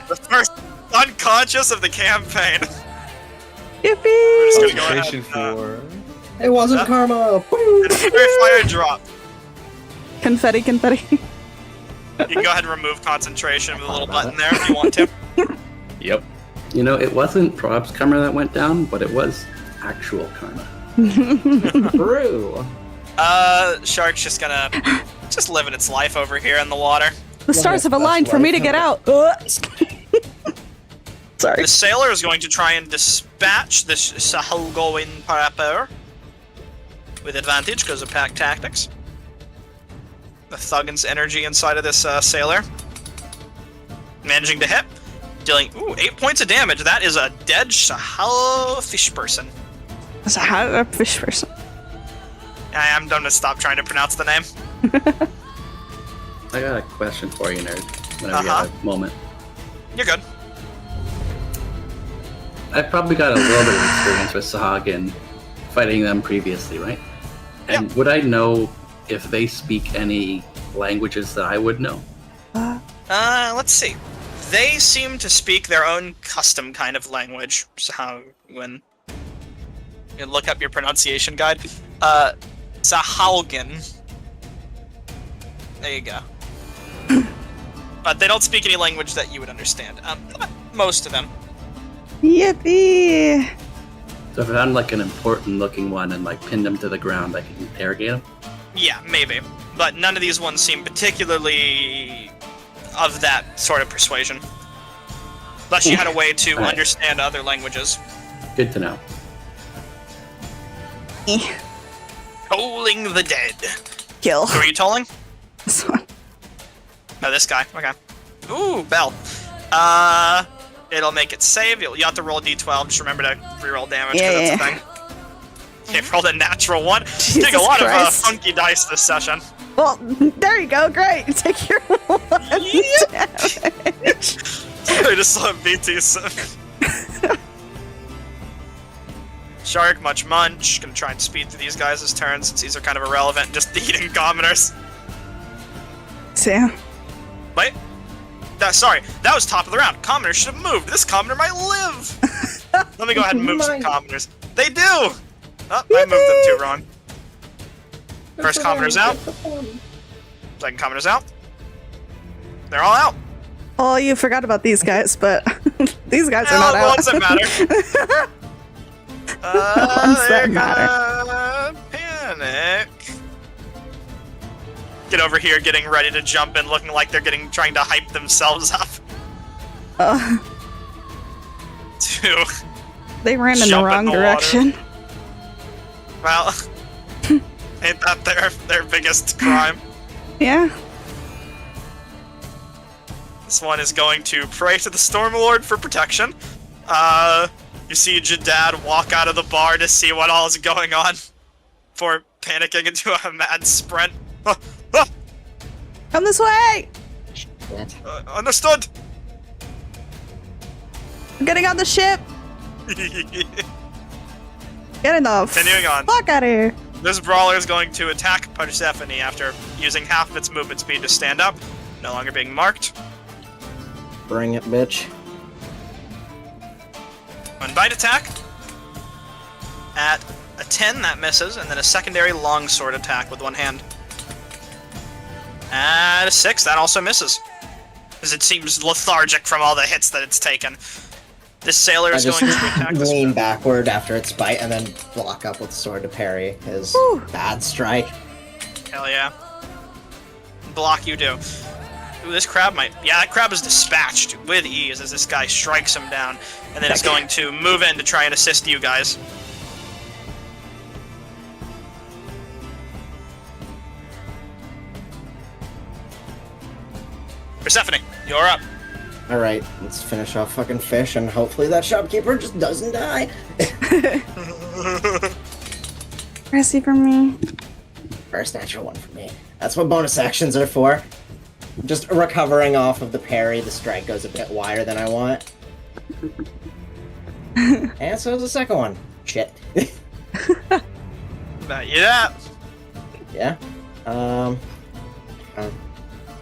The first unconscious of the campaign. Yippee! Just gonna go ahead Concentration and, for... It wasn't Huh? karma. Boom. and fire drop. Confetti, confetti. You can go ahead and remove concentration with a little button there if you want to. Yep. You know, it wasn't Prob's karma that went down, but it was actual karma. True. Shark's just gonna living its life over here in the water. The stars have that's aligned for me to life. get out. Sorry. The sailor is going to try and dispatch this Sahalgoin Parapur with advantage because of pack tactics. The Thuggin's energy inside of this sailor. Managing to hit. Dealing 8 points of damage. That is a dead Sahal fish person. That's a fish person. I'm going to stop trying to pronounce the name. I got a question for you, nerd. Whenever you Uh-huh. have a moment. You're good. I've probably got a little bit of experience with Sahagin, fighting them previously, right? And would I know if they speak any languages that I would know? Let's see. They seem to speak their own custom kind of language. So when you look up your pronunciation guide, Sahalgan. There you go. But they don't speak any language that you would understand. Not most of them. Yippee! So if I found like an important looking one and like pinned him to the ground, I could interrogate him? Yeah, maybe. But none of these ones seem particularly of that sort of persuasion. Unless you had a way to Alright. understand other languages. Good to know. Tolling the dead. Kill. Who are you tolling? This one. No, this guy. Okay. Ooh, bell. It'll make it save. You have to roll a d12. Just remember to reroll damage, because Yeah, that's a thing. You rolled a natural one. Jesus Getting a lot Christ. of funky dice this session. Well, there you go. Great. Take your one damage. I just saw BT. Shark, Much Munch. Gonna try and speed through these guys' turns since these are kind of irrelevant. Just eating commoners. Sam. Wait. Sorry, that was top of the round. Commoners should have moved. This commoner might live. Let me go ahead and move some commoners. They do! Oh, I moved them too wrong. First commoner's out. Second commoner's out. They're all out. Oh, you forgot about these guys, but these guys are Well, not the out. ones that matter. ones that They're matter. gonna panic. Get over here, getting ready to jump in, looking like they're trying to hype themselves up. To They ran in the Jump in wrong the direction. well, ain't that their biggest crime? Yeah. This one is going to pray to the Stormlord for protection. You see Jadad walk out of the bar to see what all is going on before panicking into a mad sprint. Come this way! Understood. I'm getting on the ship! Getting the Continuing on. fuck out of here! This brawler is going to attack Persephone after using half of its movement speed to stand up, no longer being marked. Bring it, bitch. One bite attack. At a 10, that misses, and then a secondary longsword attack with one hand. At a 6, that also misses. As it seems lethargic from all the hits that it's taken. This sailor is going to attack this. lean backward after its bite and then block up with the sword to parry his Whew. bad strike. Hell yeah. Block you do. Ooh, this crab might... Yeah, that crab is dispatched with ease as this guy strikes him down. And then is going to move in to try and assist you guys. Persephone, you're up. Alright, let's finish off fucking fish and hopefully that shopkeeper just doesn't die. Mercy for me. First natural one for me. That's what bonus actions are for. Just recovering off of the parry, the strike goes a bit wider than I want. And so is the second one. Shit. Not yet. Yeah.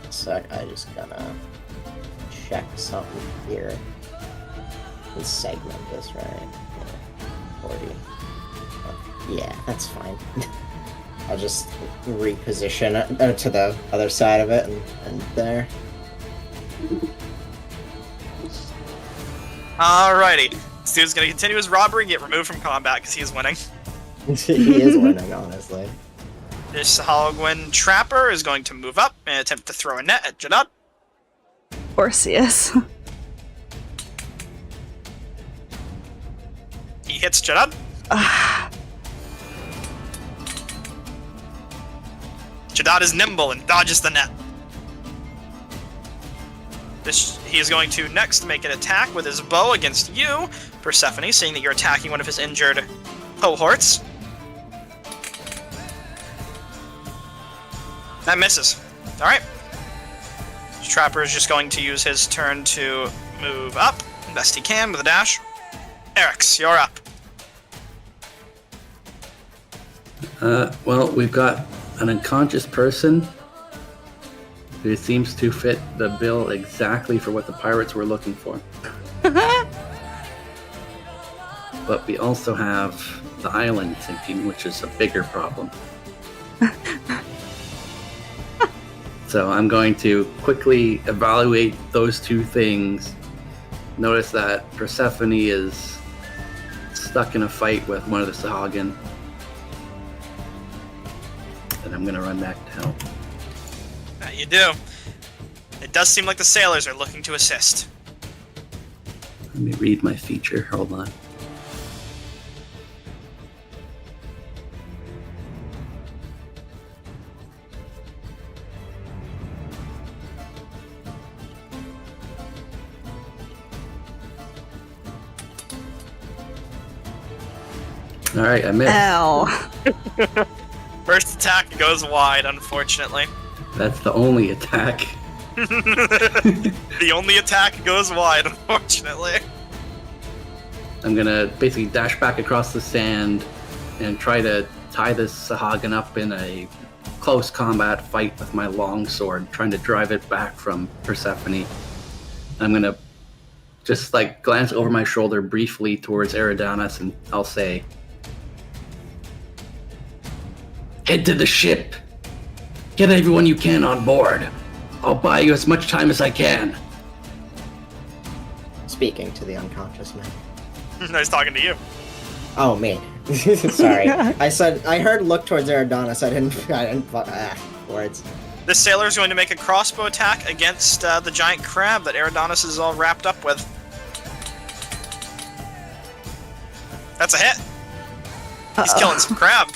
Sec, I just gonna check something here. Let's segment this, right? 40. Oh, yeah, that's fine. I'll just reposition it to the other side of it and there. Alrighty. This dude's gonna continue his robbery and get removed from combat because he's winning. He is winning, honestly. This Halloween Trapper is going to move up and attempt to throw a net at Jadad. Of course he is. He hits Jadad. Jadad is nimble and dodges the net. He is going to next make an attack with his bow against you, Persephone, seeing that you're attacking one of his injured cohorts. That misses. Alright. Trapper is just going to use his turn to move up, best he can with a dash. Eric's, you're up. Well, we've got an unconscious person It seems to fit the bill exactly for what the pirates were looking for. But we also have the island sinking, which is a bigger problem. So I'm going to quickly evaluate those two things. Notice that Persephone is stuck in a fight with one of the Sahagin. And I'm going to run back to help. You do. It does seem like the sailors are looking to assist. Let me read my feature. Hold on. All right, I missed. L. First attack goes wide, unfortunately. That's the only attack. The only attack goes wide, unfortunately. I'm gonna basically dash back across the sand and try to tie this Sahagin up in a close combat fight with my longsword, trying to drive it back from Persephone. I'm gonna just like glance over my shoulder briefly towards Eridanos, and I'll say, "Head to the ship. Get everyone you can on board. I'll buy you as much time as I can." Speaking to the unconscious man. I was talking to you. Oh, me. Sorry. I heard look towards Eridanos. I didn't words. This sailor is going to make a crossbow attack against the giant crab that Eridanos is all wrapped up with. That's a hit. He's killing some crab.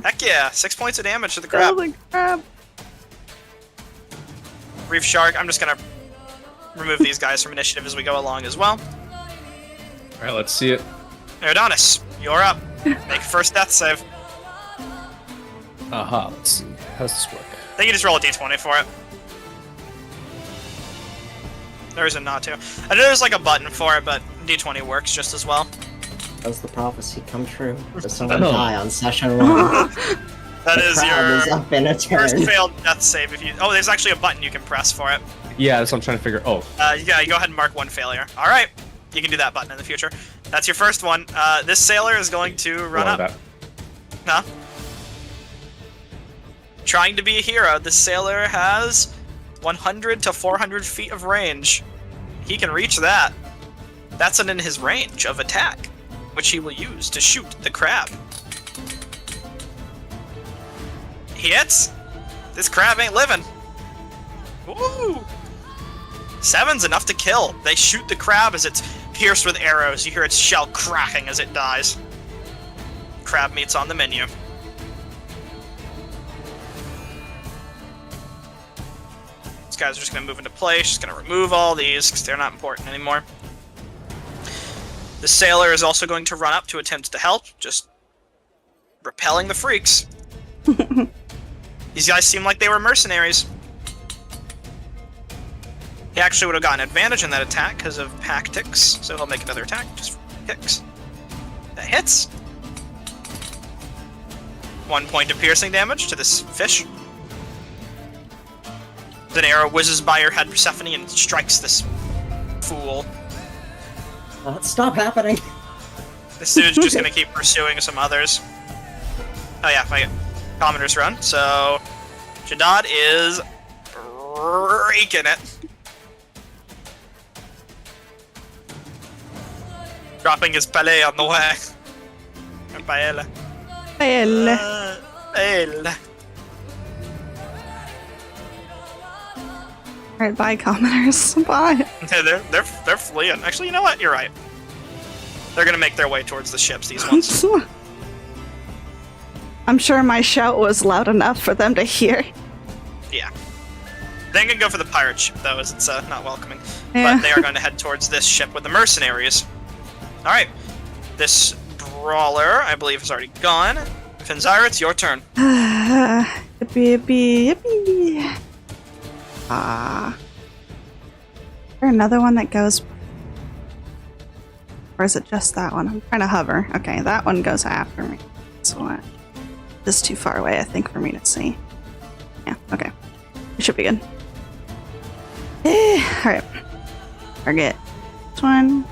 Heck yeah, 6 points of damage to the crab. Holy crap. Reef Shark, I'm just gonna remove these guys from initiative as we go along as well. Alright, let's see it. Eridanos, you're up. Make first death save. Aha, let's see. How does this work? I think you just roll a d20 for it. There isn't not to. I know there's like a button for it, but d20 works just as well. Does the prophecy come true? Does someone No. die on session 1? That The is crowd your is up in a first turn. failed death save. If you there's actually a button you can press for it. Yeah, that's what I'm trying to figure. Oh, Yeah, you go ahead and mark one failure. All right, you can do that button in the future. That's your first one. This sailor is going to run up. Huh? Trying to be a hero, this sailor has 100 to 400 feet of range. He can reach that. That's in his range of attack, which he will use to shoot the crab. He hits. This crab ain't living. Woo! 7's enough to kill. They shoot the crab as it's pierced with arrows. You hear its shell cracking as it dies. Crab meat's on the menu. These guys are just going to move into place. Just going to remove all these because they're not important anymore. The sailor is also going to run up to attempt to help, just repelling the freaks. These guys seem like they were mercenaries. He actually would have gotten advantage in that attack because of Pactics, so he'll make another attack just for kicks. That hits. 1 point of piercing damage to this fish. An arrow whizzes by your head, Persephone, and strikes this fool. Stop happening. This dude's just gonna keep pursuing some others. Oh yeah, my commoner's run. So Jadad is breaking it. Dropping his palais on the way. Paella. L. Paella. Alright, bye, commoners. Bye. They're fleeing. Actually, you know what? You're right. They're gonna make their way towards the ships, these ones. I'm sure my shout was loud enough for them to hear. Yeah. They can go for the pirate ship, though, as it's not welcoming. Yeah. But they are going to head towards this ship with the mercenaries. Alright. This brawler, I believe, is already gone. Finzyra, it's your turn. Yippee, yippee, yippee. Is there another one that goes... Or is it just that one? I'm trying to hover. Okay, that one goes after me. This one is too far away, I think, for me to see. Yeah, okay. We should be good. Alright. Target. This one.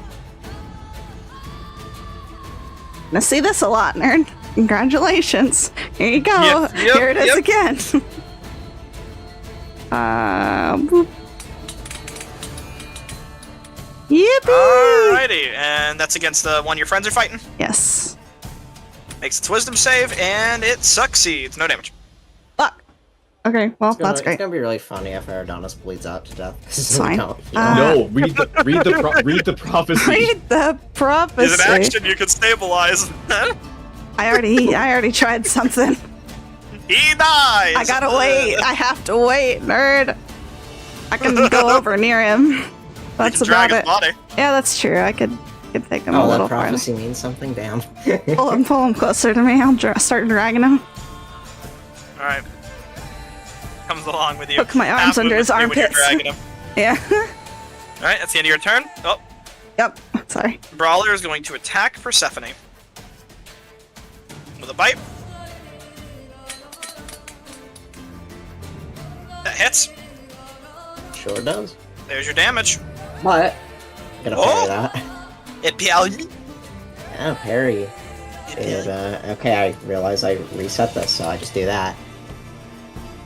Gonna see this a lot, nerd. Congratulations. Here you go. Yep, Here it is yep. again. Boop. Yippee! Alrighty, and that's against the one your friends are fighting. Yes. Makes its wisdom save, and it succeeds. No damage. Fuck. Okay, well, that's It's great. gonna be really funny if Eridanos bleeds out to death. It's fine. No, read the prophecy. Read the prophecy. Is an action you can stabilize. I already tried something. He dies! I gotta wait. I have to wait, nerd. I can go over near him. That's You can drag about his it. body. Yeah, that's true. I could take him a Oh, little that farther. prophecy means something? Damn. Pull him closer to me. I'll start dragging him. Alright. Comes along with you. Hook my arms Half under his movement when you're armpits. dragging him. Yeah. Alright, that's the end of your turn. Oh, Yep. Sorry. Brawler is going to attack Persephone. With a bite. That hits. Sure does. There's your damage. But, gonna parry Oh! that. It parried. Yeah, parry. It, okay, I realize I reset this, so I just do that.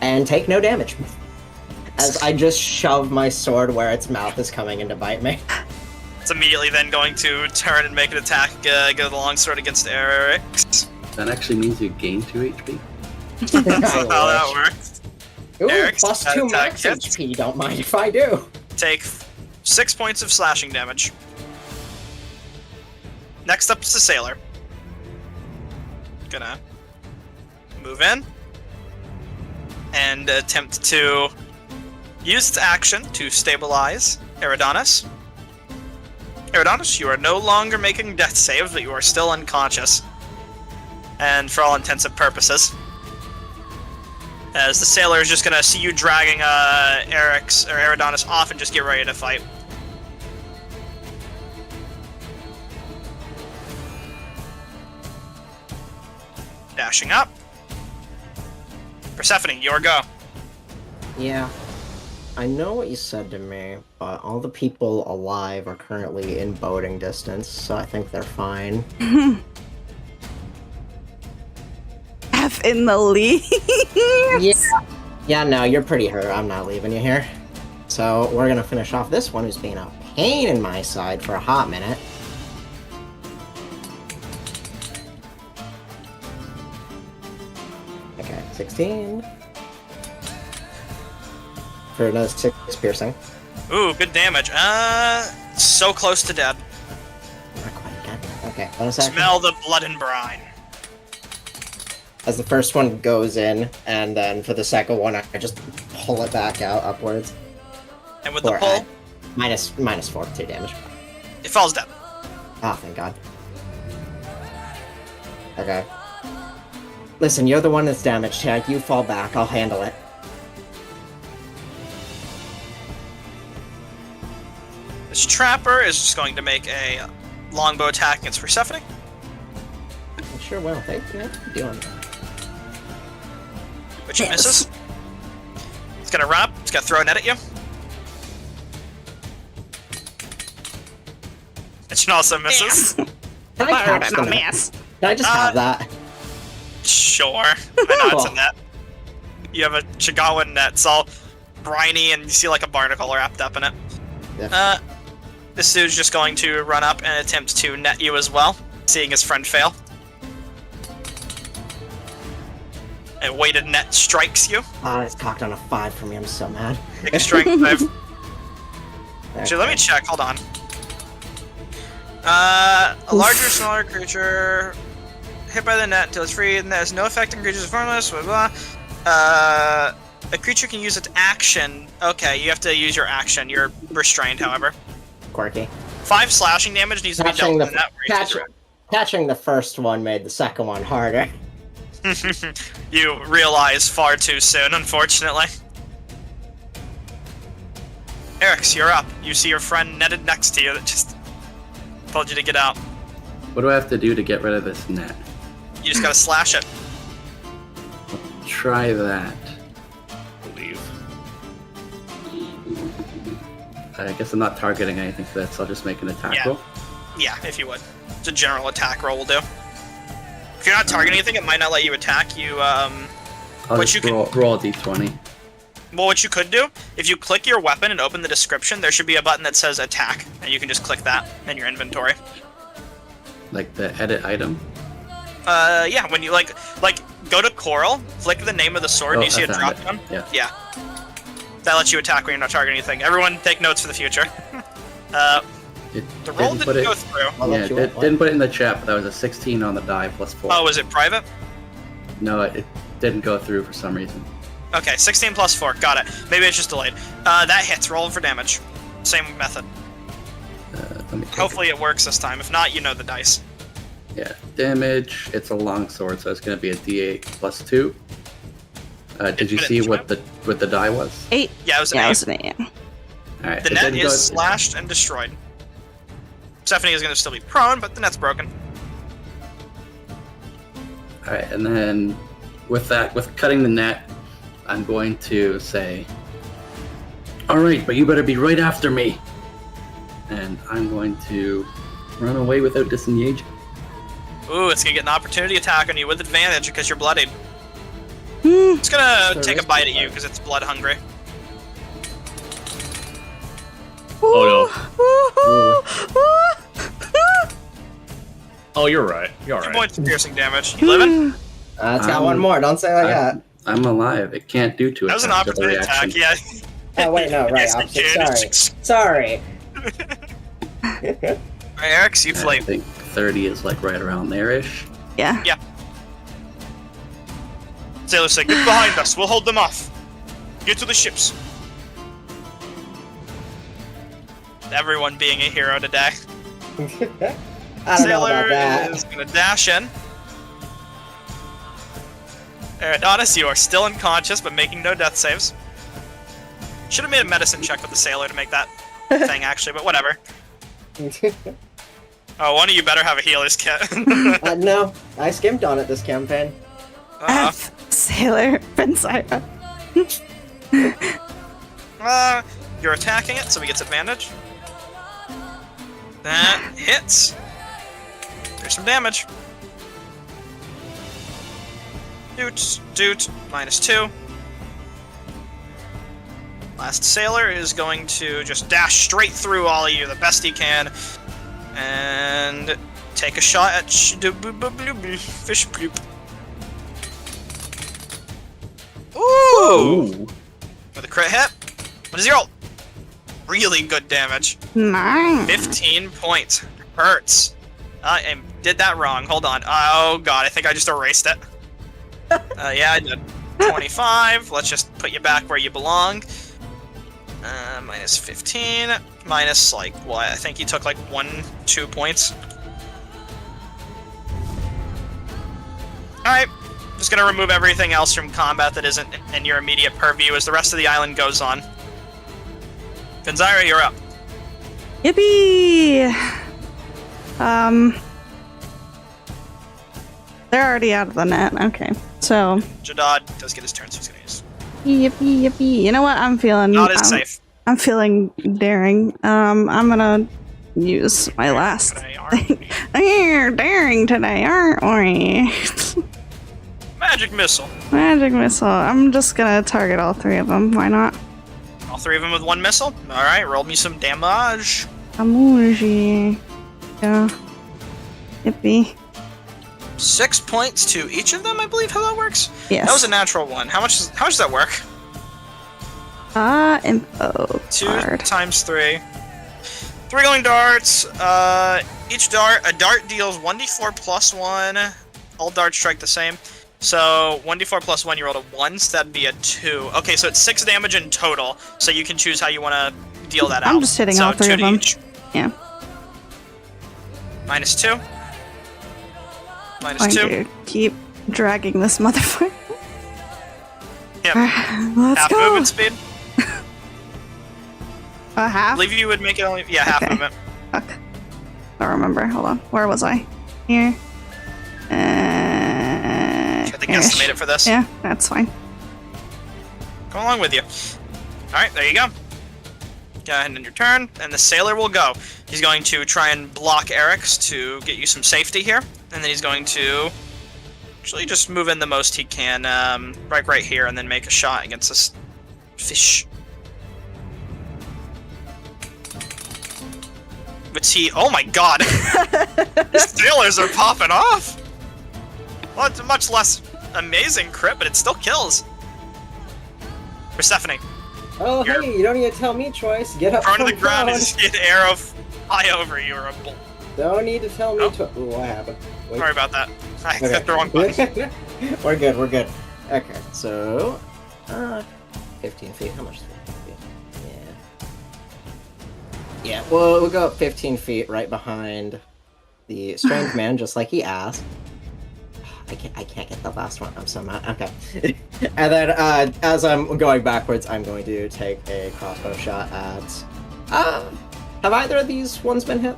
And take no damage. As I just shove my sword where its mouth is coming in to bite me. It's immediately then going to turn and make an attack, go the longsword against Eric. That actually means you gain 2 HP. That's not how that works. Ooh, Eric's plus 2 attack max hits. HP, don't mind if I do. Take 6 points of slashing damage. Next up is the sailor. Gonna move in and attempt to use its action to stabilize Eridanos. Eridanos, you are no longer making death saves, but you are still unconscious. And for all intents and purposes. As the sailor is just gonna see you dragging Eridanos off and just get ready to fight. Dashing up. Persephone, your go. Yeah. I know what you said to me, but all the people alive are currently in boating distance, so I think they're fine. F in the lead. Yeah, no, you're pretty hurt. I'm not leaving you here. So we're gonna finish off this one who's being a pain in my side for a hot minute. Okay, 16. For another 6 piercing. Ooh, good damage. So close to dead. Not quite dead. Okay, bonus action. Smell the blood and brine. As the first one goes in, and then for the second one, I just pull it back out upwards. And with the For, pull, minus 4 damage. it falls dead. Oh, thank God. Okay. Listen, you're the one that's damaged. Tag, you fall back. I'll handle it. This trapper is just going to make a longbow attack against Persephone. I sure will. Thank you for doing that. Which it Yes. misses. It's gonna run up, it's gonna throw a net at you. It should also misses. Can I catch the net? Miss. Can I just have that? Sure. I know it's a net. You have a Chigawan net, it's all briny and you see like a barnacle wrapped up in it. Yeah. This dude's just going to run up and attempt to net you as well, seeing his friend fail. A weighted net strikes you. Ah, it's cocked on a 5 for me. I'm so mad. Take a strength save. Actually, let me Okay. check. Hold on. A larger or smaller creature hit by the net until it's free, and that has no effect on creatures formless. Blah blah. A creature can use its action. Okay, you have to use your action. You're restrained, however. Quirky. 5 slashing damage needs to be dealt Catching with the, in that range. catching the first one made the second one harder. You realize far too soon, unfortunately. Eric's, you're up. You see your friend netted next to you that just told you to get out. What do I have to do to get rid of this net? You just gotta slash it. Try that. Believe. I guess I'm not targeting anything for this. I'll just make an attack Yeah. roll. Yeah, if you would. It's a general attack roll will do. If you're not targeting anything, it might not let you attack. I'll What just you roll a d20. Well, what you could do, if you click your weapon and open the description, there should be a button that says attack, and you can just click that in your inventory. Like the edit item. Yeah, when you like go to Coral, flick the name of the sword, and you see a I drop found down. it. Yeah. That lets you attack when you're not targeting anything. Everyone take notes for the future. It The roll didn't didn't put it- go through. I'll Yeah, let you it didn't put it in the chat, but that was a 16 on the die plus 4. Oh, was it private? No, it didn't go through for some reason. Okay, 16 plus 4, got it. Maybe it's just delayed. That hits, roll for damage. Same method. Let me take Hopefully it works this time. If not, you know the dice. Yeah, damage. It's a long sword, so it's going to be a d8 plus 2. Did you put it see in the what the die was? 8. Yeah, it was an Yeah, it eight. was an 8. All right. The it net didn't go- is slashed and destroyed. Stephanie is going to still be prone, but the net's broken. All right, and then with cutting the net, I'm going to say, "All right, but you better be right after me." And I'm going to run away without disengaging. Ooh, it's going to get an opportunity attack on you with advantage because you're bloodied. It's going to take a bite at you because it's blood hungry. Oh Oh, you're right. You're 2 right. points of piercing damage. You living? It's got one more. Don't say like that. I'm alive. It can't do two That was an attacks with a opportunity attack, reaction. yeah. Oh wait, no, right. Yes, Opposite. you Sorry. did. Sorry. Alright, Eric, you I flame. think 30 is like right around there-ish. Yeah. Sailor said, get behind us. We'll hold them off. Get to the ships. Everyone being a hero today. I don't know Sailor about that. is going to dash in. Adonis, you are still unconscious, but making no death saves. Should have made a medicine check with the sailor to make that thing, actually, but whatever. Oh, one of you better have a healer's kit. No, I skimmed on it this campaign. F. Sailor Bensira. You're attacking it, so he gets advantage. That hits. There's some damage. Doot, doot, -2. Last sailor is going to just dash straight through all of you the best he can, and take a shot at fish bloop. Ooh! With a crit hit. What is your ult? Really good damage. 9. 15 points. Hurts. I did that wrong. Hold on. Oh god, I think I just erased it. Yeah, I did. 25. Let's just put you back where you belong. -15. Minus, like, what? I think you took, like, 2 points. Alright. Just gonna remove everything else from combat that isn't in your immediate purview as the rest of the island goes on. Exandria, you're up. Yippee! They're already out of the net. Okay. So, Jadad does get his turn, so he's gonna use. yippee, yippee. You know what? I'm feeling. Not as safe. I'm feeling daring. I'm gonna use my last Today, aren't thing. we? We're daring today, aren't we? Magic missile. Magic missile. I'm just gonna target all 3 of them. Why not? All 3 of them with 1 missile. All right, roll me some damage. Emoji. Yeah. Yippee. 6 points to each of them, I believe. How that works? Yes. That was a natural 1. How much does that work? Info 2 card. times 3. 3 going darts. Each dart, a dart deals 1d4 plus 1. All darts strike the same. So 1d4 plus 1, you rolled a 1, so that'd be a 2. Okay, so it's 6 damage in total. So you can choose how you want to deal that out. I'm just hitting so all 3 2 of to them. each. Yeah. -2. Going -2. to keep dragging this motherfucker. Yep. Let's Half go. movement speed. A I half? believe you would make it only. Yeah, half Okay. movement. Fuck. I don't remember. Hold on. Where was I? Here. I think I Here-ish. made it for this. Yeah, that's fine. Come along with you. Alright, there you go. Go ahead and end your turn, and the sailor will go. He's going to try and block Eric's to get you some safety here, and then he's going to actually just move in the most he can, right here, and then make a shot against this fish. But he, oh my god, these sailors are popping off. Well, it's a much less amazing crit, but it still kills. Persephone. Oh, You're hey, you don't need to tell me, Choice. Get up prone to from the ground prone. and see an arrow fly over you or a bolt. Don't need to tell me. Oh. Ooh, what happened? Wait. Sorry about that. I Okay. hit the wrong button. We're good. We're good. Okay, so 15 feet. How much? 15 feet? Yeah. Yeah. Well, we'll go up 15 feet right behind the strange man, just like he asked. I can't get the last one. I'm so mad. Okay. And then as I'm going backwards, I'm going to take a crossbow shot at. Have either of these ones been hit?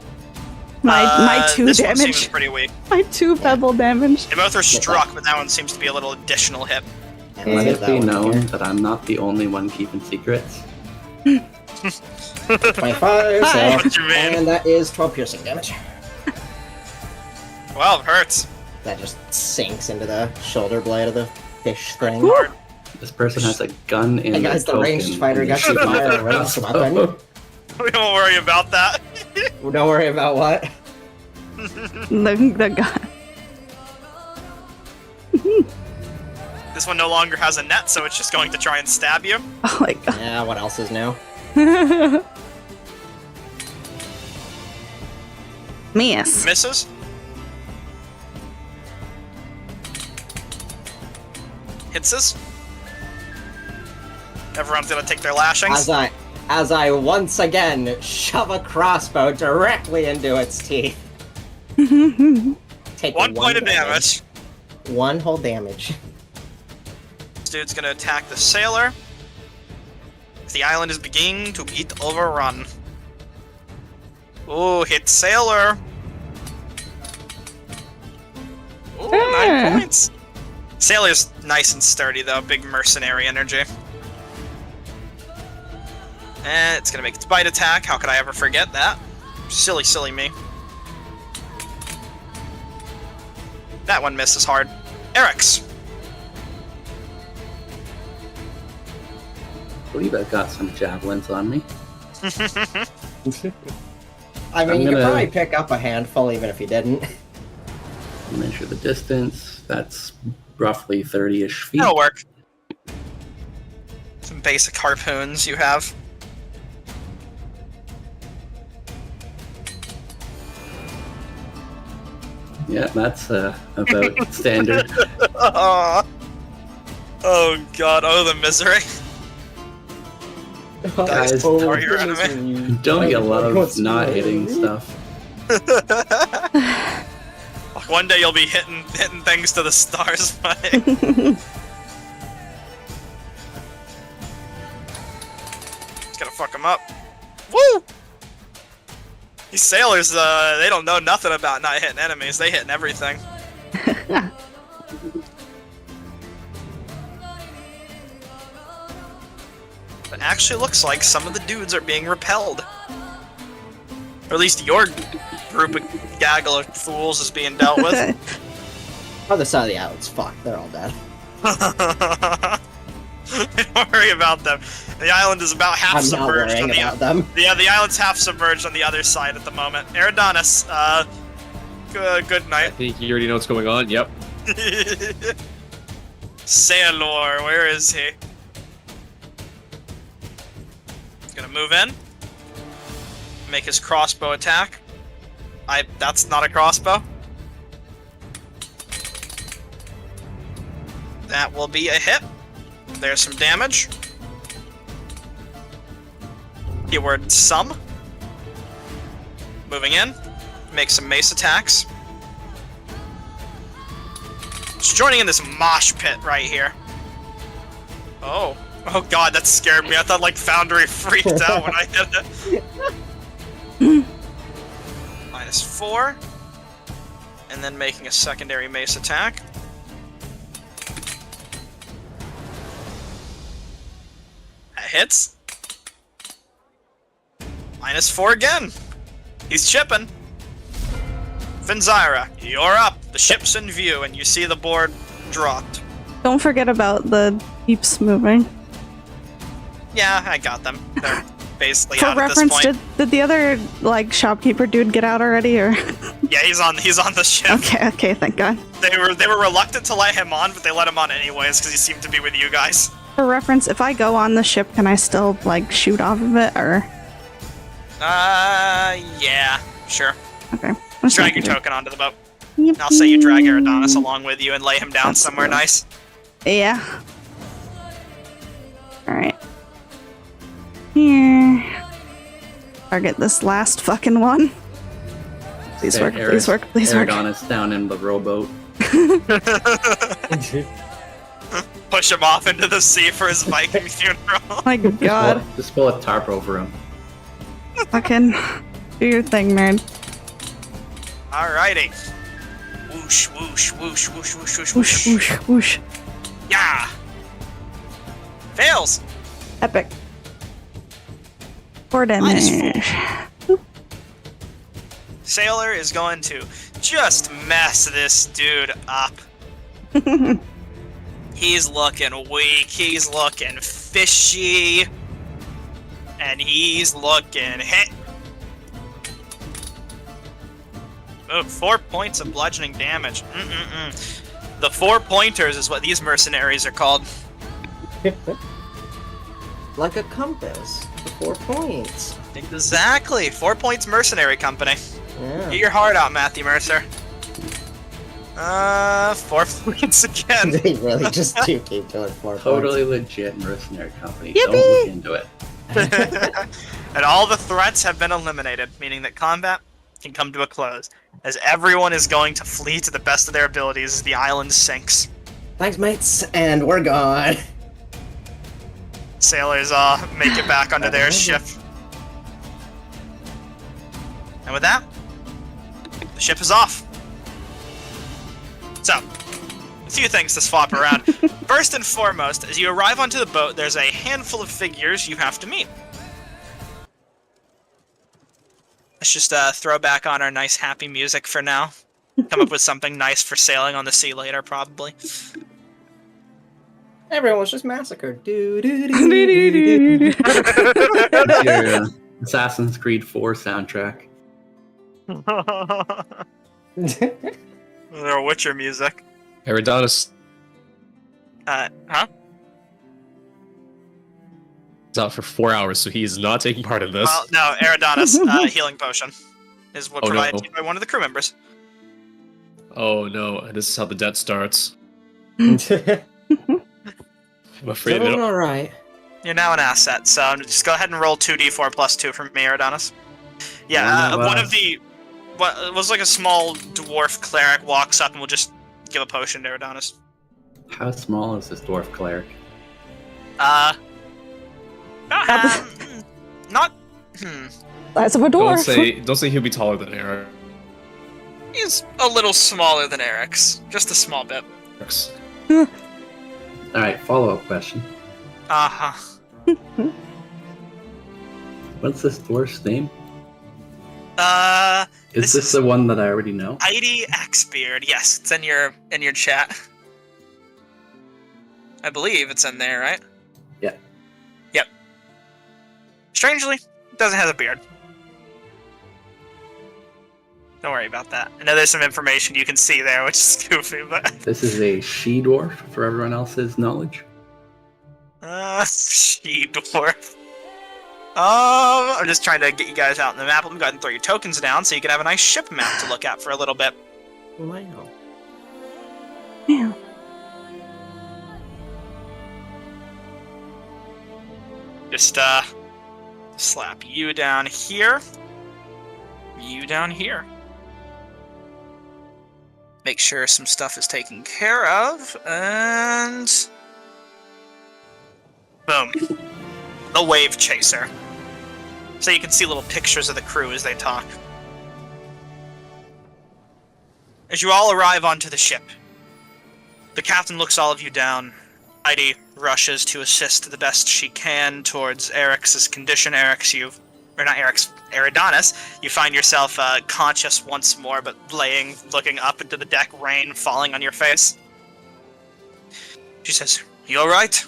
My 2 this one seems damage. pretty weak. My 2 pebble damage. They both are struck, but that one seems to be a little additional hit. And Let let's it get be that one known here. that I'm not the only one keeping secrets. 25. Hi. What you mean? And that is 12 piercing damage. Well, it hurts. That just sinks into the shoulder blade of the fish thing. Hard. This person has a gun in Hey their guys, the token, ranged fighter and got they to shoot fire a my ranged crossbow. weapon. We don't worry about that. Don't worry about what. The guy. This one no longer has a net, so it's just going to try and stab you. Oh my god. Yeah, what else is new? Miss. Misses. Hits us. Everyone's gonna take their lashings. As I once again shove a crossbow directly into its teeth. Take 1 point of damage. 1 whole damage. This dude's gonna attack the sailor. The island is beginning to get overrun. Ooh, hit sailor. Ooh, 9 points. Sailor's nice and sturdy though, big mercenary energy. And it's gonna make its bite attack. How could I ever forget that? Silly, silly me. That one misses hard. Eric's. I believe I've got some javelins on me. I mean, I'm you could gonna- probably pick up a handful even if you didn't. Measure the distance. That's roughly 30-ish feet. That'll work. Some basic harpoons you have. Yeah, that's about standard. Oh god, oh the misery. Guys, Are you enemy? Don't you love not hitting stuff? One day you'll be hitting things to the stars, Mike. Just gotta fuck them up. Woo! These sailors, they don't know nothing about not hitting enemies. They hitting everything. But actually looks like some of the dudes are being repelled. Or at least your group of gaggle of fools is being dealt with. Other side of the island's fucked. They're all dead. Don't worry about them. The island is about half I'm not submerged worrying on the about them. Yeah, the island's half submerged on the other side at the moment. Eridanis, good I night. think you already know what's going on. Yep. Sailor, where is he? He's gonna move in. Make his crossbow attack. That's not a crossbow. That will be a hit. There's some damage. Keyword some. Moving in. Make some mace attacks. Just joining in this mosh pit right here. Oh. Oh god, that scared me. I thought like Foundry freaked out when I hit it. -4. And then making a secondary mace attack. That hits. -4 again. He's chipping. Finzyra, you're up. The ship's in view, and you see the board dropped. Don't forget about the peeps moving. Yeah, I got them. They're basically For out at this reference, point. did the other like shopkeeper dude get out already, or? Yeah, he's on the ship. Okay, thank God. They were reluctant to let him on, but they let him on anyways because he seemed to be with you guys. For reference, if I go on the ship, can I still like shoot off of it, or? Yeah, sure. Okay. Drag your token onto the boat. I'll say you drag Eridanis along with you and lay him down That's somewhere good. nice. Yeah. Alright. Here. Target this last fucking one. Please work, please work, please work. Eridanis down in the rowboat. Push him off into the sea for his Viking funeral. Oh my god. Just pull a tarp over him. Fucking do your thing, nerd. Alrighty. Whoosh, whoosh, whoosh, whoosh, whoosh, whoosh, Whoosh, whoosh. whoosh, whoosh. Yeah. Fails. Epic. 4 damage. Sailor is going to just mess this dude up. He's looking weak. He's looking fishy. And he's looking hit. Oh, 4 points of bludgeoning damage. The 4 pointers is what these mercenaries are called. Like a compass. 4 points. Exactly. 4 points mercenary company. Yeah. Get your heart out, Matthew Mercer. 4 points again. They really just do keep doing 4 Totally legit mercenary company. Yippee! Don't look into it. And all the threats have been eliminated, meaning that combat can come to a close, as everyone is going to flee to the best of their abilities as the island sinks. Thanks, mates, and we're gone. Sailors make it back onto their ship. And with that, the ship is off. So, a few things to swap around. First and foremost, as you arrive onto the boat, there's a handful of figures you have to meet. Let's just throw back on our nice happy music for now. Come up with something nice for sailing on the sea later, probably. Everyone was just massacred. Do do do do do. Your Assassin's Creed 4 soundtrack. Or Witcher music. Eridanis Huh? is out for 4 hours, so he is not taking part in this. Well, no, Eridanis, healing potion is what Oh, provided no. to you by one of the crew members. Oh no, this is how the debt starts. Doing I'm afraid they don't. all right. You're now an asset, so just go ahead and roll 2d4 plus 2 from me, Eridanis. Yeah, Yeah, no, one of the... What it was like a small dwarf cleric walks up and will just give a potion to Eridanis. How small is this dwarf cleric? Not... Size of a Don't dwarf. say he'll be taller than Eric. He's a little smaller than Eric's. Just a small bit. Alright, follow-up question. Uh-huh. What's this dwarf's name? This Is this the one that I already know? Heidi Axebeard. Yes, it's in your chat. I believe it's in there, right? Yeah. Yep. Strangely, it doesn't have a beard. Don't worry about that. I know there's some information you can see there, which is goofy, but... This is a she-dwarf, for everyone else's knowledge. She-dwarf. I'm just trying to get you guys out in the map. Let me go ahead and throw your tokens down so you can have a nice ship map to look at for a little bit. Wow. Yeah. Just, slap you down here. You down here. Make sure some stuff is taken care of, and... Boom. The Wave Chaser. So you can see little pictures of the crew as they talk. As you all arrive onto the ship, the captain looks all of you down. Heidi rushes to assist the best she can towards Eric's condition. Eric's, you've or not Eric's, Eridanis, you find yourself conscious once more, but looking up into the deck, rain falling on your face. She says, "You alright?"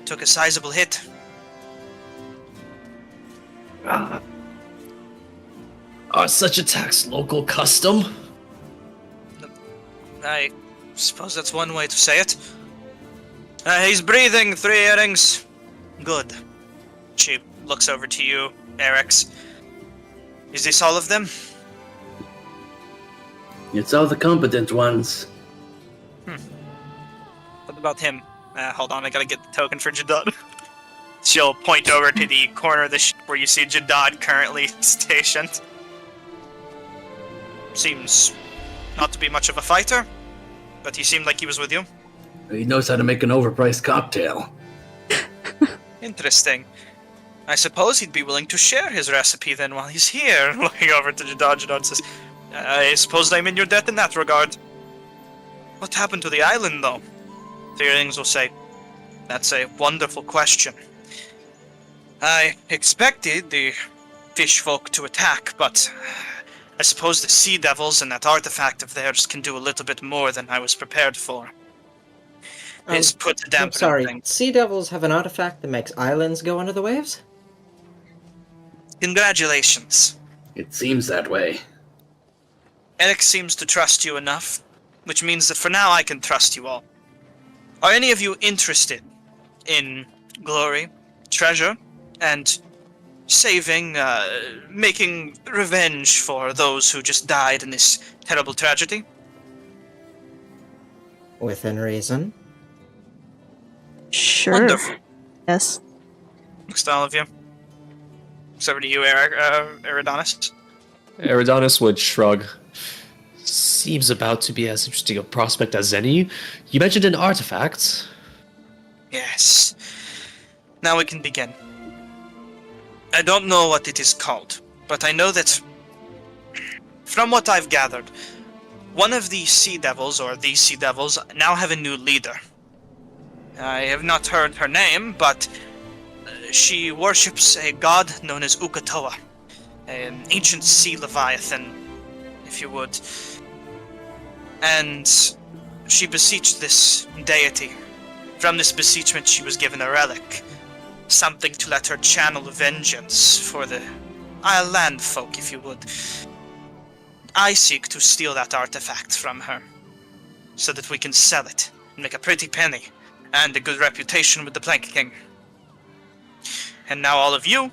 Took a sizable hit. Are such attacks local custom? I suppose that's one way to say it. He's breathing, 3 earrings. Good. She looks over to you, Eric's. Is this all of them? It's all the competent ones. What about him? Hold on, I gotta get the token for Jadad. She'll point over to the corner of the ship where you see Jadad currently stationed. Seems not to be much of a fighter, but he seemed like he was with you. He knows how to make an overpriced cocktail. Interesting. I suppose he'd be willing to share his recipe then while he's here. Looking over to Jadad, Jadad says, I suppose I'm in your debt in that regard. What happened to the island, though? The earrings will say, that's a wonderful question. I expected the fish folk to attack, but I suppose the sea devils and that artifact of theirs can do a little bit more than I was prepared for. It's put a dampener I'm sorry, thing. sea devils have an artifact that makes islands go under the waves? Congratulations. It seems that way. Eric seems to trust you enough, which means that for now I can trust you all. Are any of you interested in glory, treasure, and saving, making revenge for those who just died in this terrible tragedy? Within reason. Sure. Wonderful. Yes. Next to all of you. Looks over to you, Eric, Eridanis. Eridanis would shrug. Seems about to be as interesting a prospect as any. You mentioned an artifact. Yes. Now we can begin. I don't know what it is called, but I know that, from what I've gathered, one of the sea devils, or these sea devils, now have a new leader. I have not heard her name, but she worships a god known as Ukatoa, an ancient sea leviathan, if you would. And she beseeched this deity. From this beseechment she was given a relic, something to let her channel vengeance for the land folk, if you would. I seek to steal that artifact from her, so that we can sell it and make a pretty penny and a good reputation with the Plank King. And now all of you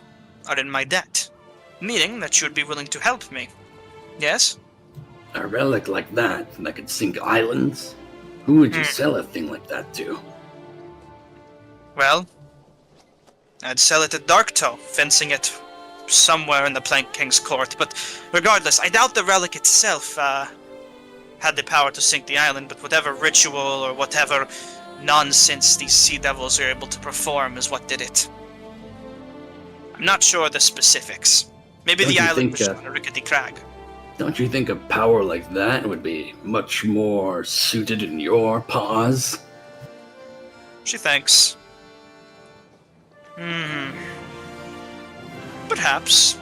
are in my debt, meaning that you would be willing to help me. Yes? A relic like that could sink islands? Who would you sell a thing like that to? Well, I'd sell it at Darktoe, fencing it somewhere in the Plank King's court, but regardless, I doubt the relic itself had the power to sink the island, but whatever ritual or whatever nonsense these sea devils are able to perform is what did it. I'm not sure the specifics. Maybe Don't the you island think, was on a rickety crag. Don't you think a power like that would be much more suited in your paws? She thinks. Perhaps.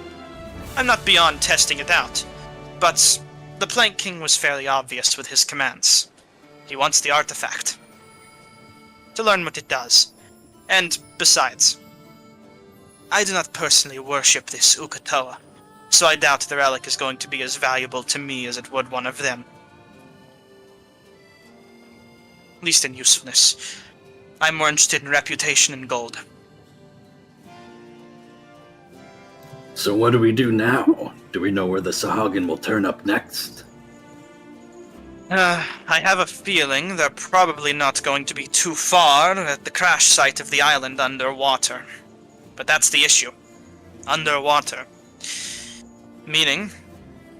I'm not beyond testing it out, but the Plank King was fairly obvious with his commands. He wants the artifact. To learn what it does. And besides, I do not personally worship this Ukatoa, so I doubt the relic is going to be as valuable to me as it would one of them. At least in usefulness. I'm more interested in reputation and gold. So what do we do now? Do we know where the Sahagin will turn up next? I have a feeling they're probably not going to be too far at the crash site of the island underwater. But that's the issue. Underwater. Meaning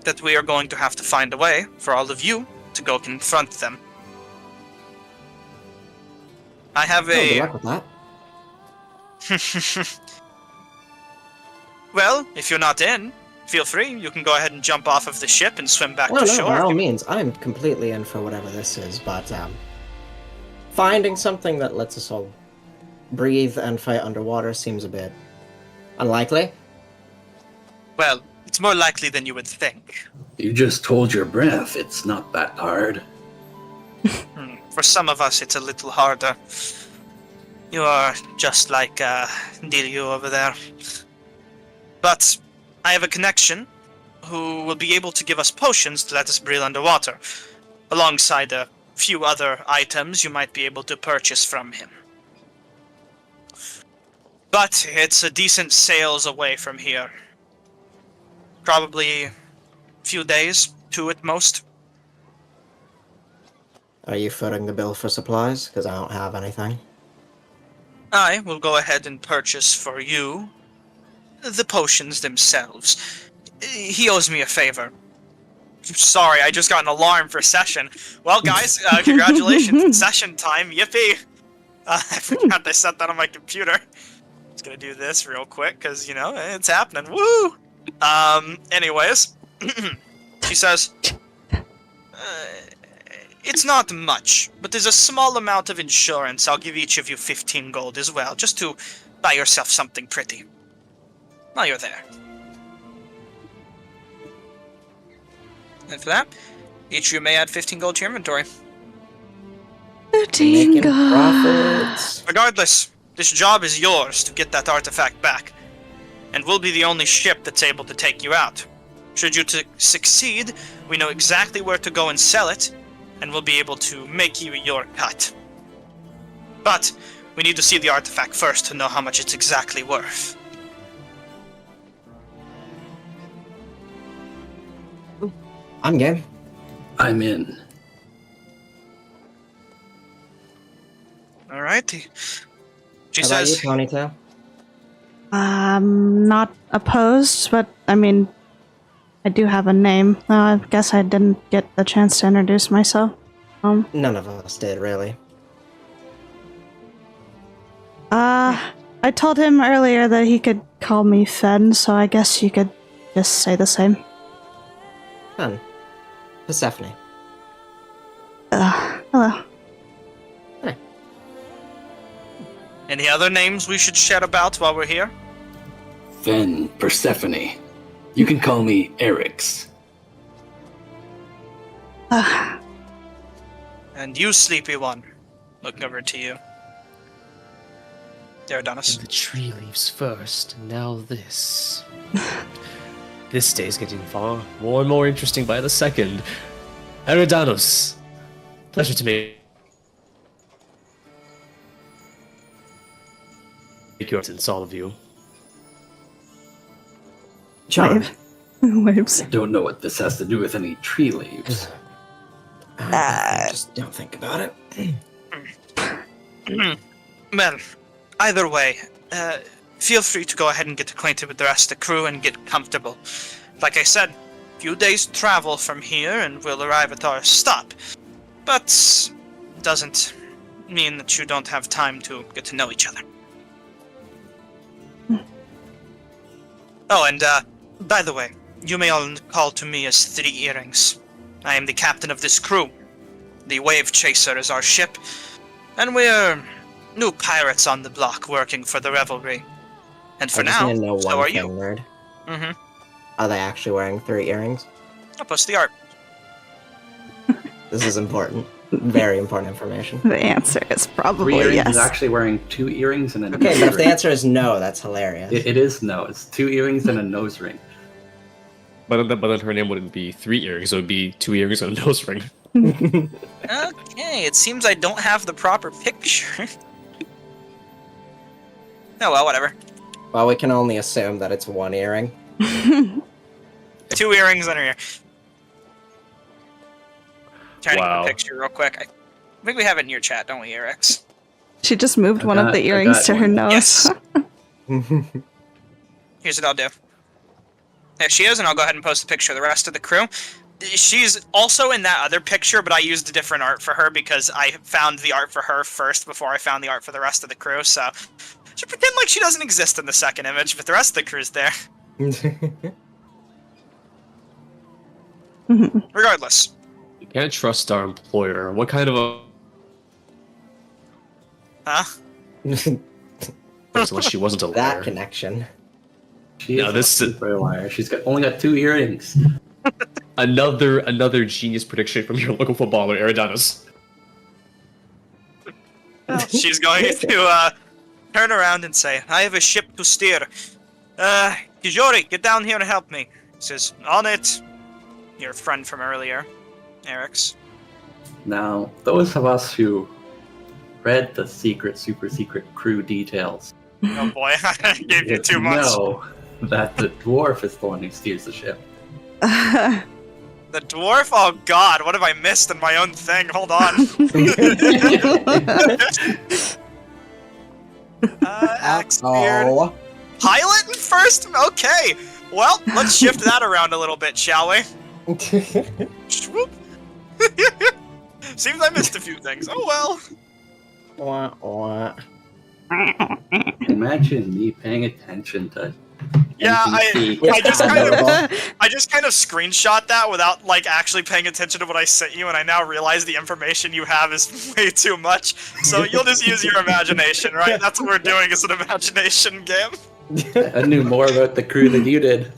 that we are going to have to find a way for all of you to go confront them. I have Good luck with that. Well, if you're not in, feel free. You can go ahead and jump off of the ship and swim back Well, to no, shore. by all means, I'm completely in for whatever this is, but finding something that lets us all breathe and fight underwater seems a bit Unlikely? Well, it's more likely than you would think. You just hold your breath. It's not that hard. For some of us, it's a little harder. You are just like Diryu over there. But I have a connection who will be able to give us potions to let us breathe underwater, alongside a few other items you might be able to purchase from him. But it's a decent sails away from here. Probably a few days, 2 at most. Are you footing the bill for supplies? Because I don't have anything. I will go ahead and purchase for you the potions themselves. He owes me a favor. Sorry, I just got an alarm for session. Well, guys, congratulations, it's session time. Yippee! I forgot they set that on my computer. Just gonna do this real quick, because, you know, it's happening. Woo! Anyways, she says, it's not much, but there's a small amount of insurance. I'll give each of you 15 gold as well, just to buy yourself something pretty while you're there. And for that, each of you may add 15 gold to your inventory. 15 Making gold. profits. Regardless, this job is yours to get that artifact back, and we'll be the only ship that's able to take you out. Should you succeed, we know exactly where to go and sell it, and we'll be able to make you your cut. But we need to see the artifact first to know how much it's exactly worth. I'm game. I'm in. Alrighty. She How about you, says, Ponytail? Not opposed, but I mean, I do have a name. I guess I didn't get the chance to introduce myself. None of us did, really. I told him earlier that he could call me Fen, so I guess you could just say the same. Fun. Persephone. Hello. any other names we should chat about while we're here? Then Persephone. You can call me Erix. And you, sleepy one. Looking over to you. Daradonis. The tree leaves first, and now this. This day is getting far more and more interesting by the second. Eridanos, pleasure to meet your acquaintance, all of you. Charm. Waves. I don't know what this has to do with any tree leaves. Just don't think about it. Well, either way, feel free to go ahead and get acquainted with the rest of the crew and get comfortable. Like I said, a few days travel from here and we'll arrive at our stop. But doesn't mean that you don't have time to get to know each other. Oh, and by the way, you may all call to me as Three Earrings. I am the captain of this crew. The Wave Chaser is our ship, and we're new pirates on the block working for the Revelry. And for I just now, need to know so one are thing, you. nerd. Mm-hmm. Are they actually wearing 3 earrings? I'll post the art. This is important. Very important information. The answer is 3 probably earrings yes. is actually wearing 2 earrings and a Okay, nose but if the ring. answer is no, that's hilarious. It is no. It's 2 earrings and a nose ring. But then her name wouldn't be 3 earrings, it would be 2 earrings and a nose ring. Okay, it seems I don't have the proper picture. Oh well, whatever. Well, we can only assume that it's 1 earring. 2 earrings in her ear. Trying to get Wow. a picture real quick. I think we have it in your chat, don't we, Erix? She just moved one of the I earrings got to her one. nose. Yes. Here's what I'll do. There she is, and I'll go ahead and post a picture of the rest of the crew. She's also in that other picture, but I used a different art for her because I found the art for her first before I found the art for the rest of the crew, so... Should pretend like she doesn't exist in the second image, but the rest of the crew's there. Regardless. You can't trust our employer. What kind of a... Huh? Unless she wasn't a that liar. connection. She Now is this lucky for a liar. She's only got 2 earrings. another genius prediction from your local footballer, Eridanus. She's going to turn around and say, I have a ship to steer. Kijori, get down here and help me. He says, on it. Your friend from earlier, Eric's. Now, those of us who read the super secret crew details Oh boy, I gave you too much. know that the dwarf is the one who steers the ship. The dwarf? Oh god, what have I missed in my own thing? Hold on. Axe beard. Oh. Pilot first? Okay. Well, let's shift that around a little bit, shall we? Swoop. Seems I missed a few things. Oh well. Wah, wah. Imagine me paying attention to Yeah, NPC. I just kind of screenshot that without like actually paying attention to what I sent you, and I now realize the information you have is way too much. So you'll just use your imagination, right? That's what we're doing, is an imagination game. I knew more about the crew than you did.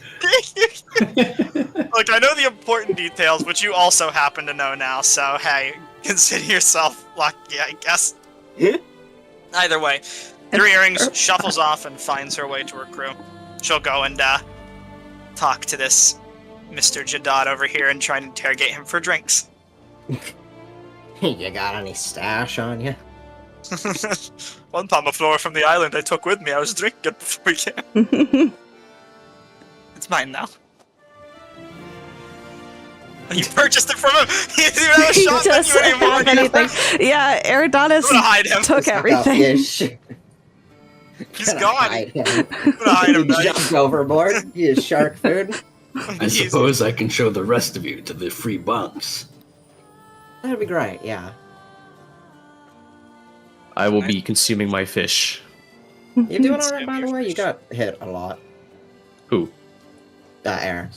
Look, I know the important details, which you also happen to know now. So hey, consider yourself lucky, I guess. Either way, 3 earrings shuffles off and finds her way to her crew. She'll go and talk to this Mr. Jadad over here and try and interrogate him for drinks. You got any stash on you? One Pomoflora from the island I took with me. I was drinking it before we came. It's mine now. You purchased it from him. He didn't have a He shot at doesn't you anymore. have anything. Yeah, Eridanus I'm gonna hide him. took Oh, everything. yeah, shit. He's Gonna gone. hide him. I'm gonna hide him now. Jumped overboard. You shark food. I suppose I can show the rest of you to the free bunks. That'd be great. Yeah. I will be consuming my fish. You doing alright, by the way? You got hit a lot. Who? Eric.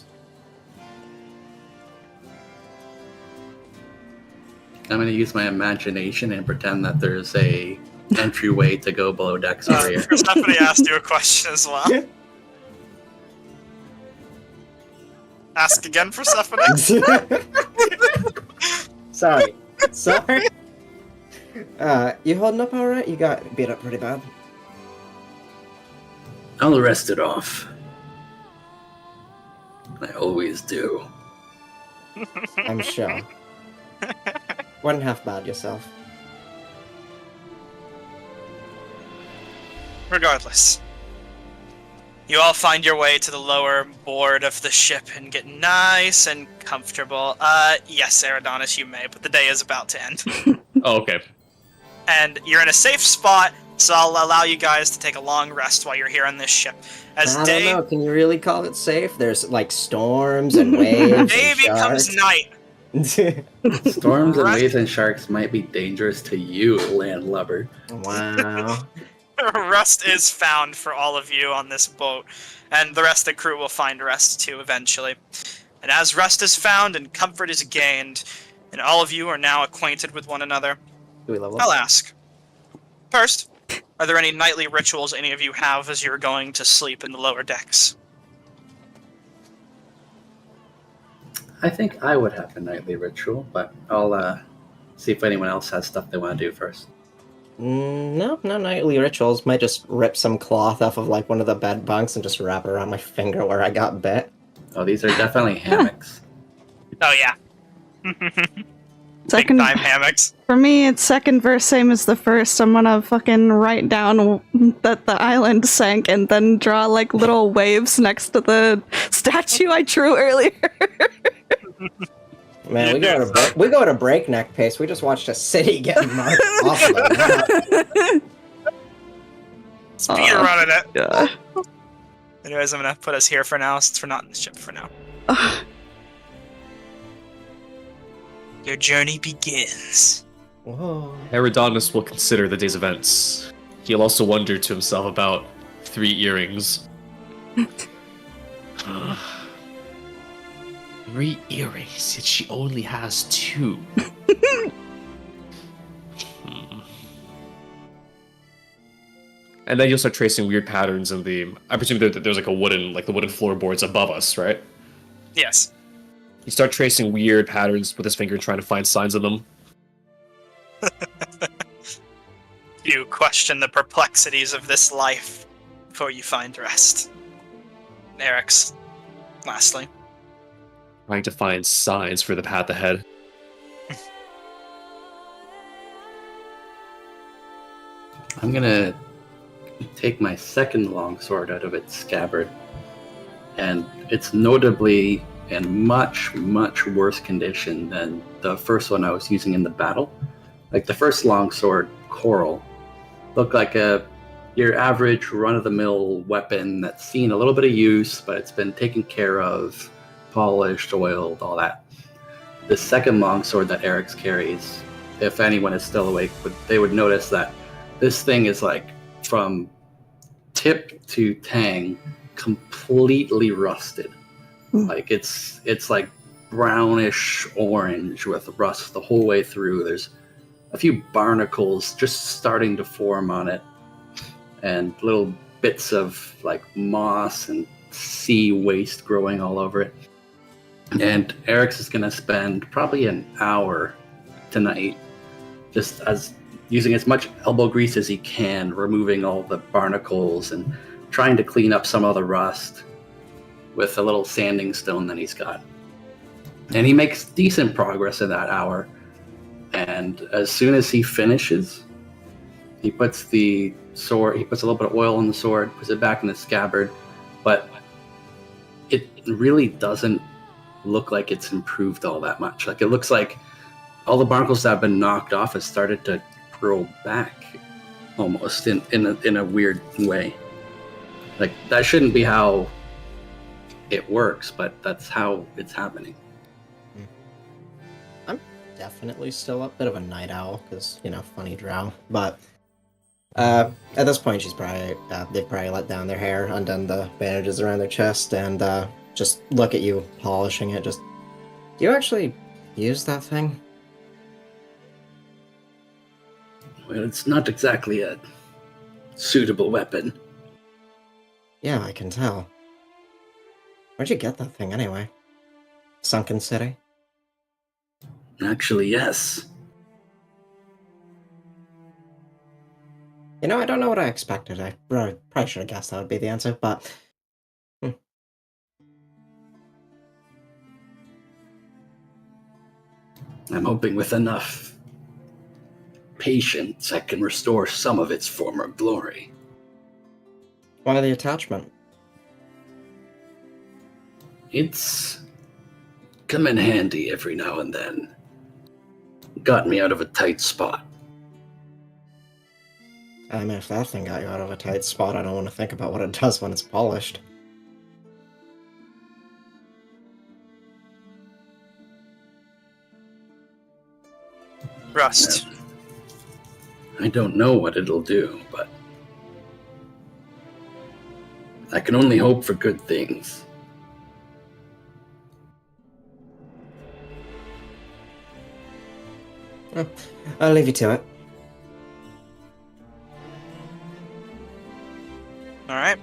I'm gonna use my imagination and pretend that there's a entryway to go below decks over here. Persephone asked you a question as well. Ask again, Persephone. Sorry. You holding up alright? You got beat up pretty bad. I'll rest it off. I always do. I'm sure. Wasn't half bad yourself. Regardless, you all find your way to the lower board of the ship and get nice and comfortable. Yes, Eridanus, you may, but the day is about to end. Oh, okay. And you're in a safe spot, so I'll allow you guys to take a long rest while you're here on this ship. As I day don't know. Can you really call it safe? There's like storms and waves. day and becomes night. Storms and Rest- waves and sharks might be dangerous to you, landlubber. Wow. Rest is found for all of you on this boat, and the rest of the crew will find rest too eventually. And as rest is found and comfort is gained, and all of you are now acquainted with one another, Do we level I'll up? ask. First, are there any nightly rituals any of you have as you're going to sleep in the lower decks? I think I would have a nightly ritual, but I'll see if anyone else has stuff they want to do first. No nightly rituals. Might just rip some cloth off of like one of the bed bunks and just wrap it around my finger where I got bit. Oh, these are definitely hammocks. Oh yeah. Second, Big time hammocks. for me, it's second verse, same as the first. I'm gonna fucking write down that the island sank and then draw like little waves next to the statue I drew earlier. Man, we go at a breakneck pace. We just watched a city get marked off of the map. Speed running it. Yeah. Anyways, I'm gonna put us here for now, since we're not in the ship for now. Your journey begins. Whoa. Eridanus will consider the day's events. He'll also wonder to himself about 3 earrings. 3 earrings, yet she only has 2. And then you'll start tracing weird patterns in the. I presume that there's like the wooden floorboards above us, right? Yes. You start tracing weird patterns with his finger, trying to find signs of them. You question the perplexities of this life before you find rest. Eric's, lastly. Trying to find signs for the path ahead. I'm gonna take my second longsword out of its scabbard, and it's notably in much, much worse condition than the first one I was using in the battle. Like the first longsword, Coral, looked like your average run-of-the-mill weapon that's seen a little bit of use, but it's been taken care of, polished, oiled, all that. The second longsword that Eric's carries, if anyone is still awake, they would notice that this thing is like from tip to tang completely rusted. Like it's like brownish orange with rust the whole way through. There's a few barnacles just starting to form on it, and little bits of like moss and sea waste growing all over it. And Eric's is going to spend probably an hour tonight just as using as much elbow grease as he can, removing all the barnacles and trying to clean up some of the rust with a little sanding stone that he's got. And he makes decent progress in that hour. And as soon as he finishes, he puts the sword, he puts a little bit of oil in the sword, puts it back in the scabbard, but it really doesn't look like it's improved all that much. Like it looks like all the barnacles that have been knocked off has started to grow back almost in a weird way. Like that shouldn't be how it works, but that's how it's happening. I'm definitely still a bit of a night owl because, funny drow. But at this point, she's probably they've probably let down their hair, undone the bandages around their chest, and just look at you polishing it. Just, do you actually use that thing? Well, it's not exactly a suitable weapon. Yeah, I can tell. Where'd you get that thing anyway? Sunken City? Actually, yes. I don't know what I expected. I probably should have guessed that would be the answer, but... I'm hoping with enough patience I can restore some of its former glory. Why the attachment? It's come in handy every now and then. Got me out of a tight spot. I mean, if that thing got you out of a tight spot, I don't want to think about what it does when it's polished. Rust. I don't know what it'll do, but I can only hope for good things. Well, I'll leave you to it. Alright.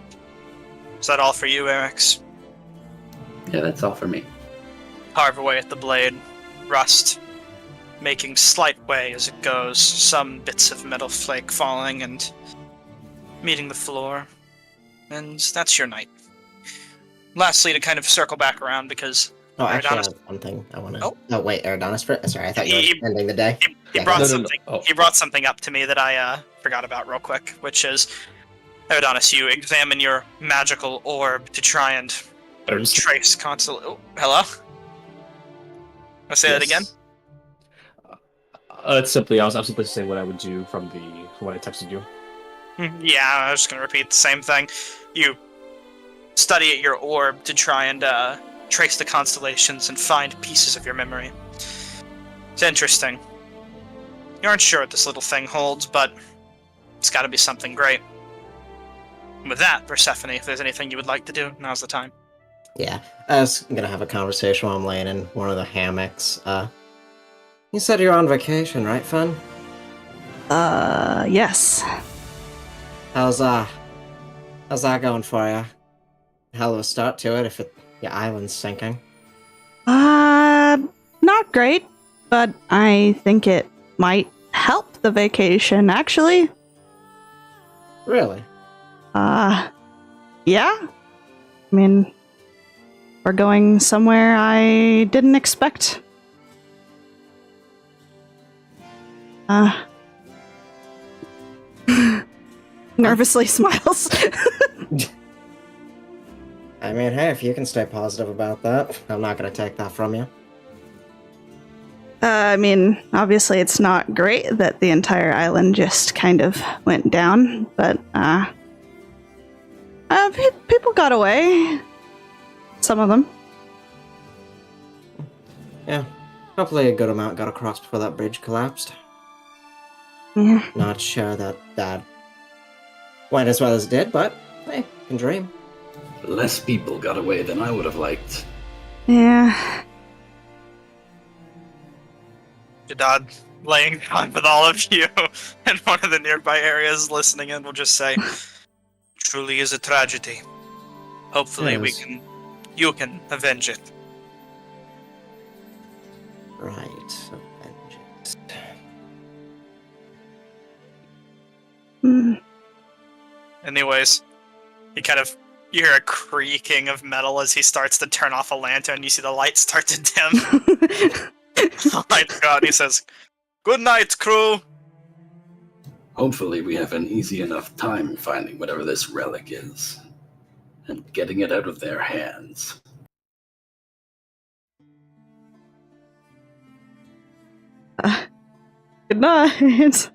Is that all for you, Eric's? Yeah, that's all for me. Carve away at the blade. Rust. Making slight way as it goes. Some bits of metal flake falling and meeting the floor. And that's your night. Lastly, to kind of circle back around, because Oh, actually, I Eridanis- have one thing I want to... Oh. Wait, Eridanis first? Sorry, I thought you were ending the day. he Yeah, brought no, something. no. Oh. He brought something up to me that I forgot about real quick, which is, Eridanis, you examine your magical orb to try and trace console. Oh, hello. I'll say that again. It's simply, I was simply saying what I would do from what I texted you. Yeah, I was just gonna repeat the same thing. You study at your orb to try and trace the constellations and find pieces of your memory. It's interesting. You aren't sure what this little thing holds, but it's got to be something great. And with that, Persephone, if there's anything you would like to do, now's the time. Yeah, I was gonna have a conversation while I'm laying in one of the hammocks. You said you're on vacation, right, Fun? Yes. How's that going for you? Hell of a start to it if your island's sinking. Not great, but I think it might help the vacation, actually. Really? Yeah. I mean, we're going somewhere I didn't expect. Nervously smiles. I mean, hey, if you can stay positive about that, I'm not gonna take that from you. I mean, obviously it's not great that the entire island just kind of went down, but, people got away. Some of them. Yeah, hopefully a good amount got across before that bridge collapsed. Yeah. Not sure that went as well as it did, but hey, can dream. Less people got away than I would have liked. Yeah. Jadad, laying down with all of you in one of the nearby areas listening in, will just say, truly is a tragedy. Hopefully Yes. you can avenge it. Right, avenge it. Mm. Anyways, you hear a creaking of metal as he starts to turn off a lantern. You see the lights start to dim. The lights go out and he says, "Good night, crew." Hopefully we have an easy enough time finding whatever this relic is. And getting it out of their hands. Good night.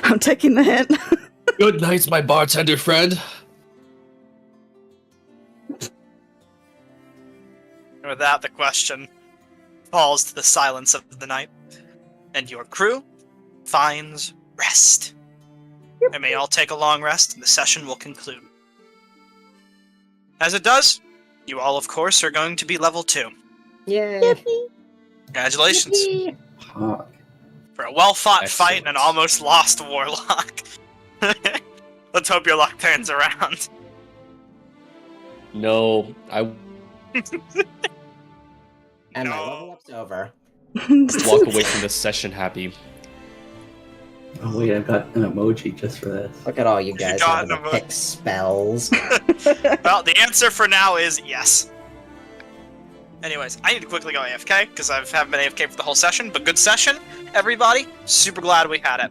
I'm taking the hint. Good night, my bartender friend. And with that, the question falls to the silence of the night, and your crew finds rest. And may all take a long rest, and the session will conclude. As it does, you all, of course, are going to be level 2. Yay! Congratulations. Fuck. For a well-fought fight and Excellent. an almost lost warlock. Let's hope your luck turns around. No, I And my No. level up's over. walk away from this session happy. Oh wait, I've got an emoji just for this. Look at all you guys got having to an pick spells. Well, the answer for now is yes. Anyways, I need to quickly go AFK, because I haven't been AFK for the whole session, but good session, everybody. Super glad we had it.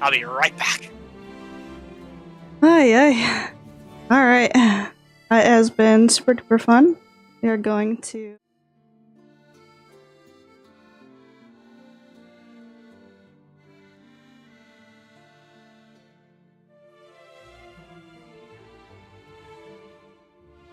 I'll be right back. Aye. Alright. It has been super duper fun. We are going to